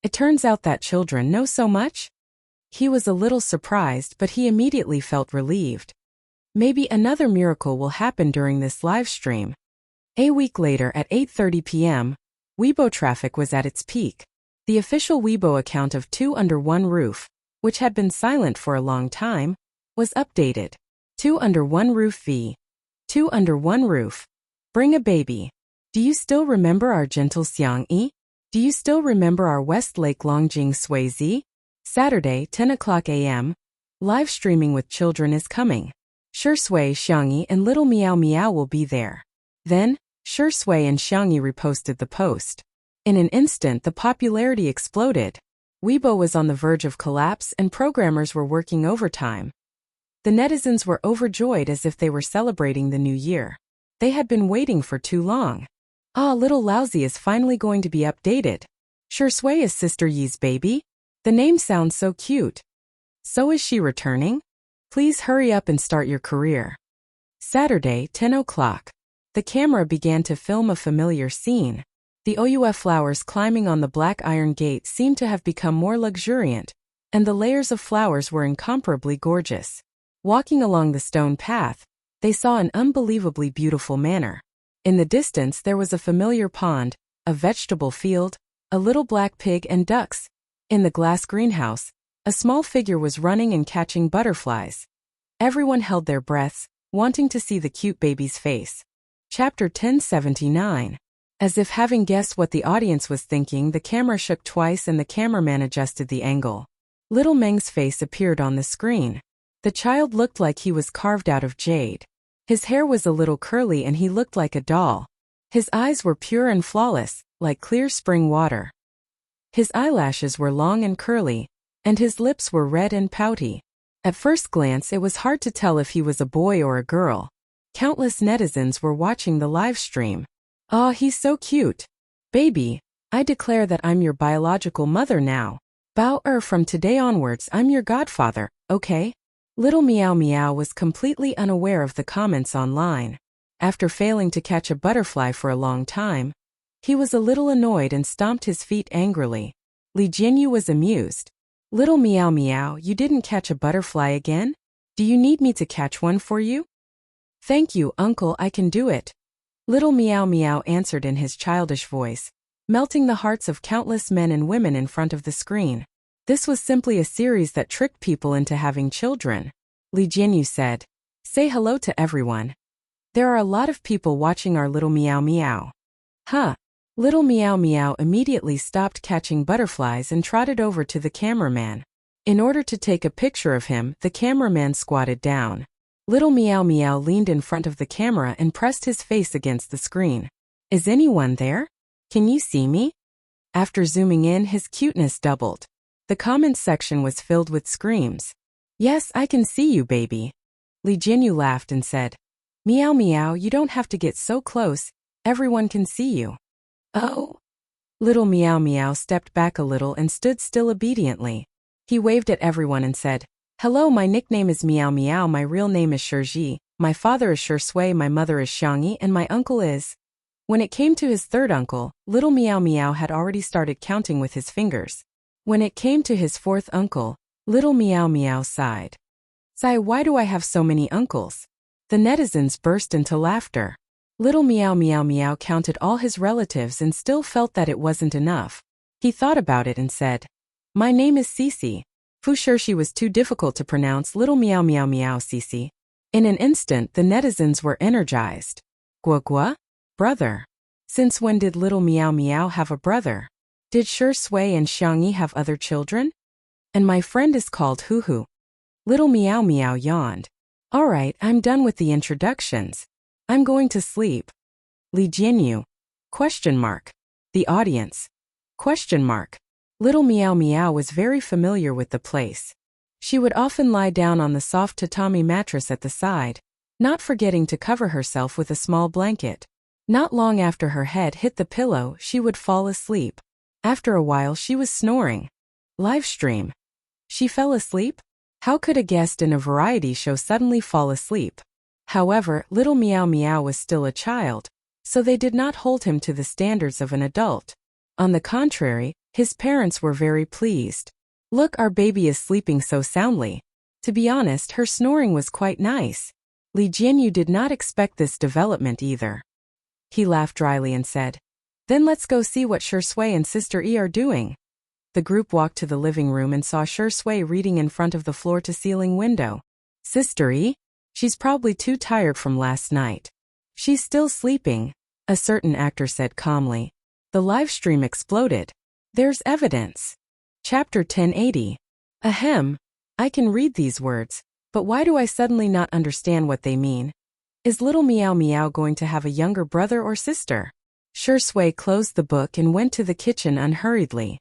It turns out that children know so much? He was a little surprised, but he immediately felt relieved. Maybe another miracle will happen during this live stream. A week later at 8:30 p.m., Weibo traffic was at its peak. The official Weibo account of Two Under One Roof, which had been silent for a long time, was updated. Two Under One Roof v. Two Under One Roof. Bring a baby. Do you still remember our gentle Xiangyi? Do you still remember our Westlake Longjing Sui? Saturday, 10 o'clock a.m. Live streaming with children is coming. Shui, Xiangyi, and little Meow Meow will be there. Then, Shui and Xiangyi reposted the post. In an instant, the popularity exploded. Weibo was on the verge of collapse and programmers were working overtime. The netizens were overjoyed as if they were celebrating the new year. They had been waiting for too long. Little Lousy is finally going to be updated. Shui is Sister Yi's baby? The name sounds so cute. So is she returning? Please hurry up and start your career. Saturday, 10 o'clock. The camera began to film a familiar scene. The OUF flowers climbing on the black iron gate seemed to have become more luxuriant, and the layers of flowers were incomparably gorgeous. Walking along the stone path, they saw an unbelievably beautiful manor. In the distance there was a familiar pond, a vegetable field, a little black pig and ducks. In the glass greenhouse, a small figure was running and catching butterflies. Everyone held their breaths, wanting to see the cute baby's face. Chapter 1079. As if having guessed what the audience was thinking, the camera shook twice and the cameraman adjusted the angle. Little Meng's face appeared on the screen. The child looked like he was carved out of jade. His hair was a little curly and he looked like a doll. His eyes were pure and flawless, like clear spring water. His eyelashes were long and curly, and his lips were red and pouty. At first glance it was hard to tell if he was a boy or a girl. Countless netizens were watching the live stream. He's so cute. Baby, I declare that I'm your biological mother now. From today onwards I'm your godfather, okay? Little Meow Meow was completely unaware of the comments online. After failing to catch a butterfly for a long time, he was a little annoyed and stomped his feet angrily. Li Jinyu was amused. Little Meow Meow, you didn't catch a butterfly again? Do you need me to catch one for you? Thank you, Uncle, I can do it. Little Meow Meow answered in his childish voice, melting the hearts of countless men and women in front of the screen. This was simply a series that tricked people into having children. Li Jinyu said, say hello to everyone. There are a lot of people watching our little Meow Meow. Little Meow Meow immediately stopped catching butterflies and trotted over to the cameraman. In order to take a picture of him, the cameraman squatted down. Little Meow Meow leaned in front of the camera and pressed his face against the screen. Is anyone there? Can you see me? After zooming in, his cuteness doubled. The comments section was filled with screams. Yes, I can see you, baby. Li Jinyu laughed and said, Meow Meow, you don't have to get so close, everyone can see you. Oh. Little Meow Meow stepped back a little and stood still obediently. He waved at everyone and said, Hello, my nickname is Meow Meow, my real name is Shiji, my father is Shui, my mother is Xiangyi, and my uncle is... When it came to his third uncle, Little Meow Meow had already started counting with his fingers. When it came to his fourth uncle, Little Meow Meow sighed. Sigh, why do I have so many uncles? The netizens burst into laughter. Little Meow Meow Meow counted all his relatives and still felt that it wasn't enough. He thought about it and said, My name is Cici. Fu sure she was too difficult to pronounce. Little Meow Meow Meow Cici. In an instant, the netizens were energized. Gua? Brother. Since when did Little Meow Meow have a brother? Did Shui and Xiangyi have other children? And my friend is called Hu. Little Meow Meow yawned. Alright, I'm done with the introductions. I'm going to sleep. Li Jinyu. Question mark. The audience. Question mark. Little Meow Meow was very familiar with the place. She would often lie down on the soft tatami mattress at the side, not forgetting to cover herself with a small blanket. Not long after her head hit the pillow, she would fall asleep. After a while, she was snoring. Livestream. She fell asleep? How could a guest in a variety show suddenly fall asleep? However, Little Meow Meow was still a child, so they did not hold him to the standards of an adult. On the contrary, his parents were very pleased. Look, our baby is sleeping so soundly. To be honest, her snoring was quite nice. Li Jinyu did not expect this development either. He laughed dryly and said, Then let's go see what Shui and Sister E are doing. The group walked to the living room and saw Shui reading in front of the floor-to-ceiling window. Sister E? She's probably too tired from last night. She's still sleeping, a certain actor said calmly. The live stream exploded. There's evidence. Chapter 1080. Ahem. I can read these words, but why do I suddenly not understand what they mean? Is Little Meow Meow going to have a younger brother or sister? Shui closed the book and went to the kitchen unhurriedly.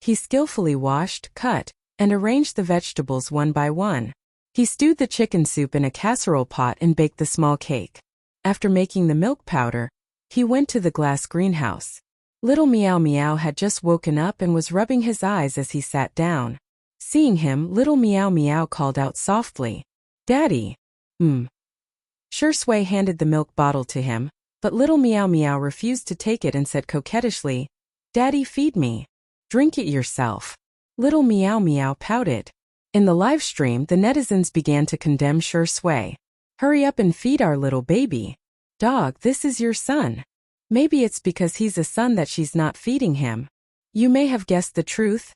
He skillfully washed, cut, and arranged the vegetables one by one. He stewed the chicken soup in a casserole pot and baked the small cake. After making the milk powder, he went to the glass greenhouse. Little Meow Meow had just woken up and was rubbing his eyes as he sat down. Seeing him, Little Meow Meow called out softly, Daddy. Shui handed the milk bottle to him, but Little Meow Meow refused to take it and said coquettishly, Daddy, feed me. Drink it yourself. Little Meow Meow pouted. In the live stream, the netizens began to condemn Shui. Hurry up and feed our little baby. Dog, this is your son. Maybe it's because he's a son that she's not feeding him. You may have guessed the truth.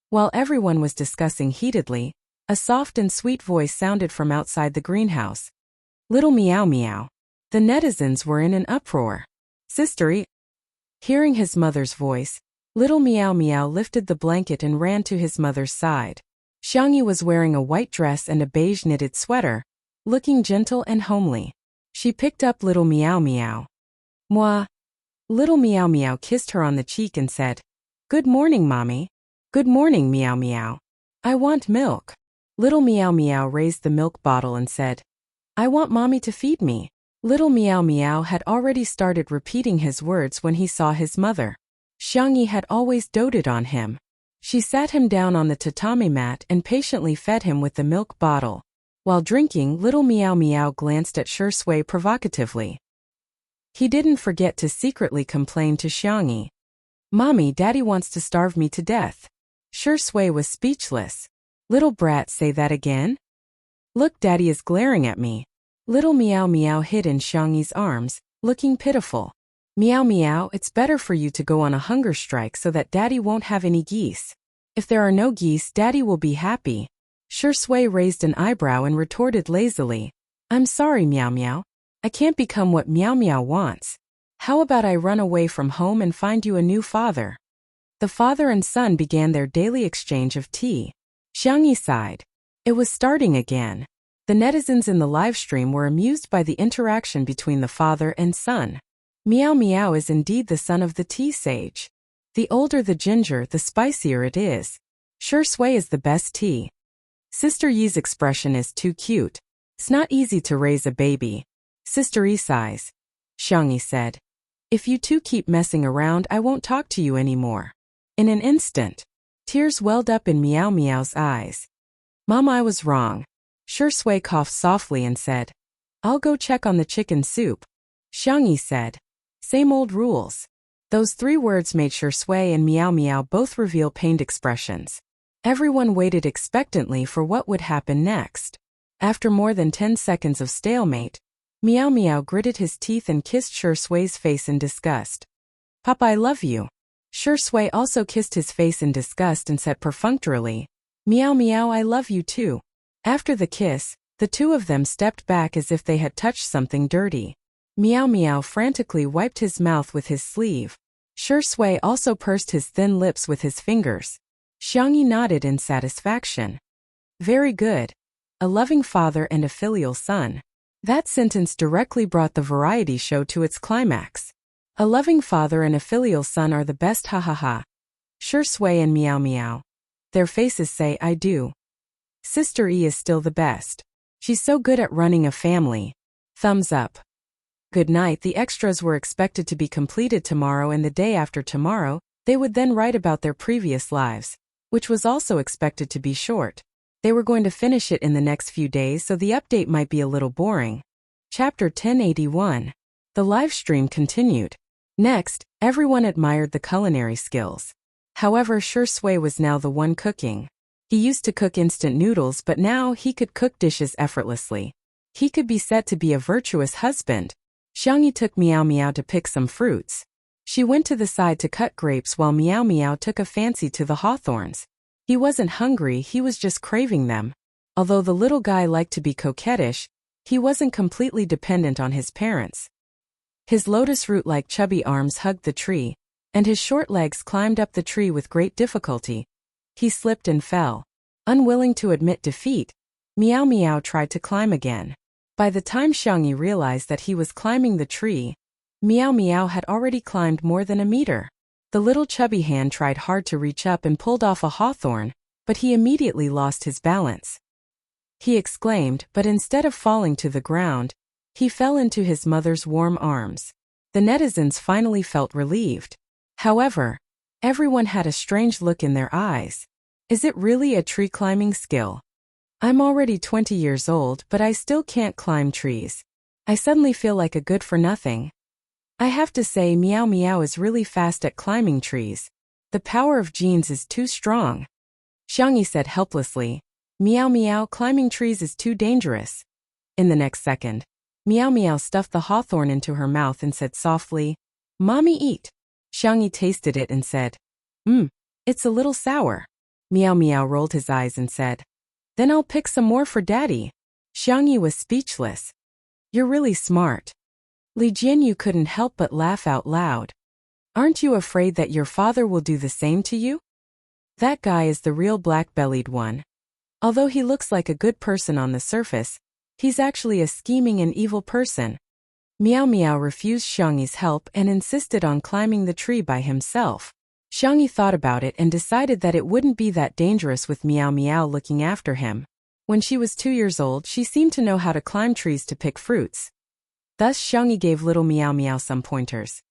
While everyone was discussing heatedly, a soft and sweet voice sounded from outside the greenhouse. Little Meow Meow. The netizens were in an uproar. Sister E. Hearing his mother's voice, Little Meow Meow lifted the blanket and ran to his mother's side. Xiangyi was wearing a white dress and a beige knitted sweater, looking gentle and homely. She picked up Little Meow Meow. Moi. Little Meow Meow kissed her on the cheek and said, Good morning, Mommy. Good morning, Meow Meow. I want milk. Little Meow Meow raised the milk bottle and said, I want Mommy to feed me. Little Meow Meow had already started repeating his words when he saw his mother. Xiangyi had always doted on him. She sat him down on the tatami mat and patiently fed him with the milk bottle. While drinking, Little Meow Meow glanced at Shui provocatively. He didn't forget to secretly complain to Xiangyi. Mommy, Daddy wants to starve me to death. Shui was speechless. Little brat, say that again? Look, Daddy is glaring at me. Little Meow Meow hid in Xiangyi's arms, looking pitiful. Meow Meow, it's better for you to go on a hunger strike so that Daddy won't have any geese. If there are no geese, Daddy will be happy. Shui raised an eyebrow and retorted lazily. I'm sorry, Meow Meow. I can't become what Meow Meow wants. How about I run away from home and find you a new father? The father and son began their daily exchange of tea. Xiangyi sighed. It was starting again. The netizens in the live stream were amused by the interaction between the father and son. Meow Meow is indeed the son of the tea sage. The older the ginger, the spicier it is. Sure Sui is the best tea. Sister Yi's expression is too cute. It's not easy to raise a baby. Sister Yi sighs. Xiangyi said. If you two keep messing around, I won't talk to you anymore. In an instant, tears welled up in Meow Meow's eyes. Mom, I was wrong. Sure Sui coughed softly and said, I'll go check on the chicken soup. Xiangyi said. Same old rules. Those 3 words made Sure Sui and Meow Meow both reveal pained expressions. Everyone waited expectantly for what would happen next. After more than 10 seconds of stalemate, Meow Meow gritted his teeth and kissed Sure Sui's face in disgust. Papa, I love you. Sure Sui also kissed his face in disgust and said perfunctorily, Meow Meow, I love you too. After the kiss, the two of them stepped back as if they had touched something dirty. Meow Meow frantically wiped his mouth with his sleeve. Sure Sui also pursed his thin lips with his fingers. Xiangyi nodded in satisfaction. Very good. A loving father and a filial son. That sentence directly brought the variety show to its climax. A loving father and a filial son are the best, ha ha ha. Sure Sui and Meow Meow. Their faces say I do. Sister Yi is still the best. She's so good at running a family. Thumbs up. Good night. The extras were expected to be completed tomorrow and the day after tomorrow. They would then write about their previous lives, which was also expected to be short. They were going to finish it in the next few days, so the update might be a little boring. Chapter 1081. The live stream continued. Next, everyone admired the culinary skills. However, Sure Sui was now the one cooking. He used to cook instant noodles, but now he could cook dishes effortlessly. He could be said to be a virtuous husband. Xiangyi took Meow Meow to pick some fruits. She went to the side to cut grapes while Meow Meow took a fancy to the hawthorns. He wasn't hungry, he was just craving them. Although the little guy liked to be coquettish, he wasn't completely dependent on his parents. His lotus root-like chubby arms hugged the tree, and his short legs climbed up the tree with great difficulty. He slipped and fell. Unwilling to admit defeat, Meow Meow tried to climb again. By the time Xiangyi realized that he was climbing the tree, Meow Meow had already climbed more than a meter. The little chubby hand tried hard to reach up and pulled off a hawthorn, but he immediately lost his balance. He exclaimed, but instead of falling to the ground, he fell into his mother's warm arms. The netizens finally felt relieved. However, everyone had a strange look in their eyes. Is it really a tree climbing skill? I'm already 20 years old, but I still can't climb trees. I suddenly feel like a good-for-nothing. I have to say Meow Meow is really fast at climbing trees. The power of genes is too strong. Xiangyi said helplessly, Meow Meow, climbing trees is too dangerous. In the next second, Meow Meow stuffed the hawthorn into her mouth and said softly, Mommy, eat. Xiangyi tasted it and said, it's a little sour. Meow Meow rolled his eyes and said, Then I'll pick some more for Daddy. Xiangyi was speechless. You're really smart. Li Jianyu couldn't help but laugh out loud. Aren't you afraid that your father will do the same to you? That guy is the real black-bellied one. Although he looks like a good person on the surface, he's actually a scheming and evil person. Meow Meow refused Xiangyi's help and insisted on climbing the tree by himself. Xiangyi thought about it and decided that it wouldn't be that dangerous with Meow Meow looking after him. When she was 2 years old, she seemed to know how to climb trees to pick fruits. Thus Xiangyi gave little Meow Meow some pointers.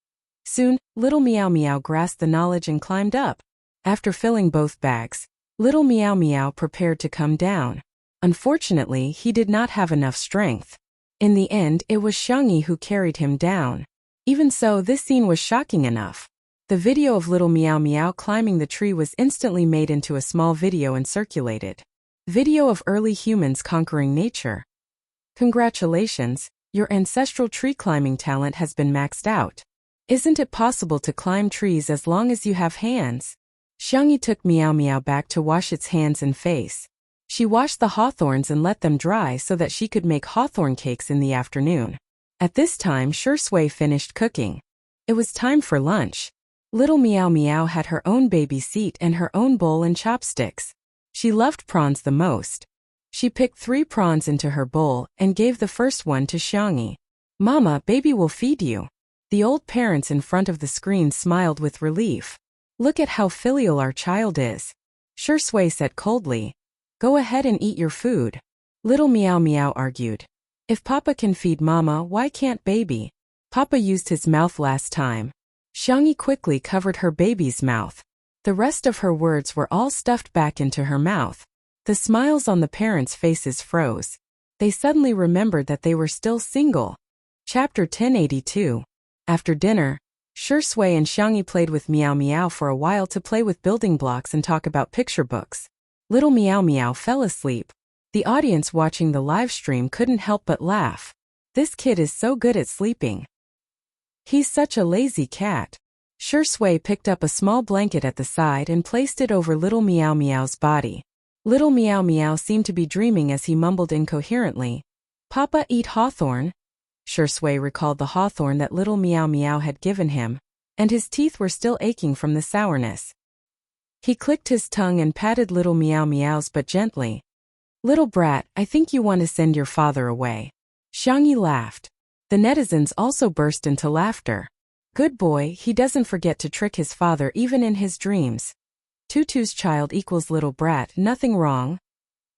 Soon, little Meow Meow grasped the knowledge and climbed up. After filling both bags, little Meow Meow prepared to come down. Unfortunately, he did not have enough strength. In the end, it was Xiangyi who carried him down. Even so, this scene was shocking enough. The video of little Meow Meow climbing the tree was instantly made into a small video and circulated. Video of early humans conquering nature. Congratulations, your ancestral tree climbing talent has been maxed out. Isn't it possible to climb trees as long as you have hands? Xiangyi took Meow Meow back to wash its hands and face. She washed the hawthorns and let them dry so that she could make hawthorn cakes in the afternoon. At this time, Sure Sui finished cooking. It was time for lunch. Little Meow Meow had her own baby seat and her own bowl and chopsticks. She loved prawns the most. She picked 3 prawns into her bowl and gave the first one to Xiangyi. Mama, baby will feed you. The old parents in front of the screen smiled with relief. Look at how filial our child is. Shui said coldly. Go ahead and eat your food. Little Meow Meow argued. If Papa can feed Mama, why can't baby? Papa used his mouth last time. Xiangyi quickly covered her baby's mouth. The rest of her words were all stuffed back into her mouth. The smiles on the parents' faces froze. They suddenly remembered that they were still single. Chapter 1082. After dinner, Shui and Xiangyi played with Meow Meow for a while to play with building blocks and talk about picture books. Little Meow Meow fell asleep. The audience watching the live stream couldn't help but laugh. This kid is so good at sleeping. He's such a lazy cat. Shui picked up a small blanket at the side and placed it over Little Meow Meow's body. Little Meow Meow seemed to be dreaming as he mumbled incoherently. Papa eat hawthorn? Shui recalled the hawthorn that Little Meow Meow had given him, and his teeth were still aching from the sourness. He clicked his tongue and patted Little Meow Meow's butt gently. Little brat, I think you want to send your father away. Xiangyi laughed. The netizens also burst into laughter. Good boy, he doesn't forget to trick his father even in his dreams. Tutu's child equals little brat, nothing wrong.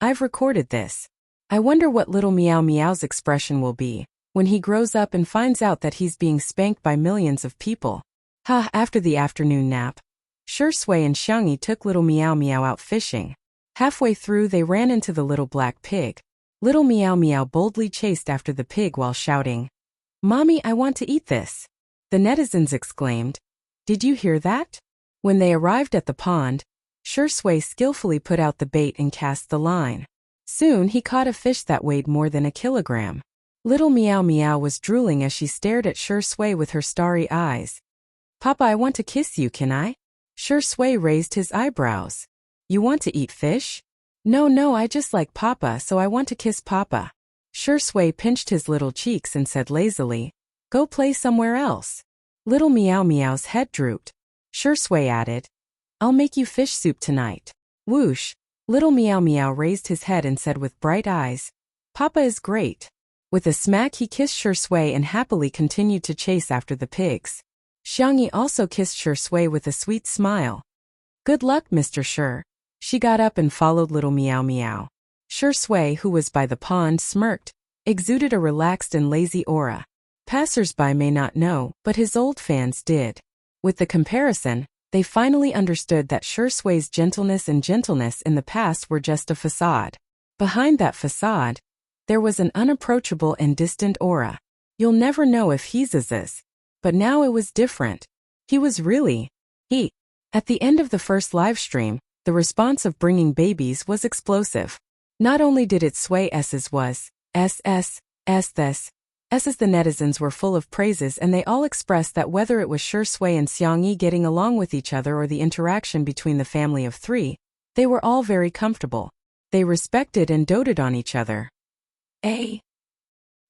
I've recorded this. I wonder what Little Meow Meow's expression will be when he grows up and finds out that he's being spanked by millions of people. After the afternoon nap, Shui and Xiangyi took Little Meow Meow out fishing. Halfway through they ran into the little black pig. Little Meow Meow boldly chased after the pig while shouting, Mommy, I want to eat this. The netizens exclaimed. Did you hear that? When they arrived at the pond, Shui skillfully put out the bait and cast the line. Soon he caught a fish that weighed more than a kilogram. Little Meow Meow was drooling as she stared at Shui with her starry eyes. Papa, I want to kiss you, can I? Shui raised his eyebrows. You want to eat fish? No, I just like Papa, so I want to kiss Papa. Shui pinched his little cheeks and said lazily, Go play somewhere else. Little Meow Meow's head drooped. Shui added, I'll make you fish soup tonight. Whoosh! Little Meow Meow raised his head and said with bright eyes, Papa is great. With a smack he kissed Shui and happily continued to chase after the pigs. Xiangyi also kissed Shui with a sweet smile. Good luck, Mr. Shui. She got up and followed Little Meow Meow. Shui, who was by the pond, smirked, exuded a relaxed and lazy aura. Passers-by may not know, but his old fans did. With the comparison, they finally understood that Shui's gentleness in the past were just a facade. Behind that facade, there was an unapproachable and distant aura. You'll never know if he's as. But now it was different. He was really he. At the end of the first live stream, the response of bringing babies was explosive. Not only did it sway S's was, this, S's the netizens were full of praises and they all expressed that whether it was Shui and Xiangyi getting along with each other or the interaction between the family of 3, they were all very comfortable. They respected and doted on each other.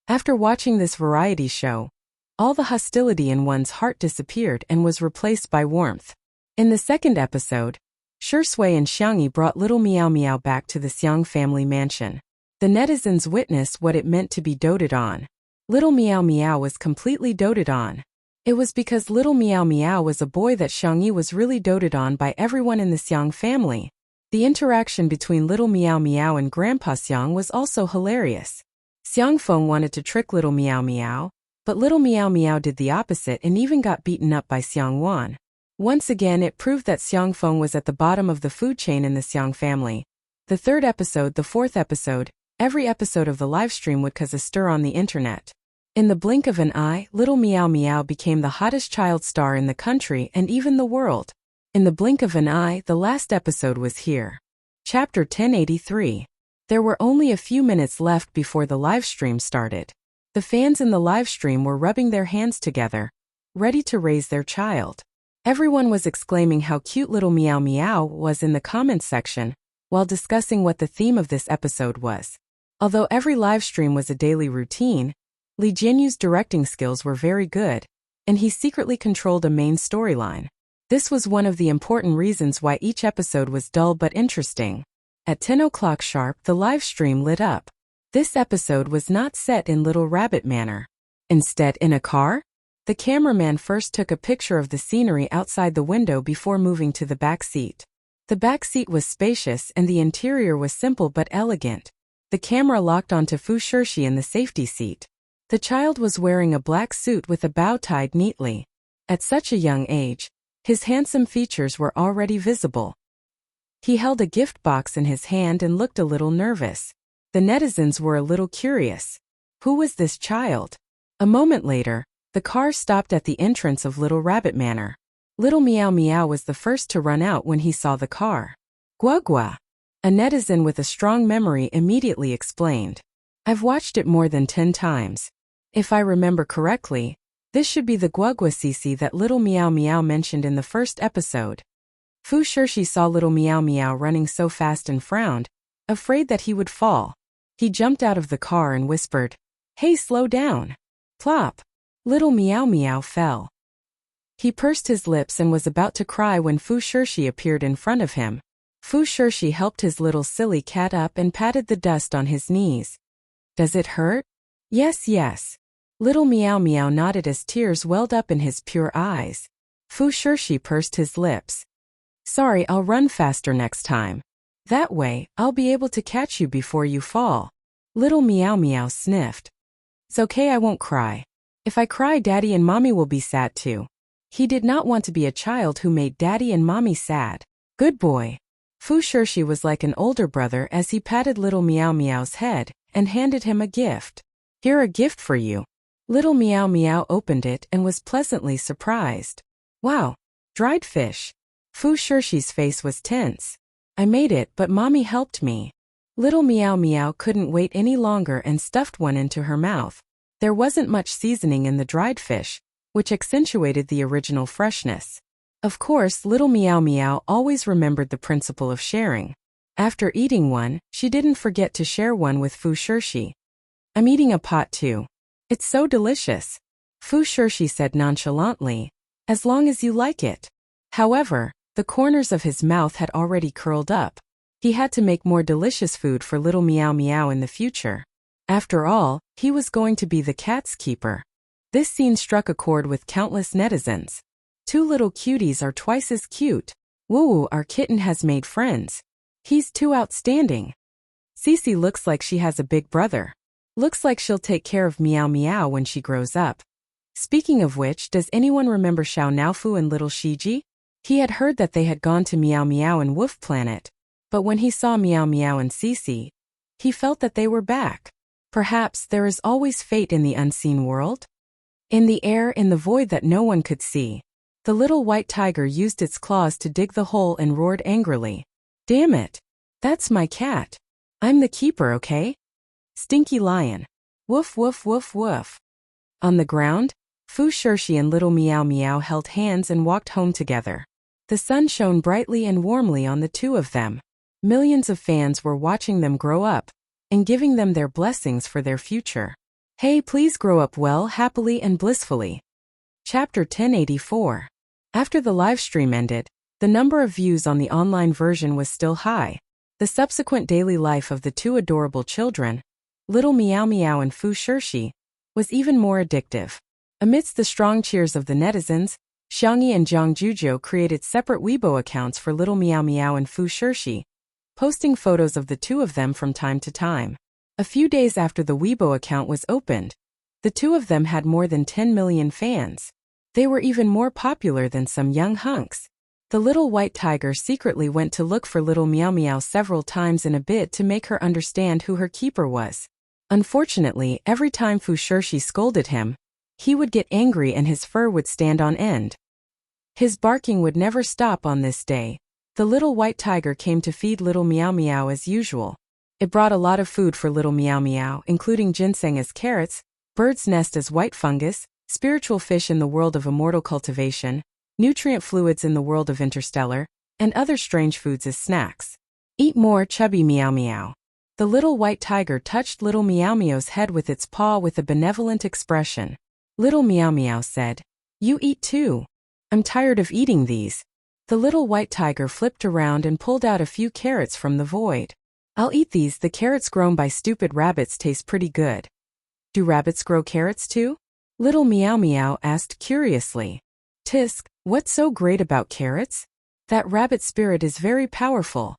After watching this variety show, all the hostility in one's heart disappeared and was replaced by warmth. In the second episode, Shui and Xiangyi brought Little Meow Meow back to the Xiang family mansion. The netizens witnessed what it meant to be doted on. Little Meow Meow was completely doted on. It was because Little Meow Meow was a boy that Xiangyi was really doted on by everyone in the Xiang family. The interaction between Little Meow Meow and Grandpa Xiang was also hilarious. Xiang Feng wanted to trick Little Meow Meow, but Little Meow Meow did the opposite and even got beaten up by Xiang Wan. Once again it proved that Xiang Feng was at the bottom of the food chain in the Xiang family. The third episode, the fourth episode, every episode of the livestream would cause a stir on the internet. In the blink of an eye, Little Meow Meow became the hottest child star in the country and even the world. In the blink of an eye, the last episode was here. Chapter 1083. There were only a few minutes left before the livestream started. The fans in the livestream were rubbing their hands together, ready to raise their child. Everyone was exclaiming how cute Little Meow Meow was in the comments section, while discussing what the theme of this episode was. Although every livestream was a daily routine, Li Jianyu's directing skills were very good, and he secretly controlled a main storyline. This was one of the important reasons why each episode was dull but interesting. At 10 o'clock sharp, the live stream lit up. This episode was not set in Little Rabbit Manor. Instead, in a car? The cameraman first took a picture of the scenery outside the window before moving to the back seat. The back seat was spacious and the interior was simple but elegant. The camera locked onto Fu Shirshi in the safety seat. The child was wearing a black suit with a bow tied neatly. At such a young age, his handsome features were already visible. He held a gift box in his hand and looked a little nervous. The netizens were a little curious. Who was this child? A moment later, the car stopped at the entrance of Little Rabbit Manor. Little Meow Meow was the first to run out when he saw the car. Gua. A netizen with a strong memory immediately explained. I've watched it more than 10 times. If I remember correctly, this should be the Gua Sisi that Little Meow Meow mentioned in the first episode. Fu Shirshi saw Little Meow Meow running so fast and frowned, afraid that he would fall. He jumped out of the car and whispered, "Hey, slow down." Plop. Little Meow Meow fell. He pursed his lips and was about to cry when Fu Shirshi appeared in front of him. Fu Shirshi helped his little silly cat up and patted the dust on his knees. Does it hurt? Yes. Little Meow Meow nodded as tears welled up in his pure eyes. Fu Shirshi pursed his lips. Sorry, I'll run faster next time. That way, I'll be able to catch you before you fall. Little Meow Meow sniffed. It's okay, I won't cry. If I cry, Daddy and Mommy will be sad too. He did not want to be a child who made Daddy and Mommy sad. Good boy. Fu Shirshi was like an older brother as he patted Little Meow Meow's head and handed him a gift. Here, a gift for you. Little Meow Meow opened it and was pleasantly surprised. Wow, dried fish. Fu Shirshi's face was tense. I made it, but Mommy helped me. Little Meow Meow couldn't wait any longer and stuffed one into her mouth. There wasn't much seasoning in the dried fish, which accentuated the original freshness. Of course, Little Meow Meow always remembered the principle of sharing. After eating one, she didn't forget to share one with Fu Shirshi. I'm eating a pot too. It's so delicious. Fu Shirshi said nonchalantly, as long as you like it. However, the corners of his mouth had already curled up. He had to make more delicious food for Little Meow Meow in the future. After all, he was going to be the cat's keeper. This scene struck a chord with countless netizens. 2 little cuties are twice as cute. Woo, our kitten has made friends. He's too outstanding. Cece looks like she has a big brother. Looks like she'll take care of Meow Meow when she grows up. Speaking of which, does anyone remember Xiao Naofu and Little Shiji? He had heard that they had gone to Meow Meow and Wolf Planet, but when he saw Meow Meow and Cece, he felt that they were back. Perhaps there is always fate in the unseen world? In the air, in the void that no one could see, the little white tiger used its claws to dig the hole and roared angrily. Damn it! That's my cat. I'm the keeper, okay? Stinky lion. Woof woof woof woof. On the ground, Fu Shirshi and Little Meow Meow held hands and walked home together. The sun shone brightly and warmly on the two of them. Millions of fans were watching them grow up and giving them their blessings for their future. Hey, please grow up well, happily and blissfully. Chapter 1084. After the live stream ended, the number of views on the online version was still high. The subsequent daily life of the 2 adorable children, Little Meow Meow and Fu Shirshi, was even more addictive. Amidst the strong cheers of the netizens, Xiangyi and Jiang Jujo created separate Weibo accounts for Little Meow Meow and Fu Shirshi, posting photos of the 2 of them from time to time. A few days after the Weibo account was opened, the 2 of them had more than 10 million fans. They were even more popular than some young hunks. The little white tiger secretly went to look for Little Meow Meow several times in a bid to make her understand who her keeper was. Unfortunately, every time Fu Shirshi scolded him, he would get angry and his fur would stand on end. His barking would never stop on this day. The little white tiger came to feed Little Meow Meow as usual. It brought a lot of food for Little Meow Meow, including ginseng as carrots, bird's nest as white fungus, spiritual fish in the world of immortal cultivation, nutrient fluids in the world of interstellar, and other strange foods as snacks. Eat more, chubby Meow Meow. The little white tiger touched Little Meow Meow's head with its paw with a benevolent expression. Little Meow Meow said, "You eat too. I'm tired of eating these." The little white tiger flipped around and pulled out a few carrots from the void. I'll eat these. The carrots grown by stupid rabbits taste pretty good. Do rabbits grow carrots too? Little Meow Meow asked curiously. Tisk, what's so great about carrots? That rabbit spirit is very powerful.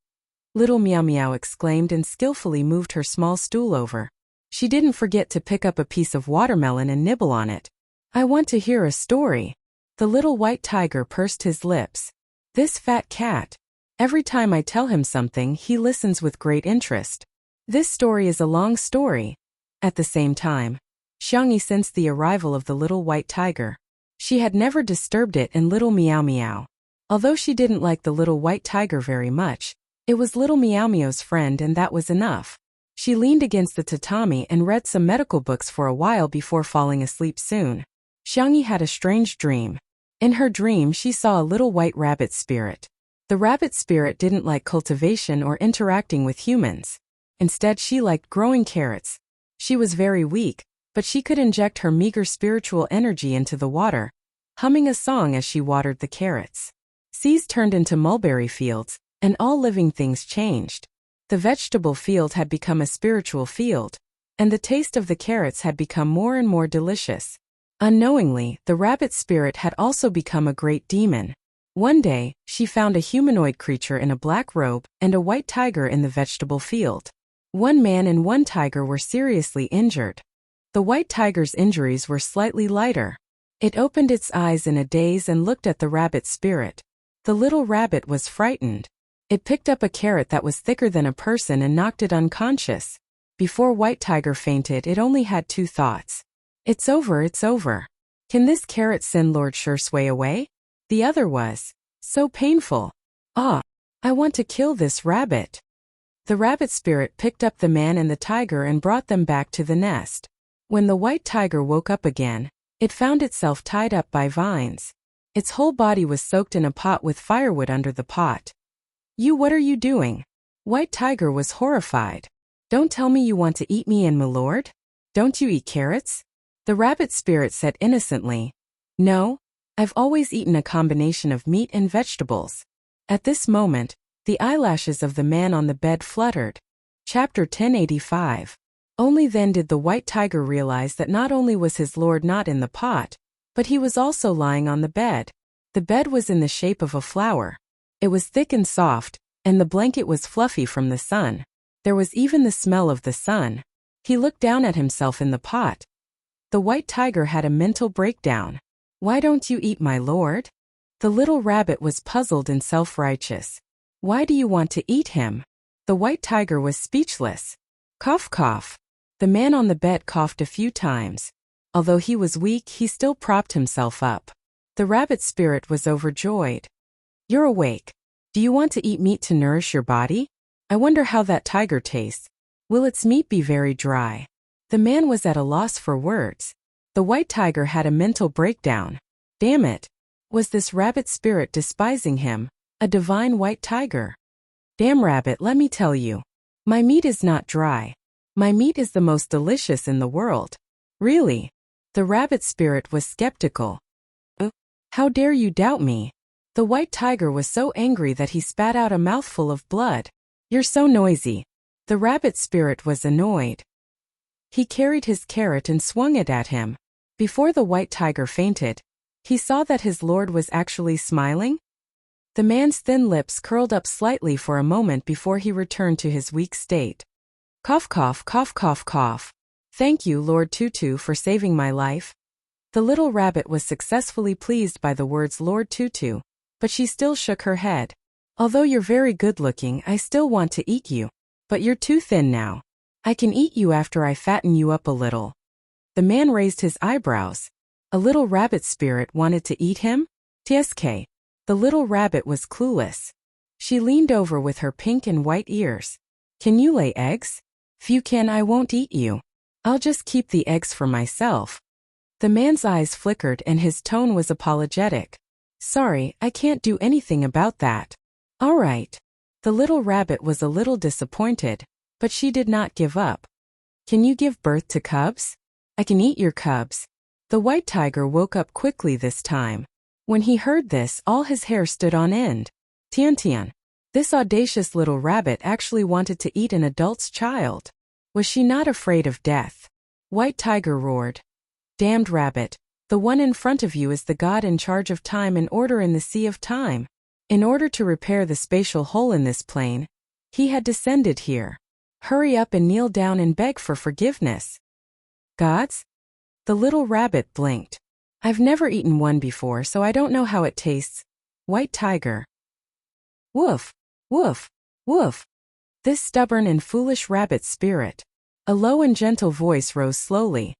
Little Meow Meow exclaimed and skillfully moved her small stool over. She didn't forget to pick up a piece of watermelon and nibble on it. I want to hear a story. The little white tiger pursed his lips. This fat cat. Every time I tell him something, he listens with great interest. This story is a long story. At the same time, Xiangyi sensed the arrival of the little white tiger. She had never disturbed it in Little Meow Meow. Although she didn't like the little white tiger very much, it was Little Meow Meow's friend and that was enough. She leaned against the tatami and read some medical books for a while before falling asleep soon. Xiangyi had a strange dream. In her dream she saw a little white rabbit spirit. The rabbit spirit didn't like cultivation or interacting with humans. Instead she liked growing carrots. She was very weak, but she could inject her meager spiritual energy into the water, humming a song as she watered the carrots. Seas turned into mulberry fields, and all living things changed. The vegetable field had become a spiritual field, and the taste of the carrots had become more and more delicious. Unknowingly, the rabbit spirit had also become a great demon. One day, she found a humanoid creature in a black robe and a white tiger in the vegetable field. One man and one tiger were seriously injured. The white tiger's injuries were slightly lighter. It opened its eyes in a daze and looked at the rabbit spirit. The little rabbit was frightened. It picked up a carrot that was thicker than a person and knocked it unconscious. Before White Tiger fainted, it only had two thoughts. It's over, it's over. Can this carrot send Lord Shursway away? The other was, so painful. Ah, I want to kill this rabbit. The rabbit spirit picked up the man and the tiger and brought them back to the nest. When the white tiger woke up again, it found itself tied up by vines. Its whole body was soaked in a pot with firewood under the pot. What are you doing? White Tiger was horrified. Don't tell me you want to eat me and my lord? Don't you eat carrots? The rabbit spirit said innocently. No, I've always eaten a combination of meat and vegetables. At this moment, the eyelashes of the man on the bed fluttered. Chapter 1085. Only then did the white tiger realize that not only was his lord not in the pot, but he was also lying on the bed. The bed was in the shape of a flower. It was thick and soft, and the blanket was fluffy from the sun. There was even the smell of the sun. He looked down at himself in the pot. The white tiger had a mental breakdown. Why don't you eat my lord? The little rabbit was puzzled and self-righteous. Why do you want to eat him? The white tiger was speechless. Cough, cough. The man on the bed coughed a few times. Although he was weak, he still propped himself up. The rabbit spirit was overjoyed. You're awake. Do you want to eat meat to nourish your body? I wonder how that tiger tastes. Will its meat be very dry? The man was at a loss for words. The white tiger had a mental breakdown. Damn it. Was this rabbit spirit despising him, a divine white tiger? Damn rabbit, let me tell you. My meat is not dry. My meat is the most delicious in the world. Really? The rabbit spirit was skeptical. How dare you doubt me? The white tiger was so angry that he spat out a mouthful of blood. You're so noisy. The rabbit spirit was annoyed. He carried his carrot and swung it at him. Before the white tiger fainted, he saw that his lord was actually smiling. The man's thin lips curled up slightly for a moment before he returned to his weak state. Cough, cough, cough, cough, cough. Thank you, Lord Tutu, for saving my life. The little rabbit was successfully pleased by the words Lord Tutu, but she still shook her head. Although you're very good-looking, I still want to eat you. But you're too thin now. I can eat you after I fatten you up a little. The man raised his eyebrows. A little rabbit spirit wanted to eat him? Tsk. The little rabbit was clueless. She leaned over with her pink and white ears. Can you lay eggs? If you can, I won't eat you. I'll just keep the eggs for myself. The man's eyes flickered and his tone was apologetic. Sorry, I can't do anything about that. All right. The little rabbit was a little disappointed, but she did not give up. Can you give birth to cubs? I can eat your cubs. The white tiger woke up quickly this time. When he heard this, all his hair stood on end. Tian Tian. This audacious little rabbit actually wanted to eat an adult's child. Was she not afraid of death? White Tiger roared. Damned rabbit, the one in front of you is the god in charge of time and order in the sea of time. In order to repair the spatial hole in this plane, he had descended here. Hurry up and kneel down and beg for forgiveness. Gods? The little rabbit blinked. I've never eaten one before, so I don't know how it tastes. White Tiger. Woof, woof, woof. This stubborn and foolish rabbit spirit. A low and gentle voice rose slowly.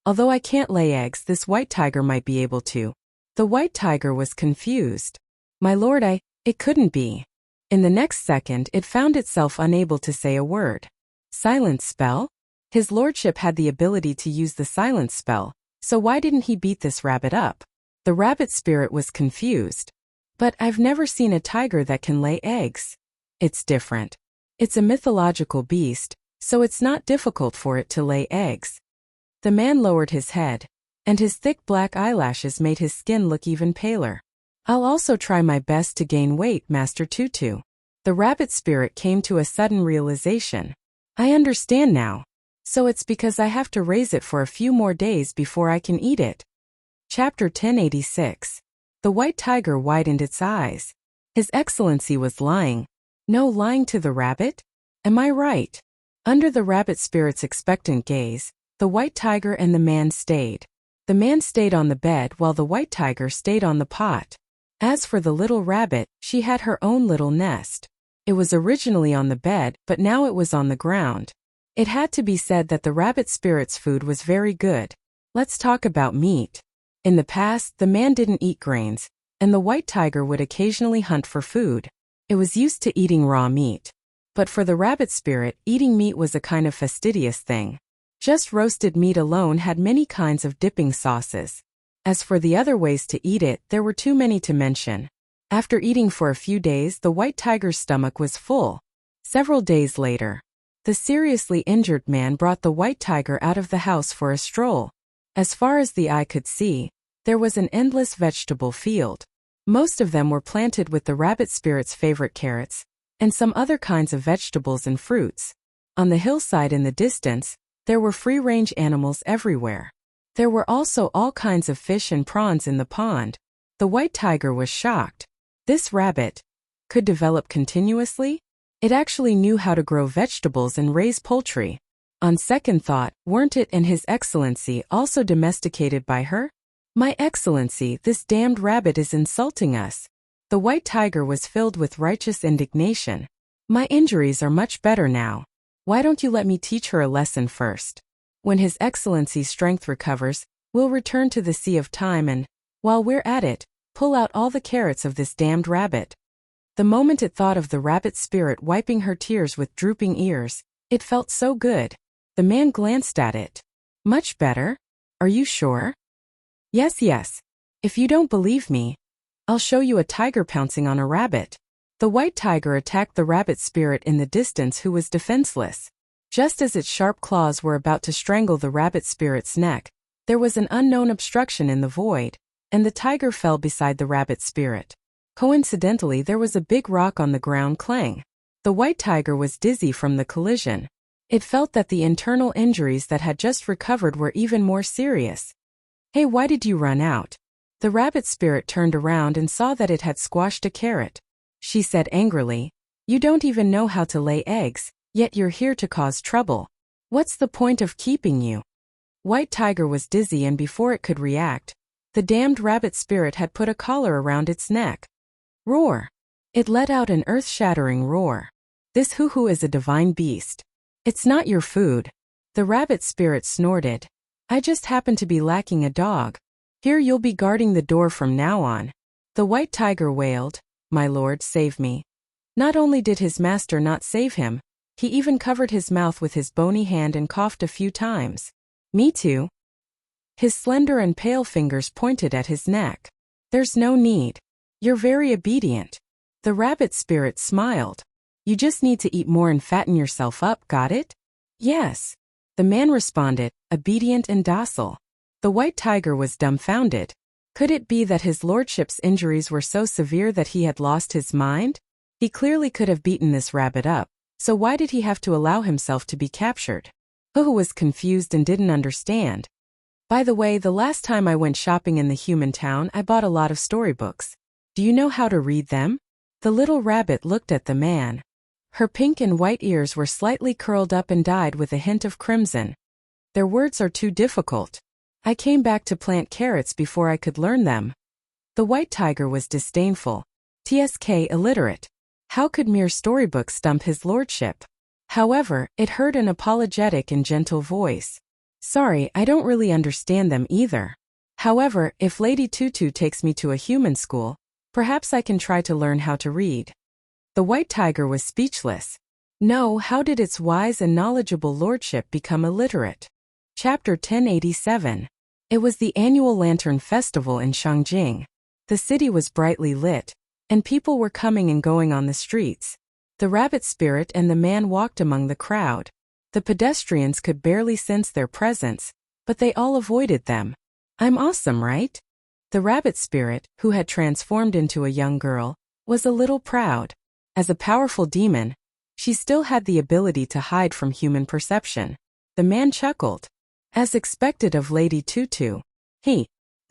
Although I can't lay eggs, this white tiger might be able to. The white tiger was confused. My lord, it couldn't be. In the next second, it found itself unable to say a word. Silence spell? His lordship had the ability to use the silence spell, so why didn't he beat this rabbit up? The rabbit spirit was confused. But I've never seen a tiger that can lay eggs. It's different. It's a mythological beast, so it's not difficult for it to lay eggs. The man lowered his head, and his thick black eyelashes made his skin look even paler. I'll also try my best to gain weight, Master Tutu. The rabbit spirit came to a sudden realization. I understand now. So it's because I have to raise it for a few more days before I can eat it. Chapter 1086. The white tiger widened its eyes. His Excellency was lying. No lying to the rabbit? Am I right? Under the rabbit spirit's expectant gaze, the white tiger and the man stayed. The man stayed on the bed while the white tiger stayed on the pot. As for the little rabbit, she had her own little nest. It was originally on the bed, but now it was on the ground. It had to be said that the rabbit spirit's food was very good. Let's talk about meat. In the past, the man didn't eat grains, and the white tiger would occasionally hunt for food. It was used to eating raw meat. But for the rabbit spirit, eating meat was a kind of fastidious thing. Just roasted meat alone had many kinds of dipping sauces. As for the other ways to eat it, there were too many to mention. After eating for a few days, the white tiger's stomach was full. Several days later, the seriously injured man brought the white tiger out of the house for a stroll. As far as the eye could see, there was an endless vegetable field. Most of them were planted with the rabbit spirit's favorite carrots, and some other kinds of vegetables and fruits. On the hillside in the distance, there were free-range animals everywhere. There were also all kinds of fish and prawns in the pond. The white tiger was shocked. This rabbit could develop continuously? It actually knew how to grow vegetables and raise poultry. On second thought, weren't it and His Excellency also domesticated by her? My Excellency, this damned rabbit is insulting us. The white tiger was filled with righteous indignation. My injuries are much better now. Why don't you let me teach her a lesson first? When His Excellency's strength recovers, we'll return to the Sea of Time and, while we're at it, pull out all the carrots of this damned rabbit. The moment it thought of the rabbit spirit wiping her tears with drooping ears, it felt so good. The man glanced at it. Much better? Are you sure? Yes. If you don't believe me, I'll show you a tiger pouncing on a rabbit. The white tiger attacked the rabbit spirit in the distance who was defenseless. Just as its sharp claws were about to strangle the rabbit spirit's neck, there was an unknown obstruction in the void, and the tiger fell beside the rabbit spirit. Coincidentally, there was a big rock on the ground clang. The white tiger was dizzy from the collision. It felt that the internal injuries that had just recovered were even more serious. Hey, why did you run out? The rabbit spirit turned around and saw that it had squashed a carrot. She said angrily, You don't even know how to lay eggs, yet you're here to cause trouble. What's the point of keeping you? White tiger was dizzy, and before it could react, the damned rabbit spirit had put a collar around its neck. Roar! It let out an earth-shattering roar. This hoo-hoo is a divine beast. It's not your food. The rabbit spirit snorted. I just happen to be lacking a dog. Here you'll be guarding the door from now on. The white tiger wailed, My lord, save me. Not only did his master not save him, he even covered his mouth with his bony hand and coughed a few times. Me too. His slender and pale fingers pointed at his neck. There's no need. You're very obedient. The rabbit spirit smiled. You just need to eat more and fatten yourself up, got it? Yes. The man responded, obedient and docile. The white tiger was dumbfounded. Could it be that his lordship's injuries were so severe that he had lost his mind? He clearly could have beaten this rabbit up, so why did he have to allow himself to be captured? Huhu was confused and didn't understand. By the way, the last time I went shopping in the human town, I bought a lot of storybooks. Do you know how to read them? The little rabbit looked at the man. Her pink and white ears were slightly curled up and dyed with a hint of crimson. Their words are too difficult. I came back to plant carrots before I could learn them. The white tiger was disdainful. TSK illiterate. How could mere storybooks stump his lordship? However, it heard an apologetic and gentle voice. Sorry, I don't really understand them either. However, if Lady Tutu takes me to a human school, perhaps I can try to learn how to read. The white tiger was speechless. No, how did its wise and knowledgeable lordship become illiterate? Chapter 1087. It was the annual Lantern Festival in Shangjing. The city was brightly lit, and people were coming and going on the streets. The rabbit spirit and the man walked among the crowd. The pedestrians could barely sense their presence, but they all avoided them. I'm awesome, right? The rabbit spirit, who had transformed into a young girl, was a little proud. As a powerful demon, she still had the ability to hide from human perception. The man chuckled. As expected of Lady Tutu. The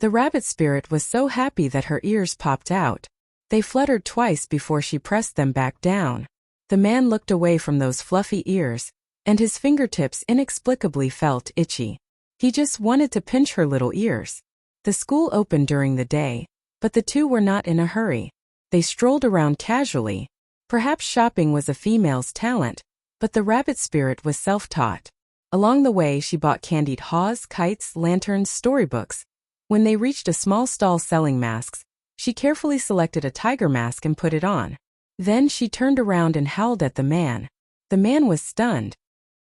rabbit spirit was so happy that her ears popped out. They fluttered twice before she pressed them back down. The man looked away from those fluffy ears, and his fingertips inexplicably felt itchy. He just wanted to pinch her little ears. The school opened during the day, but the two were not in a hurry. They strolled around casually. Perhaps shopping was a female's talent, but the rabbit spirit was self-taught. Along the way she bought candied haws, kites, lanterns, storybooks. When they reached a small stall selling masks, she carefully selected a tiger mask and put it on. Then she turned around and howled at the man. The man was stunned.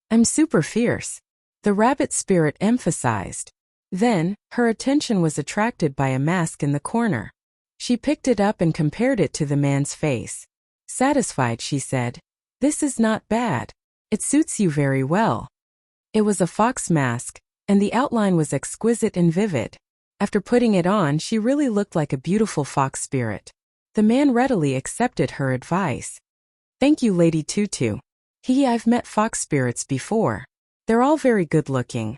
I'm super fierce. The rabbit spirit emphasized. Then, her attention was attracted by a mask in the corner. She picked it up and compared it to the man's face. Satisfied, she said, "This is not bad. It suits you very well." It was a fox mask, and the outline was exquisite and vivid. After putting it on, she really looked like a beautiful fox spirit. The man readily accepted her advice. Thank you, Lady Tutu. I've met fox spirits before. They're all very good looking.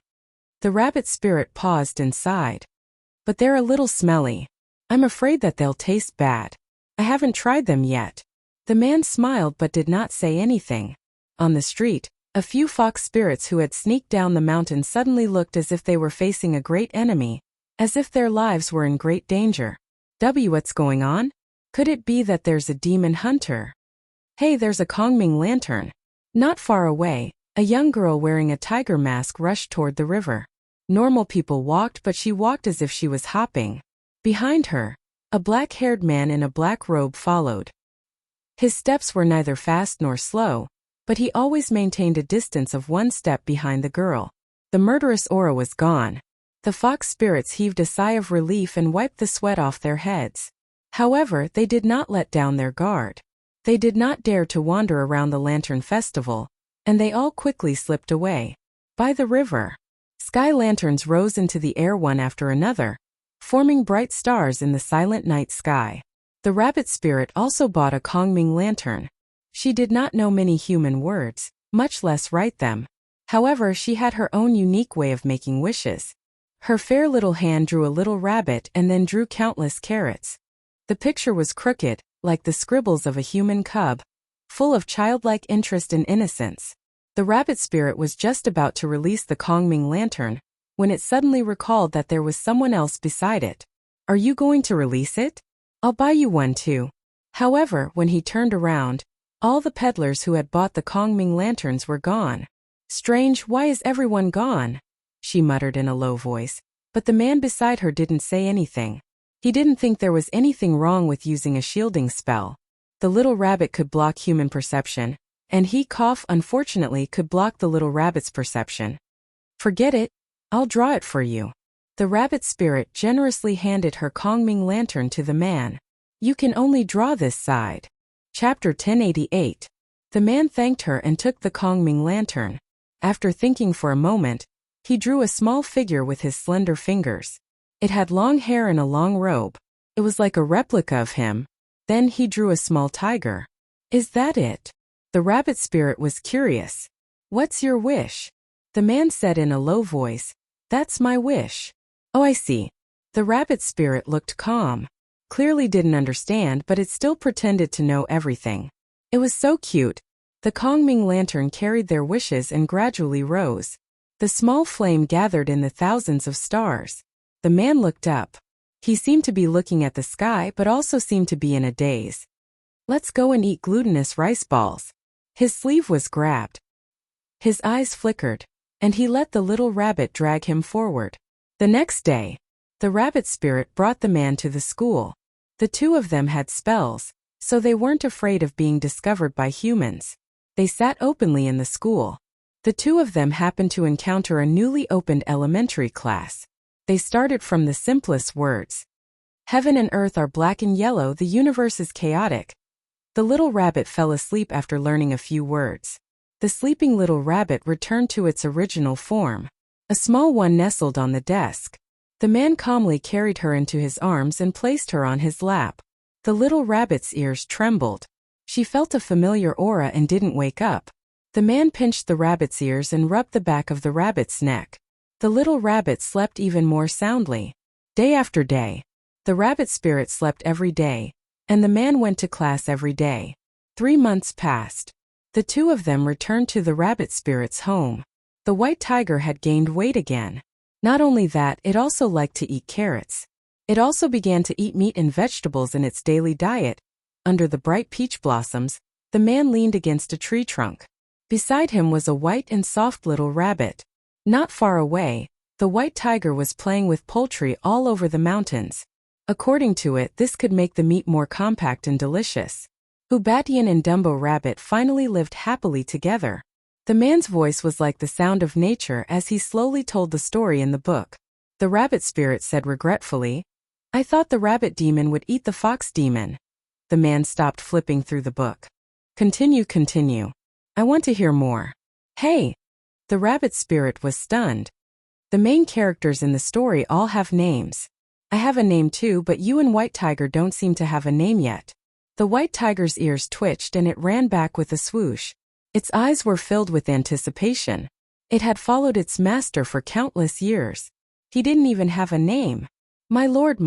The rabbit spirit paused and sighed. But they're a little smelly. I'm afraid that they'll taste bad. I haven't tried them yet. The man smiled but did not say anything. On the street, a few fox spirits who had sneaked down the mountain suddenly looked as if they were facing a great enemy, as if their lives were in great danger. What's going on? Could it be that there's a demon hunter? Hey, there's a Kongming lantern. Not far away, a young girl wearing a tiger mask rushed toward the river. Normal people walked, but she walked as if she was hopping. Behind her, a black-haired man in a black robe followed. His steps were neither fast nor slow, but he always maintained a distance of one step behind the girl. The murderous aura was gone. The fox spirits heaved a sigh of relief and wiped the sweat off their heads. However, they did not let down their guard. They did not dare to wander around the Lantern Festival, and they all quickly slipped away. By the river, sky lanterns rose into the air one after another, forming bright stars in the silent night sky. The rabbit spirit also bought a Kongming lantern. She did not know many human words, much less write them. However, she had her own unique way of making wishes. Her fair little hand drew a little rabbit and then drew countless carrots. The picture was crooked, like the scribbles of a human cub, full of childlike interest and innocence. The rabbit spirit was just about to release the Kongming lantern, when it suddenly recalled that there was someone else beside it. Are you going to release it? I'll buy you one too. However, when he turned around, all the peddlers who had bought the Kongming lanterns were gone. Strange, why is everyone gone? She muttered in a low voice, but the man beside her didn't say anything. He didn't think there was anything wrong with using a shielding spell. The little rabbit could block human perception, and he, unfortunately, could block the little rabbit's perception. Forget it. I'll draw it for you. The rabbit spirit generously handed her Kongming lantern to the man. You can only draw this side. Chapter 1088. The man thanked her and took the Kongming lantern. After thinking for a moment, he drew a small figure with his slender fingers. It had long hair and a long robe. It was like a replica of him. Then he drew a small tiger. Is that it? The rabbit spirit was curious. What's your wish? The man said in a low voice, That's my wish. Oh, I see. The rabbit spirit looked calm. Clearly didn't understand, but it still pretended to know everything. It was so cute. The Kongming lantern carried their wishes and gradually rose. The small flame gathered in the thousands of stars. The man looked up. He seemed to be looking at the sky but also seemed to be in a daze. Let's go and eat glutinous rice balls. His sleeve was grabbed. His eyes flickered, and he let the little rabbit drag him forward. The next day, the rabbit spirit brought the man to the school. The two of them had spells, so they weren't afraid of being discovered by humans. They sat openly in the school. The two of them happened to encounter a newly opened elementary class. They started from the simplest words. Heaven and earth are black and yellow, the universe is chaotic. The little rabbit fell asleep after learning a few words. The sleeping little rabbit returned to its original form. A small one nestled on the desk. The man calmly carried her into his arms and placed her on his lap. The little rabbit's ears trembled. She felt a familiar aura and didn't wake up. The man pinched the rabbit's ears and rubbed the back of the rabbit's neck. The little rabbit slept even more soundly. Day after day, the rabbit spirit slept every day, and the man went to class every day. 3 months passed. The two of them returned to the rabbit spirit's home. The white tiger had gained weight again. Not only that, it also liked to eat carrots. It also began to eat meat and vegetables in its daily diet. Under the bright peach blossoms, the man leaned against a tree trunk. Beside him was a white and soft little rabbit. Not far away, the white tiger was playing with poultry all over the mountains. According to it, this could make the meat more compact and delicious. Hubatian and Dumbo Rabbit finally lived happily together. The man's voice was like the sound of nature as he slowly told the story in the book. The rabbit spirit said regretfully, I thought the rabbit demon would eat the fox demon. The man stopped flipping through the book. Continue. I want to hear more. Hey! The rabbit spirit was stunned. The main characters in the story all have names. I have a name too, but you and White Tiger don't seem to have a name yet. The white tiger's ears twitched and it ran back with a swoosh. Its eyes were filled with anticipation. It had followed its master for countless years. He didn't even have a name. My lord,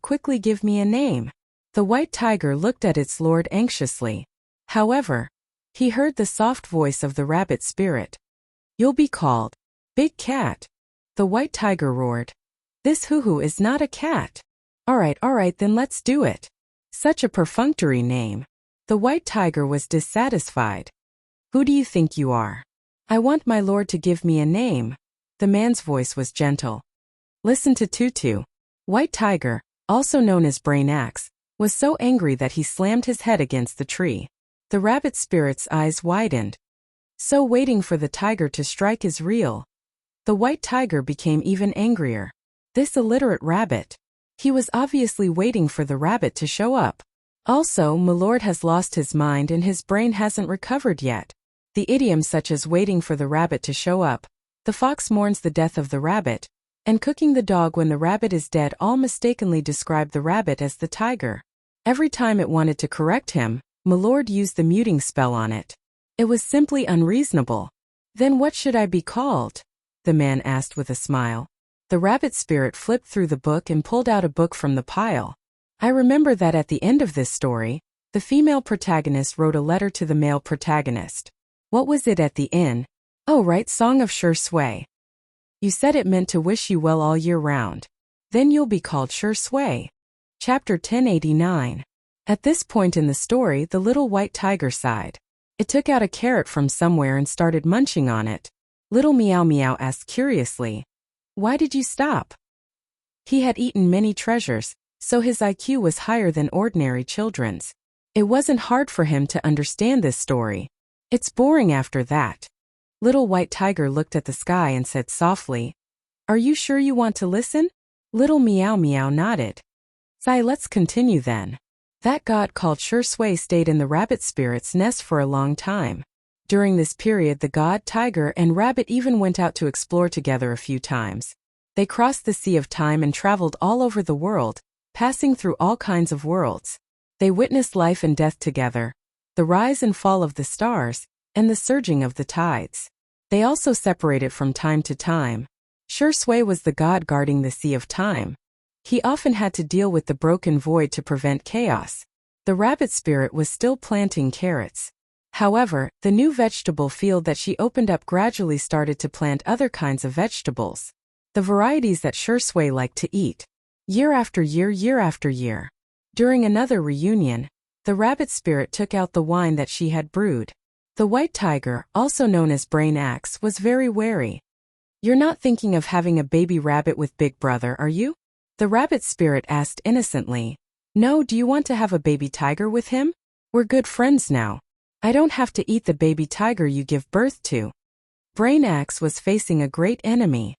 quickly give me a name. The white tiger looked at its lord anxiously. However, he heard the soft voice of the rabbit spirit. You'll be called Big Cat. The white tiger roared. This hoo-hoo is not a cat. All right, then let's do it. Such a perfunctory name. The white tiger was dissatisfied. Who do you think you are? I want my lord to give me a name. The man's voice was gentle. Listen to Tutu. White Tiger, also known as Brain Axe, was so angry that he slammed his head against the tree. The rabbit spirit's eyes widened. So waiting for the tiger to strike is real. The white tiger became even angrier. This illiterate rabbit. He was obviously waiting for the rabbit to show up. Also, Milord has lost his mind and his brain hasn't recovered yet. The idioms such as waiting for the rabbit to show up, the fox mourns the death of the rabbit, and cooking the dog when the rabbit is dead all mistakenly describe the rabbit as the tiger. Every time it wanted to correct him, Milord used the muting spell on it. It was simply unreasonable. Then what should I be called? The man asked with a smile. The rabbit spirit flipped through the book and pulled out a book from the pile. I remember that at the end of this story, the female protagonist wrote a letter to the male protagonist. What was it at the end? Oh right, Song of Sure Sway. You said it meant to wish you well all year round. Then you'll be called Sure Sway. Chapter 1089. At this point in the story, the little white tiger sighed. It took out a carrot from somewhere and started munching on it. Little Meow Meow asked curiously, why did you stop? He had eaten many treasures, so his IQ was higher than ordinary children's. It wasn't hard for him to understand this story. It's boring after that. Little White Tiger looked at the sky and said softly, Are you sure you want to listen? Little Meow Meow nodded. Sai, let's continue then. That god called Sure Sway stayed in the rabbit spirit's nest for a long time. During this period, the god, tiger, and rabbit even went out to explore together a few times. They crossed the sea of time and traveled all over the world, passing through all kinds of worlds. They witnessed life and death together. the rise and fall of the stars, and the surging of the tides. They also separated from time to time. Sure Sui was the god guarding the sea of time. He often had to deal with the broken void to prevent chaos. The rabbit spirit was still planting carrots. However, the new vegetable field that she opened up gradually started to plant other kinds of vegetables. The varieties that Sure Sui liked to eat. Year after year, year after year. During another reunion, the rabbit spirit took out the wine that she had brewed. The white tiger, also known as Brain Axe, was very wary. "You're not thinking of having a baby rabbit with Big Brother, are you?" The rabbit spirit asked innocently. "No, do you want to have a baby tiger with him? We're good friends now. I don't have to eat the baby tiger you give birth to." Brain Axe was facing a great enemy.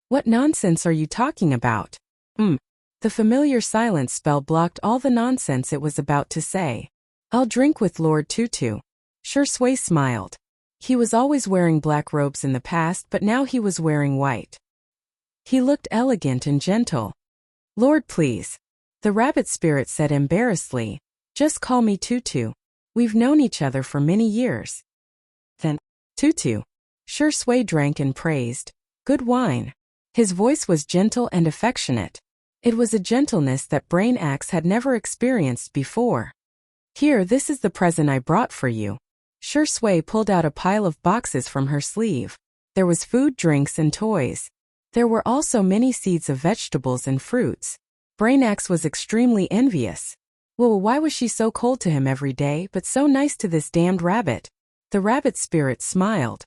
"What nonsense are you talking about?" The familiar silence spell blocked all the nonsense it was about to say. "I'll drink with Lord Tutu." Sure Sui smiled. He was always wearing black robes in the past, but now he was wearing white. He looked elegant and gentle. "Lord, please," the rabbit spirit said embarrassedly. "Just call me Tutu. We've known each other for many years." Then, "Tutu." Sure Sui drank and praised. "Good wine." His voice was gentle and affectionate. It was a gentleness that Brain Axe had never experienced before. "Here, this is the present I brought for you." Sure Sui pulled out a pile of boxes from her sleeve. There was food, drinks, and toys. There were also many seeds of vegetables and fruits. Brain Axe was extremely envious. Well, why was she so cold to him every day, but so nice to this damned rabbit? The rabbit spirit smiled.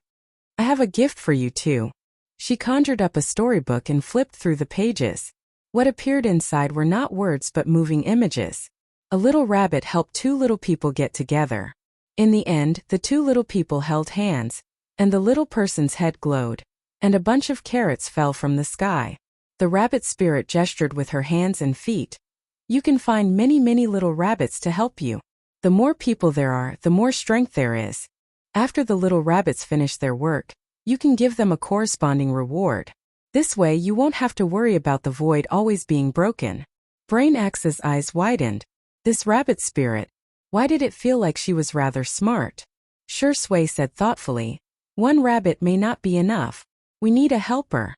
"I have a gift for you too." She conjured up a storybook and flipped through the pages. What appeared inside were not words but moving images. A little rabbit helped two little people get together. In the end, the two little people held hands, and the little person's head glowed, and a bunch of carrots fell from the sky. The rabbit spirit gestured with her hands and feet. "You can find many, many little rabbits to help you. The more people there are, the more strength there is. After the little rabbits finish their work, you can give them a corresponding reward. This way you won't have to worry about the void always being broken." Brain Axe's eyes widened. This rabbit spirit, why did it feel like she was rather smart? Sure Sui said thoughtfully, "One rabbit may not be enough. We need a helper."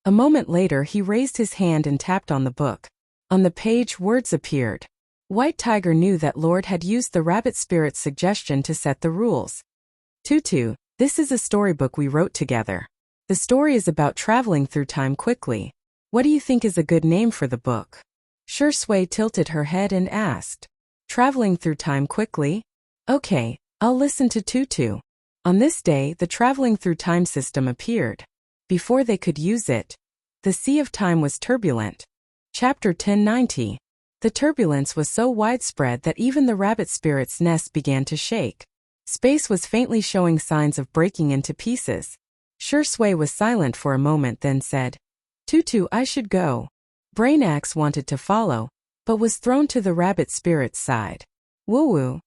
A moment later he raised his hand and tapped on the book. On the page words appeared. White Tiger knew that Lord had used the rabbit spirit's suggestion to set the rules. "Tutu, this is a storybook we wrote together. The story is about traveling through time quickly. What do you think is a good name for the book?" Sure Sui tilted her head and asked. "Traveling through time quickly? Okay, I'll listen to Tutu." On this day, the traveling through time system appeared. Before they could use it, the sea of time was turbulent. Chapter 1090. The turbulence was so widespread that even the rabbit spirit's nest began to shake. Space was faintly showing signs of breaking into pieces. Sure Sui was silent for a moment, then said, "Tutu, I should go." Brain Axe wanted to follow, but was thrown to the rabbit spirit's side. "Woo-woo.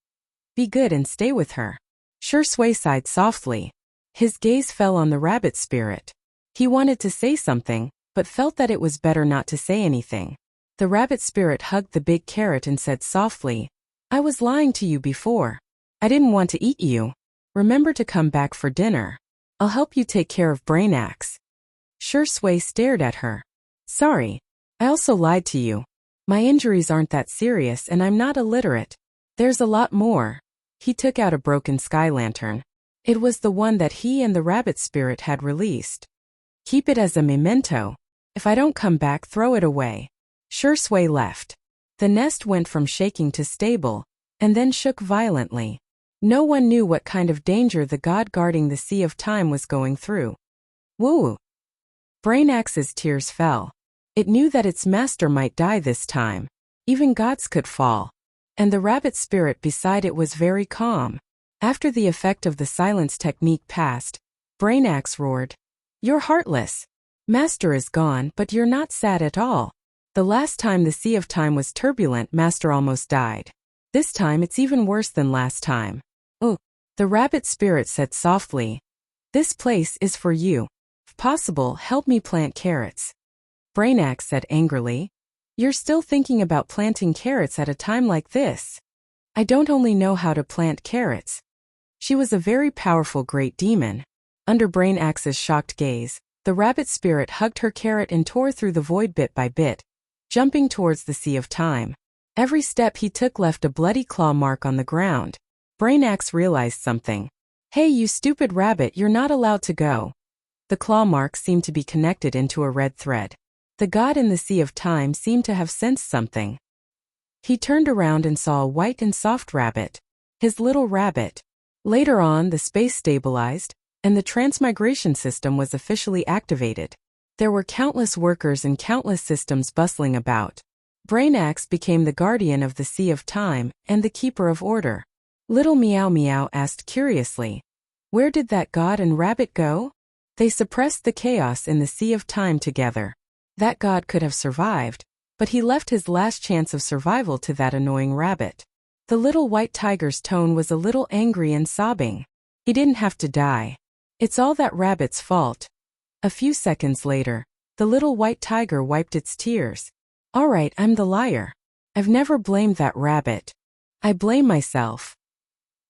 Be good and stay with her." Sure Sui sighed softly. His gaze fell on the rabbit spirit. He wanted to say something, but felt that it was better not to say anything. The rabbit spirit hugged the big carrot and said softly, "I was lying to you before. I didn't want to eat you. Remember to come back for dinner. I'll help you take care of Brain Axe." Sure Sui stared at her. "Sorry. I also lied to you. My injuries aren't that serious and I'm not illiterate. There's a lot more." He took out a broken sky lantern. It was the one that he and the rabbit spirit had released. "Keep it as a memento. If I don't come back, throw it away." Sure Sui left. The nest went from shaking to stable, and then shook violently. No one knew what kind of danger the god guarding the sea of time was going through. Woo! Brain Axe's tears fell. It knew that its master might die this time. Even gods could fall. And the rabbit spirit beside it was very calm. After the effect of the silence technique passed, Brain Axe roared, "You're heartless. Master is gone, but you're not sad at all. The last time the sea of time was turbulent, Master almost died. This time it's even worse than last time." "Oh," the rabbit spirit said softly. "This place is for you. If possible, help me plant carrots." Brain Axe said angrily, "You're still thinking about planting carrots at a time like this?" I don't only know how to plant carrots. She was a very powerful great demon. Under Brain Axe's shocked gaze, the rabbit spirit hugged her carrot and tore through the void bit by bit, jumping towards the sea of time. Every step he took left a bloody claw mark on the ground. Brain Axe realized something. Hey, you stupid rabbit, you're not allowed to go. The claw marks seemed to be connected into a red thread. The god in the sea of time seemed to have sensed something. He turned around and saw a white and soft rabbit. His little rabbit. Later on, the space stabilized, and the transmigration system was officially activated. There were countless workers and countless systems bustling about. Brain Axe became the guardian of the Sea of Time and the keeper of order. Little Meow Meow asked curiously, "Where did that god and rabbit go?" They suppressed the chaos in the Sea of Time together. That god could have survived, but he left his last chance of survival to that annoying rabbit. The little white tiger's tone was a little angry and sobbing. He didn't have to die. It's all that rabbit's fault. A few seconds later, the little white tiger wiped its tears. All right, I'm the liar. I've never blamed that rabbit. I blame myself.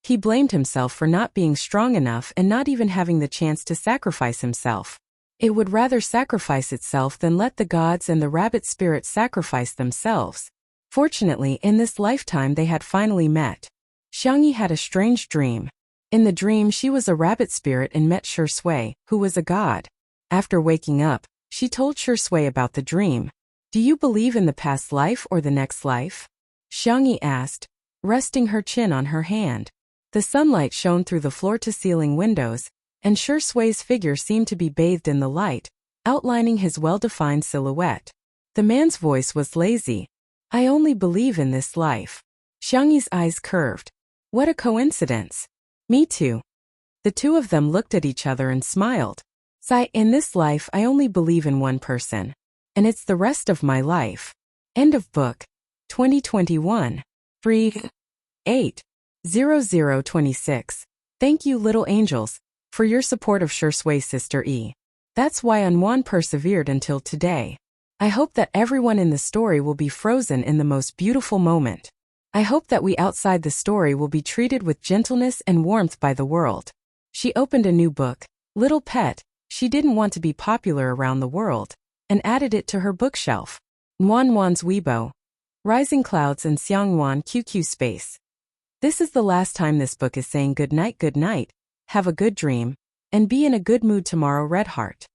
He blamed himself for not being strong enough and not even having the chance to sacrifice himself. It would rather sacrifice itself than let the gods and the rabbit spirit sacrifice themselves. Fortunately, in this lifetime they had finally met. Xiangyi had a strange dream. In the dream she was a rabbit spirit and met Shui, who was a god. After waking up, she told Shui about the dream. Do you believe in the past life or the next life? Xiangyi asked, resting her chin on her hand. The sunlight shone through the floor-to-ceiling windows, and Shui's figure seemed to be bathed in the light, outlining his well-defined silhouette. The man's voice was lazy. I only believe in this life. Xiangyi's eyes curved. What a coincidence. Me too. The two of them looked at each other and smiled. In this life I only believe in one person. And it's the rest of my life. End of book. 2021. 3-8-0026. Thank you, little angels, for your support of Shui's sister E. That's why Anwan persevered until today. I hope that everyone in the story will be frozen in the most beautiful moment. I hope that we outside the story will be treated with gentleness and warmth by the world. She opened a new book, Little Pet. She didn't want to be popular around the world, and added it to her bookshelf. Wanwan's Weibo. Rising Clouds and Xiangwan QQ Space. This is the last time this book is saying good night, have a good dream, and be in a good mood tomorrow, Red Heart.